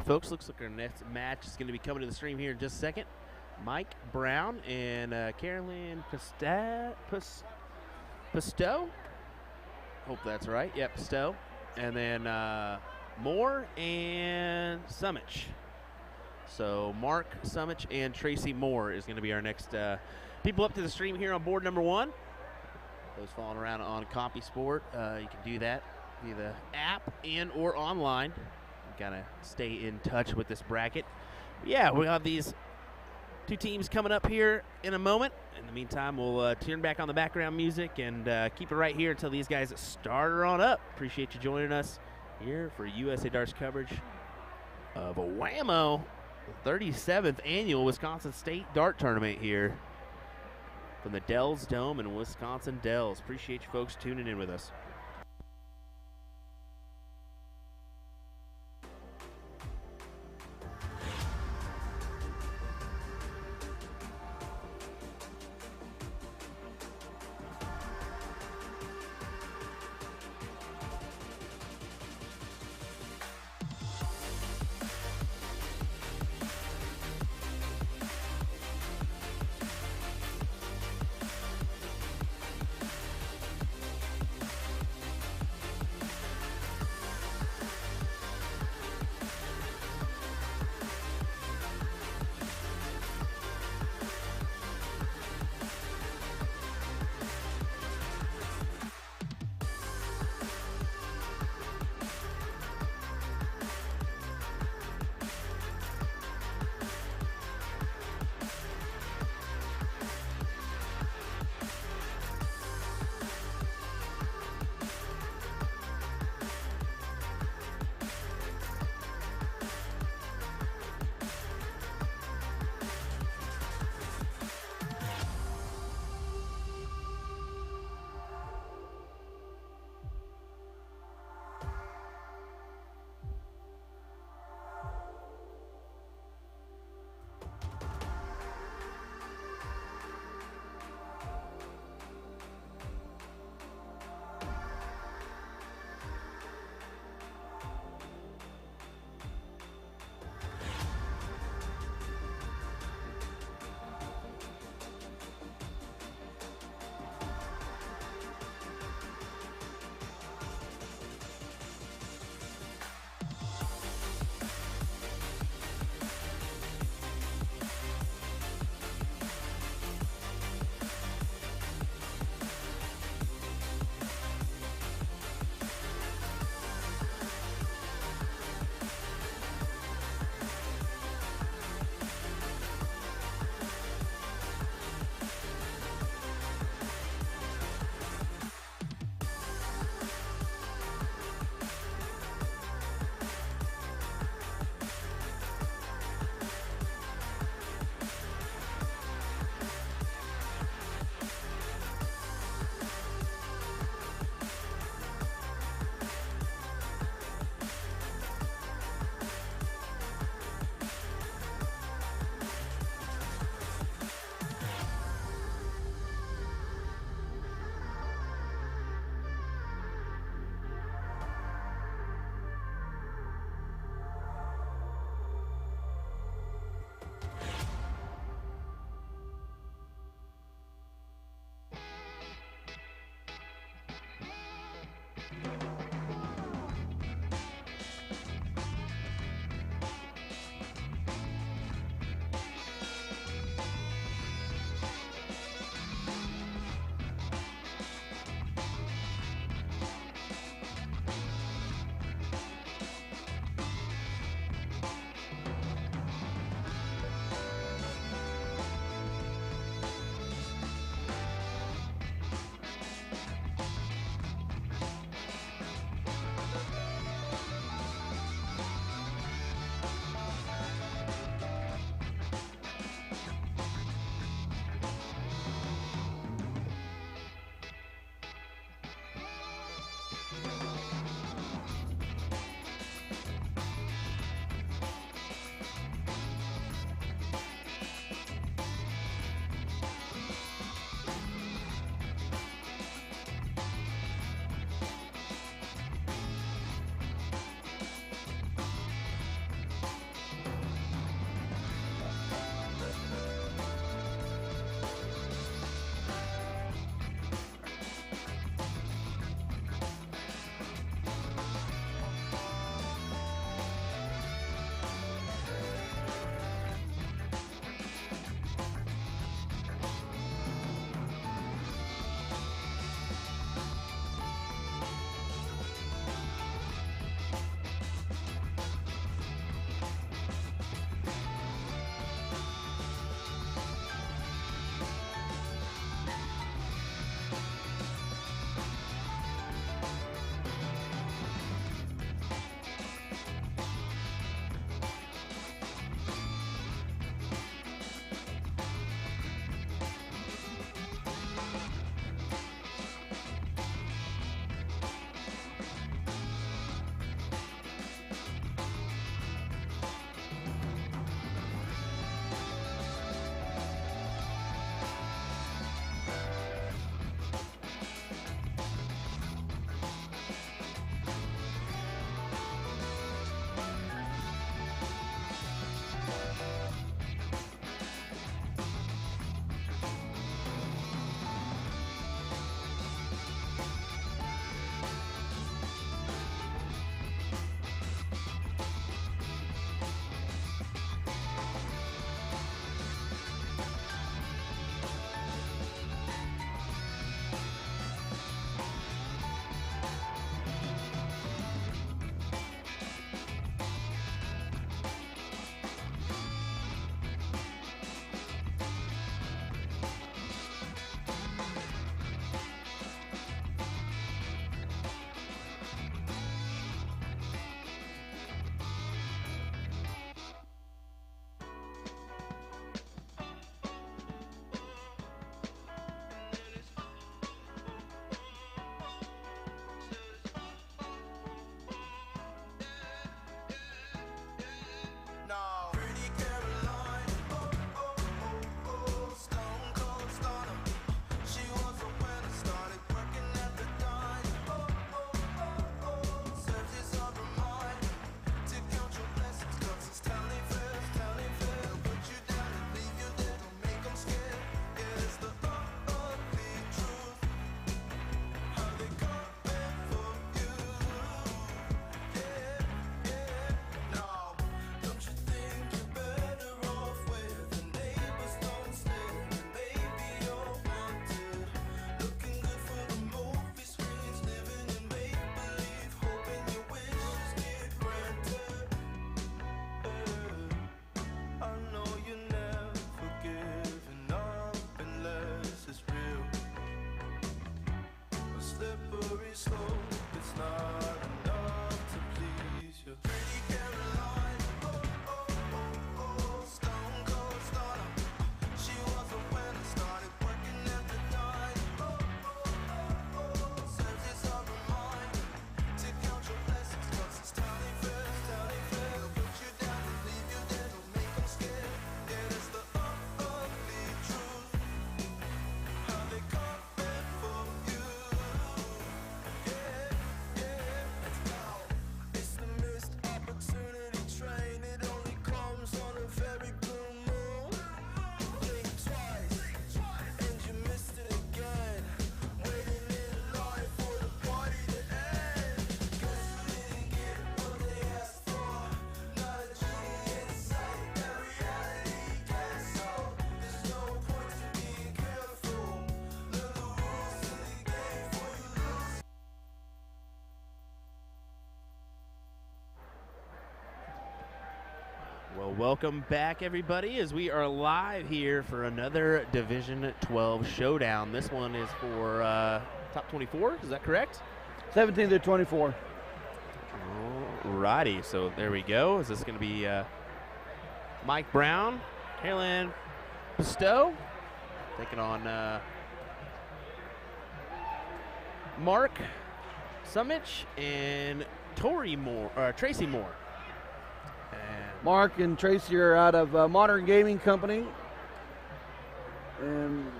folks. Looks like our next match is going to be coming to the stream here in just a second. Mike Brown and Carolyn Pistow. Hope that's right. Yep, Pistow. And then Moore and Summich. So Mark Summich and Tracy Moore is going to be our next people up to the stream here on board number 1. Those following around on Copy Sport, you can do that via the app and or online. Gotta stay in touch with this bracket. Yeah, we have these 2 teams coming up here in a moment. In the meantime, we'll turn back on the background music and keep it right here until these guys start her on up. Appreciate you joining us here for USA Darts coverage of a WAMO 37th annual Wisconsin State Dart Tournament here from the Dells Dome in Wisconsin Dells. Appreciate you folks tuning in with us. Well, welcome back, everybody, as we are live here for another Division 12 showdown. This one is for top 24, is that correct? 17 to 24. Alrighty, so there we go. Is this going to be Mike Brown, Carolyn Pistow, taking on Mark Sumich and Tracy Moore. And Mark and Tracy are out of Modern Gaming Company. And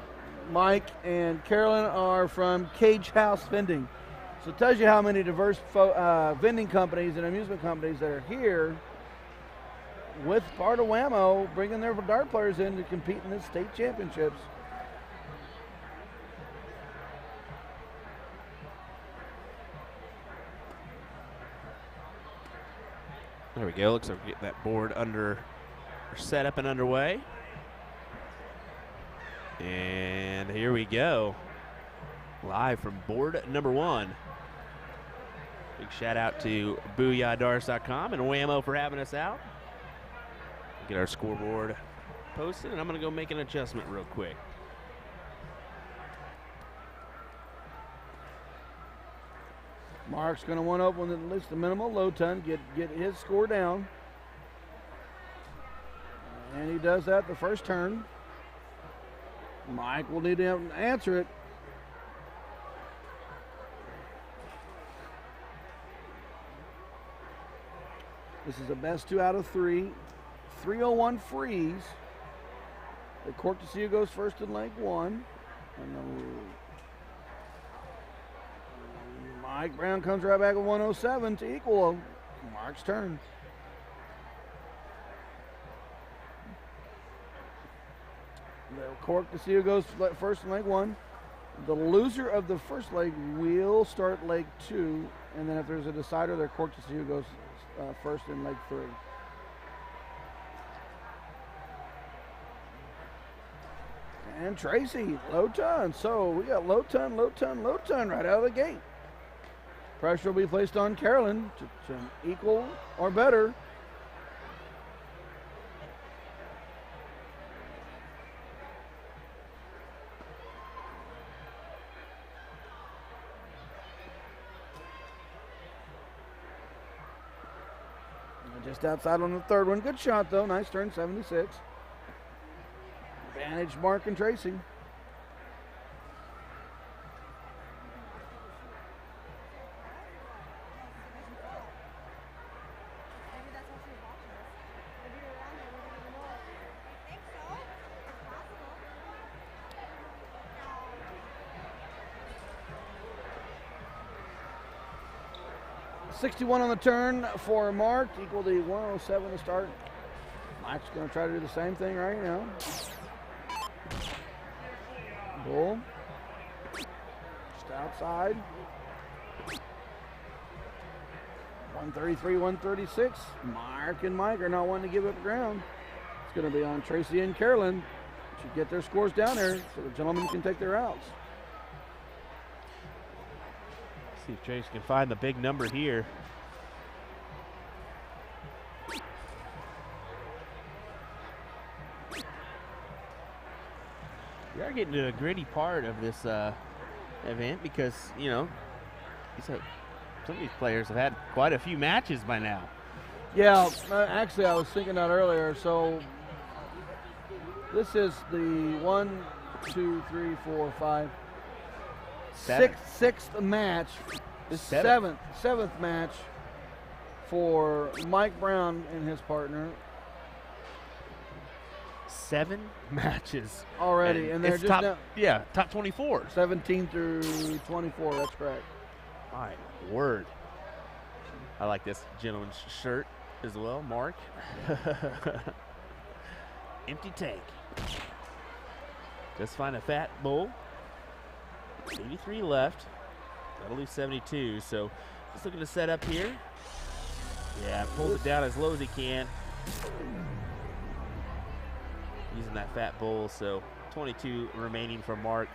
Mike and Carolyn are from Cage House Vending. So it tells you how many diverse vending companies and amusement companies that are here with part of WAMO bringing their dart players in to compete in the state championships. there we go. Looks like we get that board set up and underway. And here we go. Live from board number 1. Big shout out to usadartsproduction and WAMO for having us out. Get our scoreboard posted, and I'm going to go make an adjustment real quick. Mark's going to want to open at least the minimal low ton, get his score down. And he does that the first turn. Mike will need to answer it. This is a best 2 out of 3. 301 freeze. The court to see who goes first in leg 1. And then Mike Brown comes right back with 107 to equal Mark's turn. The court to see who goes first in leg 1. The loser of the first leg will start leg 2, and then if there's a decider, their court to see who goes first in leg 3. And Tracy, low ton. So we got low ton, low ton, low ton right out of the gate. Pressure will be placed on Carolyn to equal or better. Just outside on the third one. Good shot, though. Nice turn, 76. Advantage, Mark and Tracy. Maybe that's what you're watching us. Maybe you're around there, we don't even know it. I think so. It's possible. 61 on the turn for Mark, equal to 107 to start. Mike's going to try to do the same thing right now. Bull. Just outside. 133, 136. Mark and Mike are not wanting to give up ground. It's going to be on Tracy and Carolyn to get their scores down there so the gentlemen can take their outs. See if Trace can find the big number here. We are getting to a gritty part of this event because, you know, some of these players have had quite a few matches by now. Yeah, actually I was thinking that earlier. So this is the 1, 2, 3, 4, 5, sixth match, the seventh match for Mike Brown and his partner. 7 matches already, and they're it's just top 24. 17 through 24. That's correct. My word. I like this gentleman's shirt as well, Mark. Empty tank. Just find a fat bowl. 83 left. That'll leave 72. So just looking to set up here. Yeah, pulls it down as low as he can. Using that fat bowl, so 22 remaining for Mark.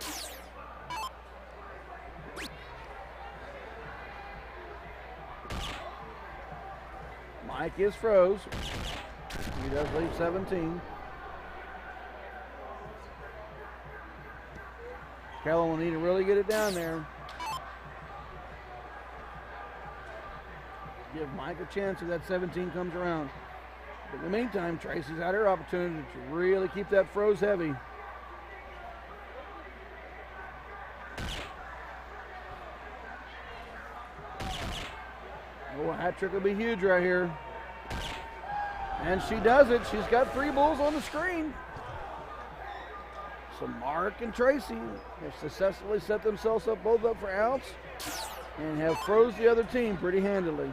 Mike is froze. He does leave 17. Carolyn will need to really get it down there. Give Mike a chance if that 17 comes around. But in the meantime, Tracy's had her opportunity to really keep that froze heavy. Oh, a hat trick will be huge right here. And she does it. She's got 3 bulls on the screen. So Mark and Tracy have successfully set themselves up both up for outs and have froze the other team pretty handily.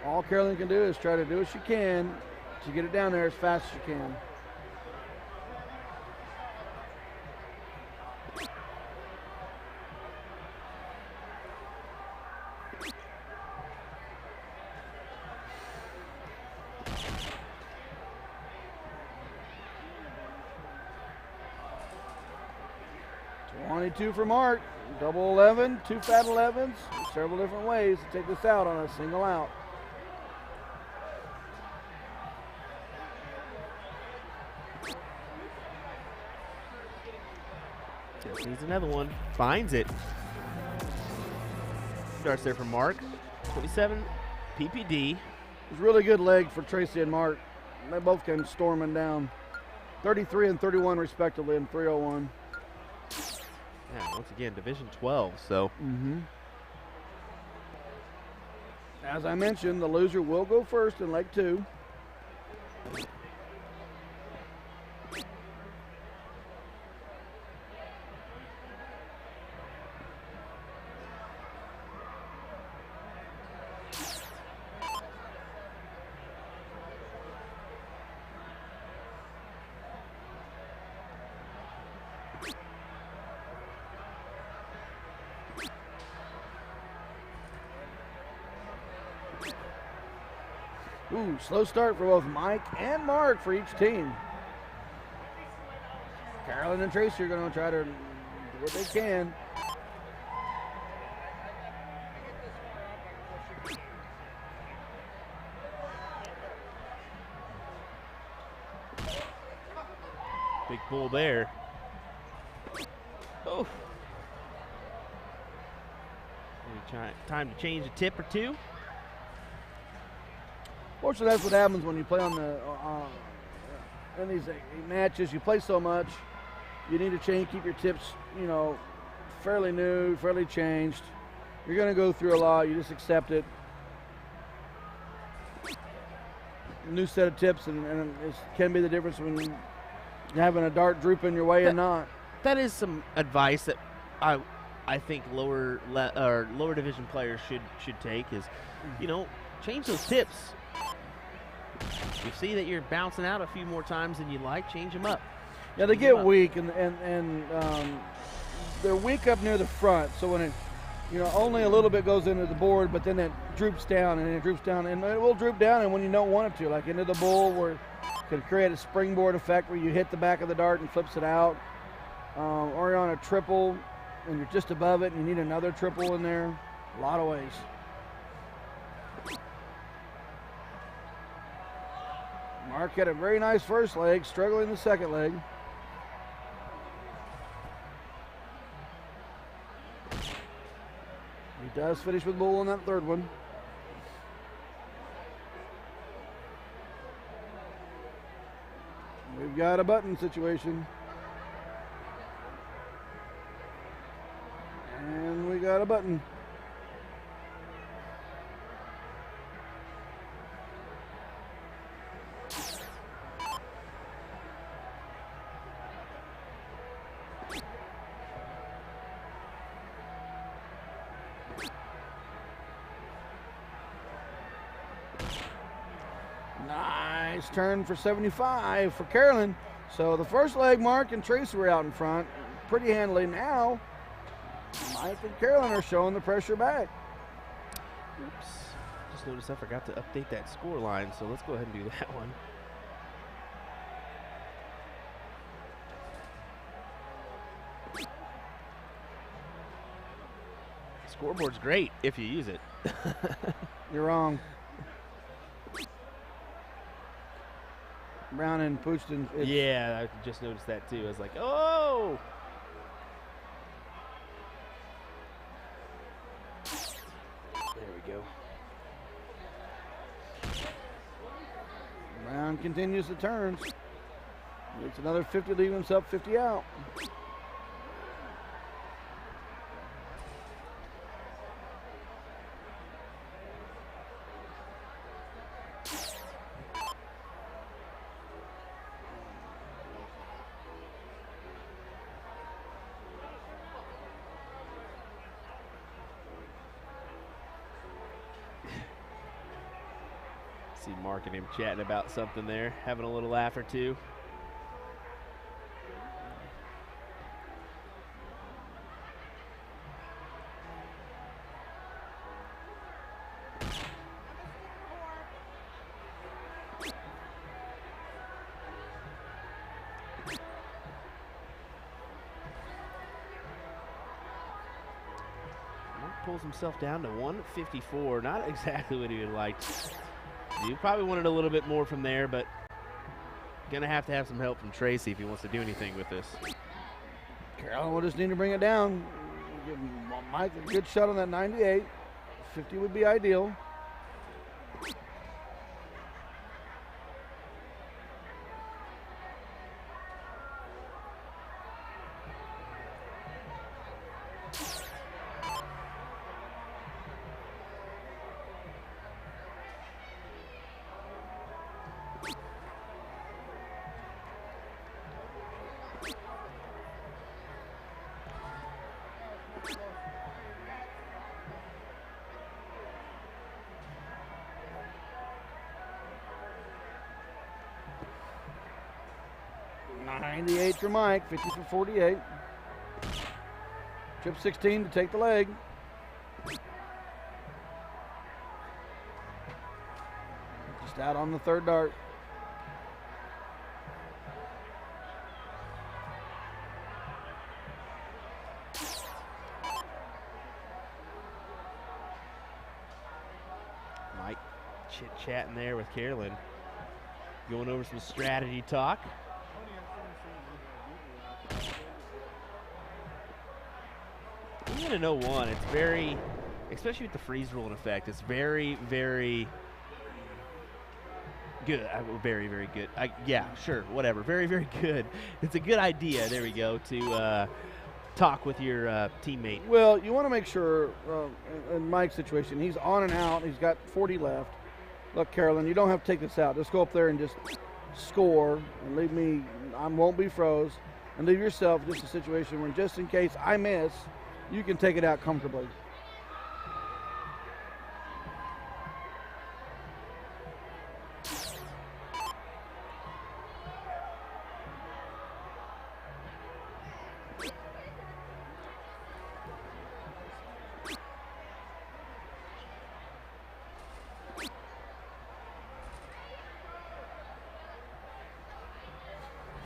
All Carolyn can do is try to do what she can to get it down there as fast as she can. .22 for Mark. Double 11, 2 fat 11s. Several different ways to take this out on a single out. Just needs another one. Finds it. Starts there for Mark. 27 PPD. It was a really good leg for Tracy and Mark. They both came storming down. 33 and 31 respectively in 301. Yeah, once again, Division 12, so. As I mentioned, the loser will go first in leg 2. Ooh, slow start for both Mike and Mark for each team. Carolyn and Tracy are going to try to do what they can. Big bull there. Oh. Maybe time to change a tip or two. Fortunately, that's what happens when you play on the in these matches. You play so much, you need to change, keep your tips, you know, fairly new, fairly changed. You're going to go through a lot. You just accept it. New set of tips, and it can be the difference when having a dart drooping your way and not. That is some advice that I think lower division players should take. Is, you know, change those tips. You see that you're bouncing out a few more times than you like, change them up. Yeah, they get weak, and they're weak up near the front. So when it, you know, only a little bit goes into the board, but then it droops down, and it droops down, and it will droop down, and when you don't want it to, like into the bull, where it could create a springboard effect where you hit the back of the dart and flips it out, or you're on a triple, and you're just above it, and you need another triple in there. A lot of ways. Mark had a very nice first leg, struggling the second leg. He does finish with bull on that third one. We've got a button situation. And we got a button. Nice turn for 75 for Carolyn. So the first leg, Mark and Tracy were out in front pretty handily. Now, Mike and Carolyn are showing the pressure back. Oops. Just noticed I forgot to update that score line, so let's go ahead and do that one. Scoreboard's great if you use it. You're wrong. Brown and Pushton. Yeah, I just noticed that too. I was like, oh! There we go. Brown continues the turns. It's another 50, leaving himself 50 out. See Mark and him chatting about something there, having a little laugh or two. Mark pulls himself down to 154. Not exactly what he would like. You probably wanted a little bit more from there, but gonna have to have some help from Tracy if he wants to do anything with this. Carolyn will just need to bring it down. Give Mike a good shot on that 98. 50 would be ideal. .98 for Mike, 50 for 48. Trip 16 to take the leg. Just out on the third dart. Mike chit-chatting there with Carolyn. Going over some strategy talk. Even in 01, it's very, especially with the freeze rule in effect, it's very, very good. Very, very good. Yeah, sure, whatever. Very, very good. It's a good idea, there we go, to talk with your teammate. Well, you want to make sure, in Mike's situation, he's on and out. He's got 40 left. Look, Carolyn, you don't have to take this out. Just go up there and just score and leave me. I won't be froze. And leave yourself just a situation where just in case I miss, you can take it out comfortably.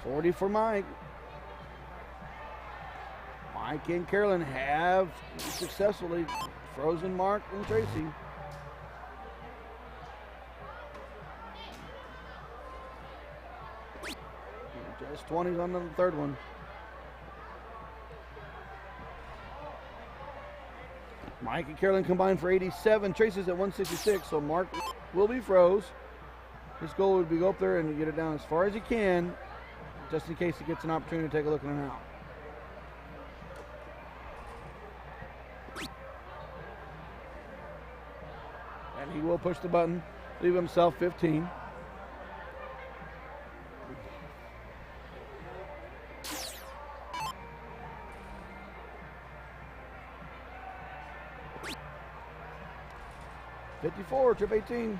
.40 for Mike. Mike and Carolyn have successfully frozen Mark and Tracy. Just 20s on the third one. Mike and Carolyn combined for 87. Tracy's at 166, so Mark will be froze. His goal would be go up there and get it down as far as he can, just in case he gets an opportunity to take a look at an out. And he will push the button, leave himself 15. .54, trip 18.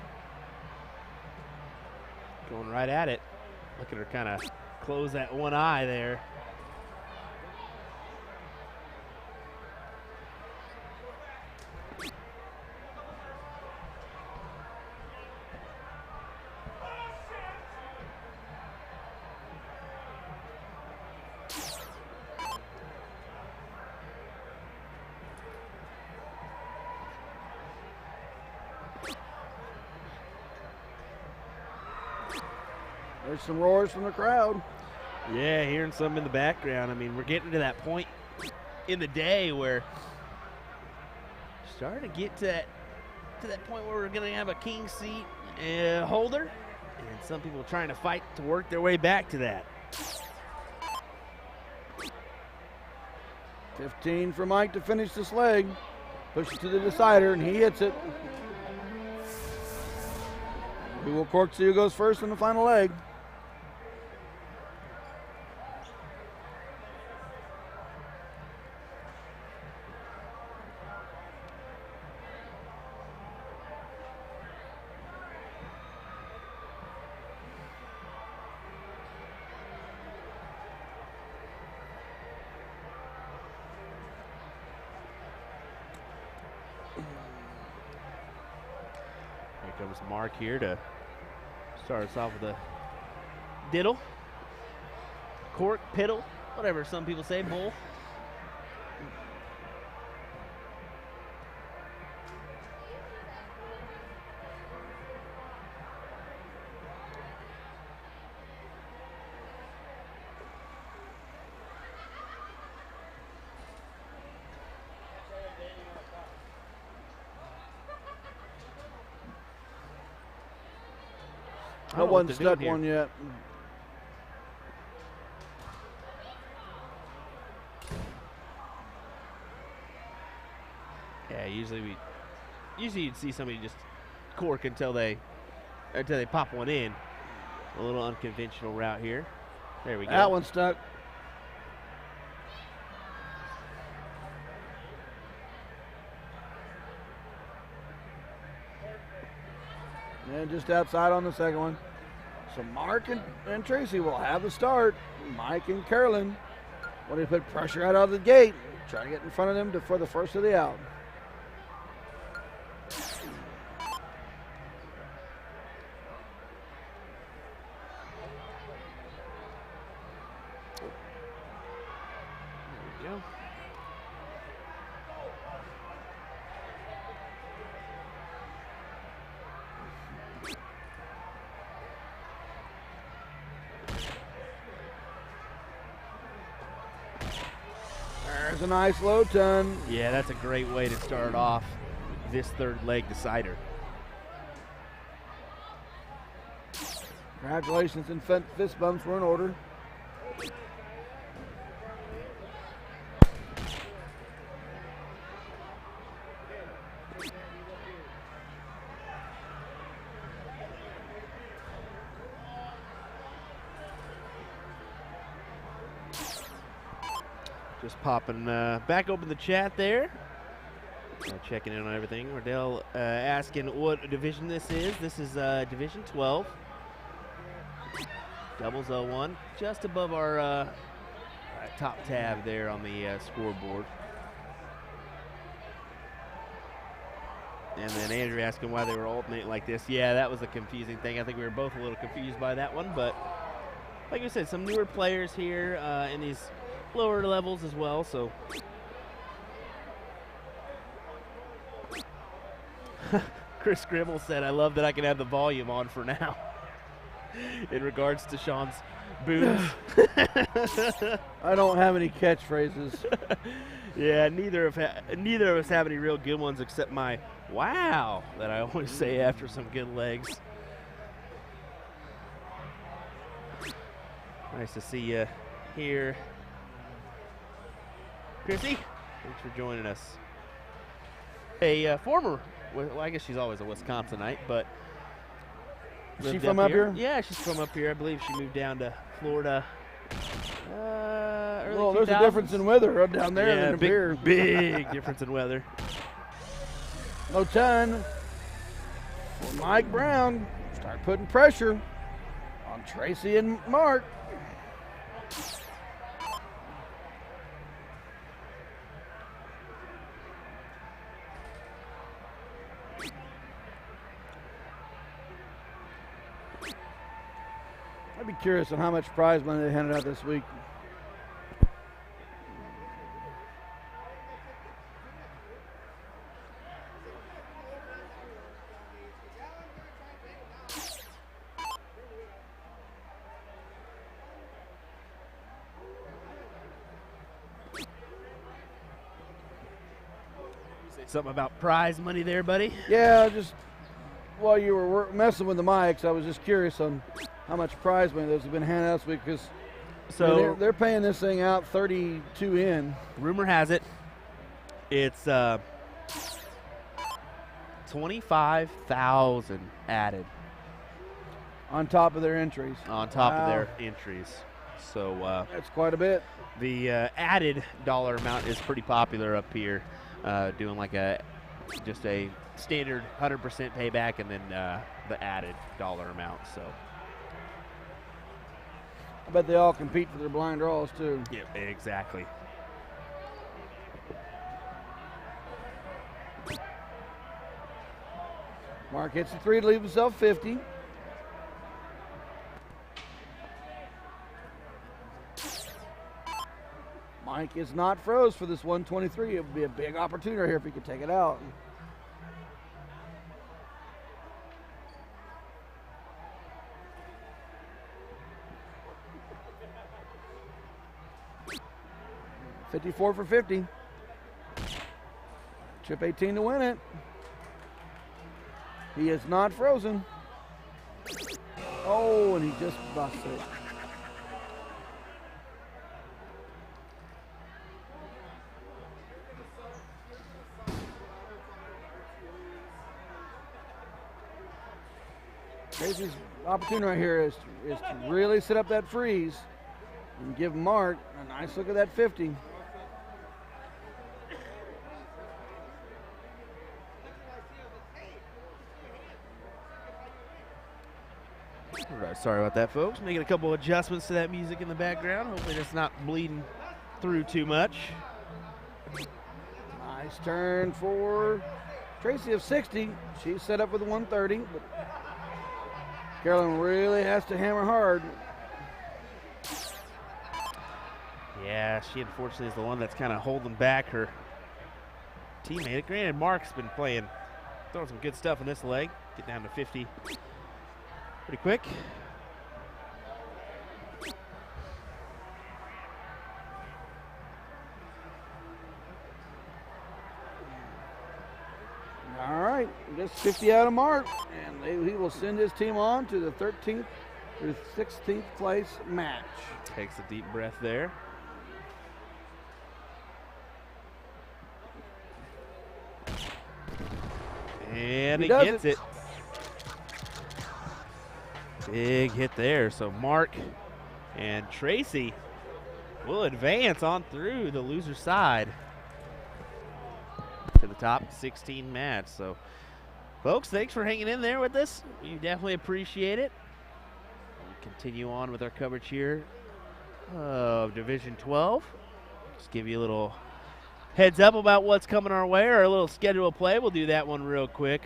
Going right at it. Look at her kind of close that one eye there. There's some roars from the crowd. Yeah, hearing some in the background. I mean, we're getting to that point in the day where starting to get to that point where we're going to have a king seat holder, and some people trying to fight to work their way back to that. 15 for Mike to finish this leg. Push it to the decider, and he hits it. We will cork see who goes first in the final leg. Here comes Mark here to start us off with a diddle, cork, piddle, whatever some people say, bull. I wasn't stuck one yet. Yeah, usually you'd see somebody just cork until they pop one in. A little unconventional route here. There we go. That one stuck. And just outside on the second one. So Mark and Tracy will have the start. Mike and Carolyn, when they put pressure out of the gate, try to get in front of them for the first of the out. There we go. There's a nice low ton. Yeah, that's a great way to start off this third leg decider. Congratulations, and fist bumps were in order. Just popping back open the chat there. Checking in on everything. Ordell asking what division this is. This is Division 12. Doubles 01, just above our top tab there on the scoreboard. And then Andrew asking why they were alternating like this. Yeah, that was a confusing thing. I think we were both a little confused by that one. But like I said, some newer players here in these lower levels as well. So Chris Gribble said, I love that I can have the volume on for now. In regards to Sean's booze. I don't have any catchphrases. Yeah, neither of us have any real good ones except my wow that I always say after some good legs. Nice to see you here, Chrissy. Thanks for joining us. A former, well, I guess she's always a Wisconsinite, but Is she from up here? Yeah, she's from up here. I believe she moved down to Florida. Early Well, there's a 2000s. difference in weather up down there than up here. Big difference in weather. No ton for Mike Brown. Start putting pressure on Tracy and Mark. I'd be curious on how much prize money they handed out this week. Something about prize money there, buddy? Yeah, just while you were messing with the mics, I was just curious on how much prize money those have been handed out this week, because So they're paying this thing out 32 in. rumor has it, it's 25,000 added On top of their entries. on top of Wow. their entries. So That's quite a bit. the added dollar amount is pretty popular up here, doing like just a standard 100% payback and then the added dollar amount. So I bet they all compete for their blind draws too. yeah, exactly. Mark hits the 3 to leave himself 50. Mike is not froze for this 123. It would be a big opportunity here if he could take it out. $54 for 50. Chip 18 to win it. He is not frozen. Oh, and he just busted it. Casey's opportunity right here is to really set up that freeze and give Mark a nice look at that 50. Alright, sorry about that, folks. Making a couple adjustments to that music in the background. Hopefully it's not bleeding through too much. Nice turn for Tracy of 60. She's set up with a 130, but Carolyn really has to hammer hard. Yeah, she unfortunately is the one that's kind of holding back her teammate. Granted, Mark's been throwing some good stuff in this leg. Get down to 50 pretty quick. All right, just 50 out of Mark, and he will send his team on to the 13th through 16th place match. Takes a deep breath there. And He he does gets it. it. Big hit there. So Mark and Tracy will advance on through the loser side to the top 16 match. So, folks, thanks for hanging in there with us. We definitely appreciate it. We'll continue on with our coverage here of Division 12. Just give you a little heads up about what's coming our way, or a little schedule of play. We'll do that one real quick.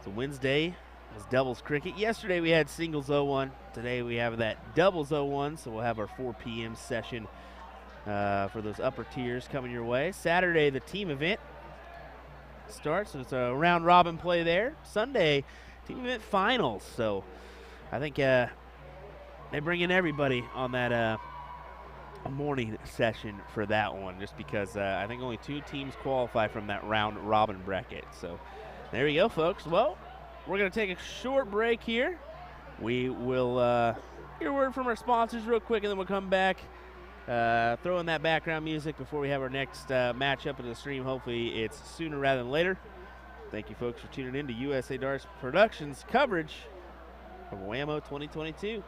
So Wednesday was doubles cricket. Yesterday we had singles 0-1. Today we have that doubles 0-1, so we'll have our 4 p.m. session for those upper tiers coming your way. Saturday the team event starts, so it's a round robin play there. Sunday team event finals, so I think they bring in everybody on that a morning session for that one, just because I think only 2 teams qualify from that round robin bracket. So there you go, folks. Well, we're going to take a short break here. We will hear a word from our sponsors real quick, and then we'll come back, throw in that background music before we have our next matchup in the stream. Hopefully it's sooner rather than later. Thank you, folks, for tuning in to USA Darts Productions coverage of WAMO 2022.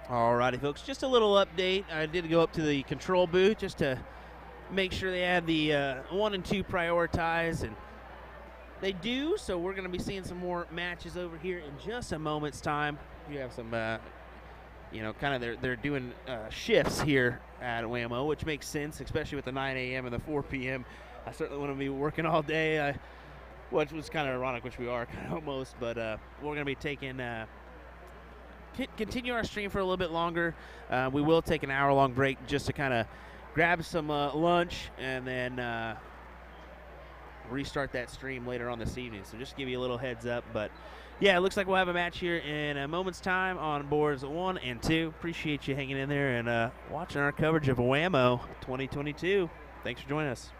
Alrighty, folks, just a little update. I did go up to the control booth just to make sure they had the 1 and 2 prioritized, and they do, so we're going to be seeing some more matches over here in just a moment's time. You have some, kind of they're doing shifts here at WAMO, which makes sense, especially with the 9 a.m. and the 4 p.m. I certainly want to be working all day, which was kind of ironic, which we are almost, but we're going to be taking continue our stream for a little bit longer. We will take an hour-long break just to kind of grab some lunch and then restart that stream later on this evening. So just to give you a little heads up. But, yeah, it looks like we'll have a match here in a moment's time on boards 1 and 2. Appreciate you hanging in there and watching our coverage of WAMO 2022. Thanks for joining us.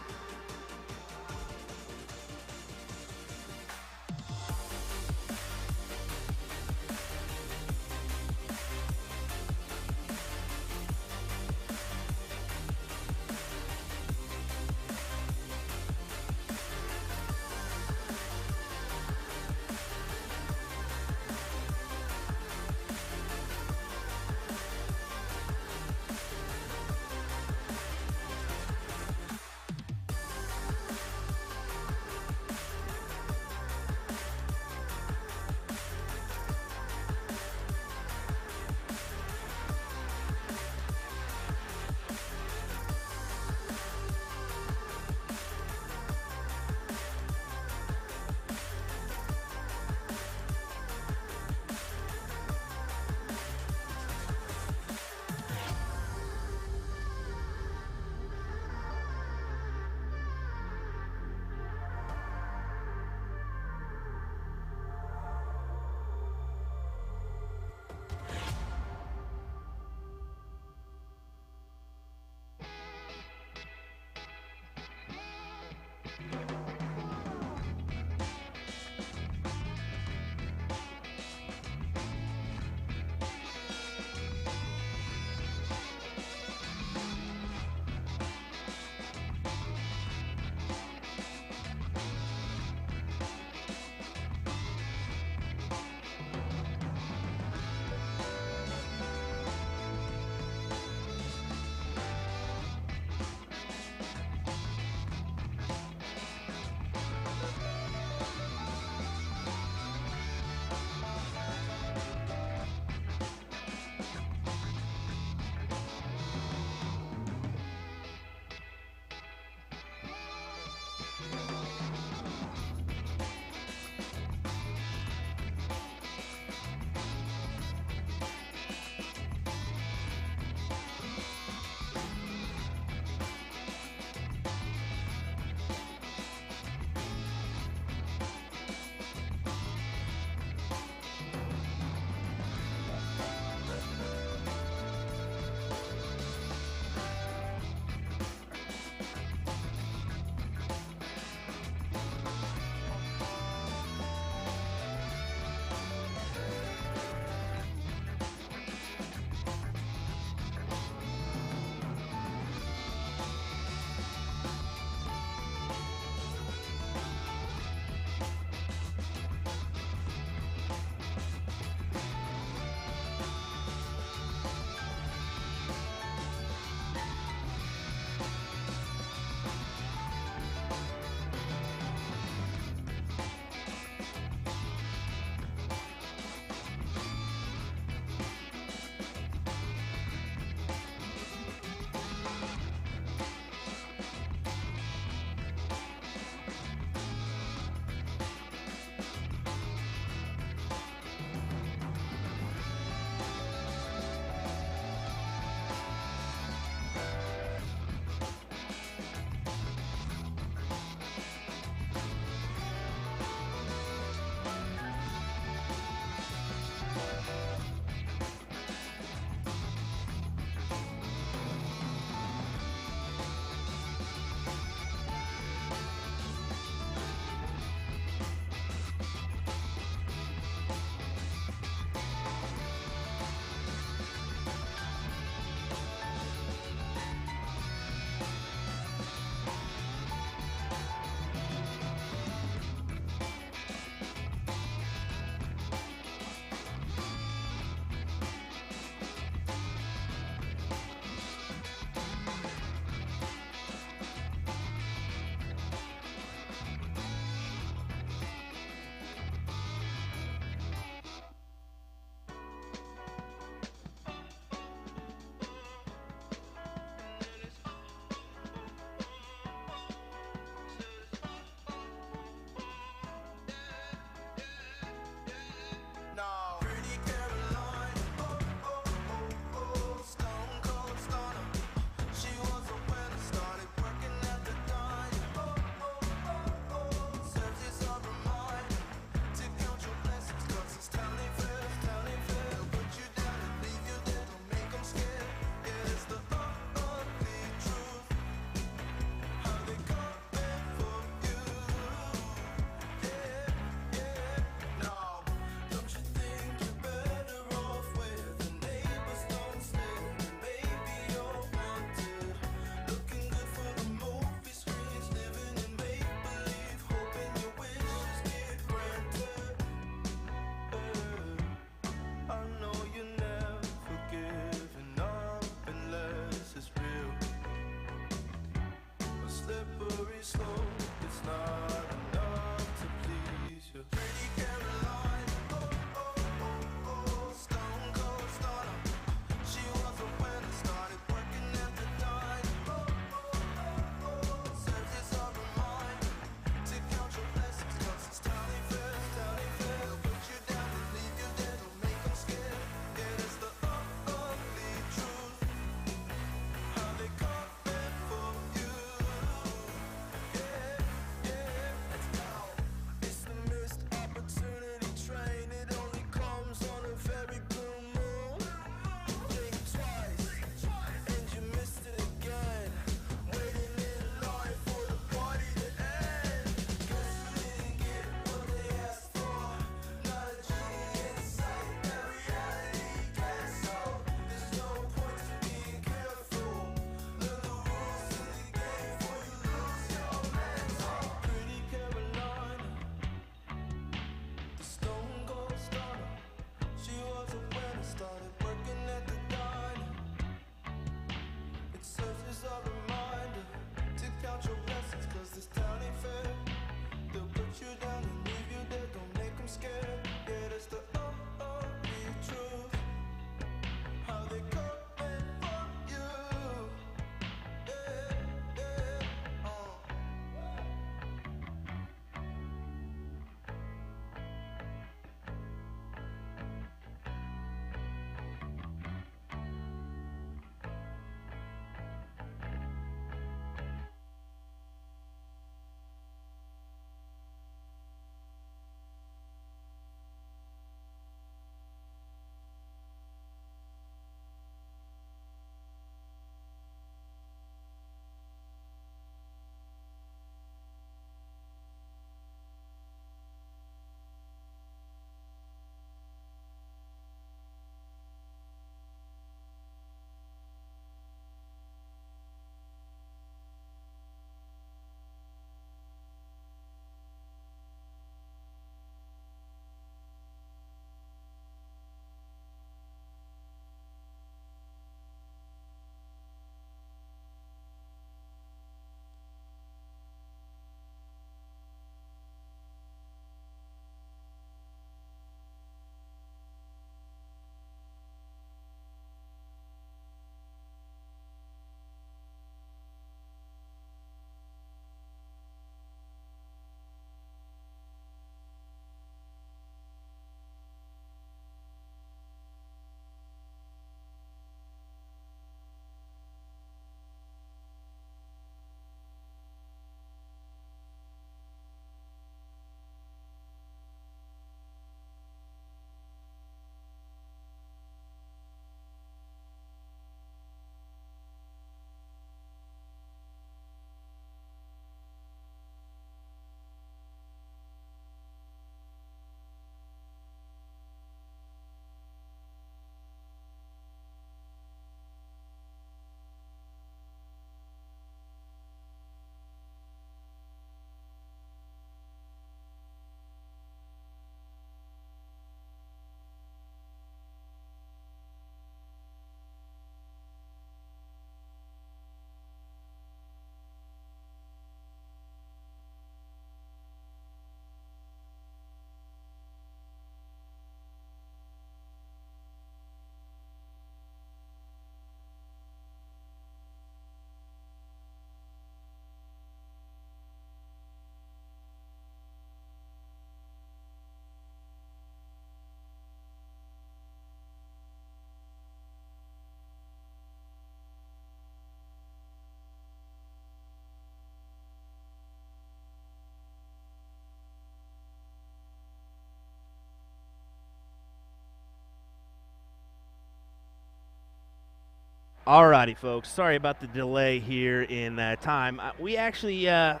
Alrighty, folks. Sorry about the delay here in time. We actually have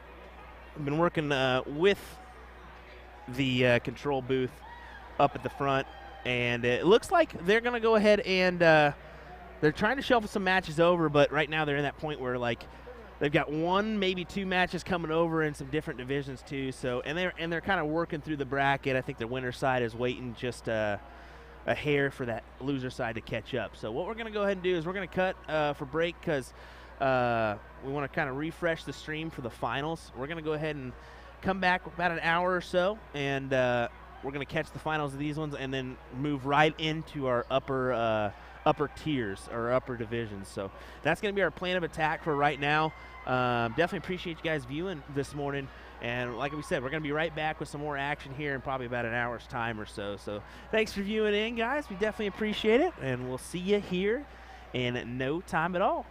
been working with the control booth up at the front, and it looks like they're going to go ahead and they're trying to shuffle some matches over, but right now they're in that point where like they've got 1, maybe 2 matches coming over in some different divisions too. So and they're kind of working through the bracket. I think the winner side is waiting just a hair for that loser side to catch up. So what we're going to go ahead and do is we're going to cut for break because we want to kind of refresh the stream for the finals. We're going to go ahead and come back about an hour or so, and we're going to catch the finals of these ones and then move right into our upper tiers or upper divisions. So that's going to be our plan of attack for right now. Definitely appreciate you guys viewing this morning. And like we said, we're going to be right back with some more action here in probably about an hour's time or so. So thanks for viewing in, guys. We definitely appreciate it. And we'll see you here in no time at all.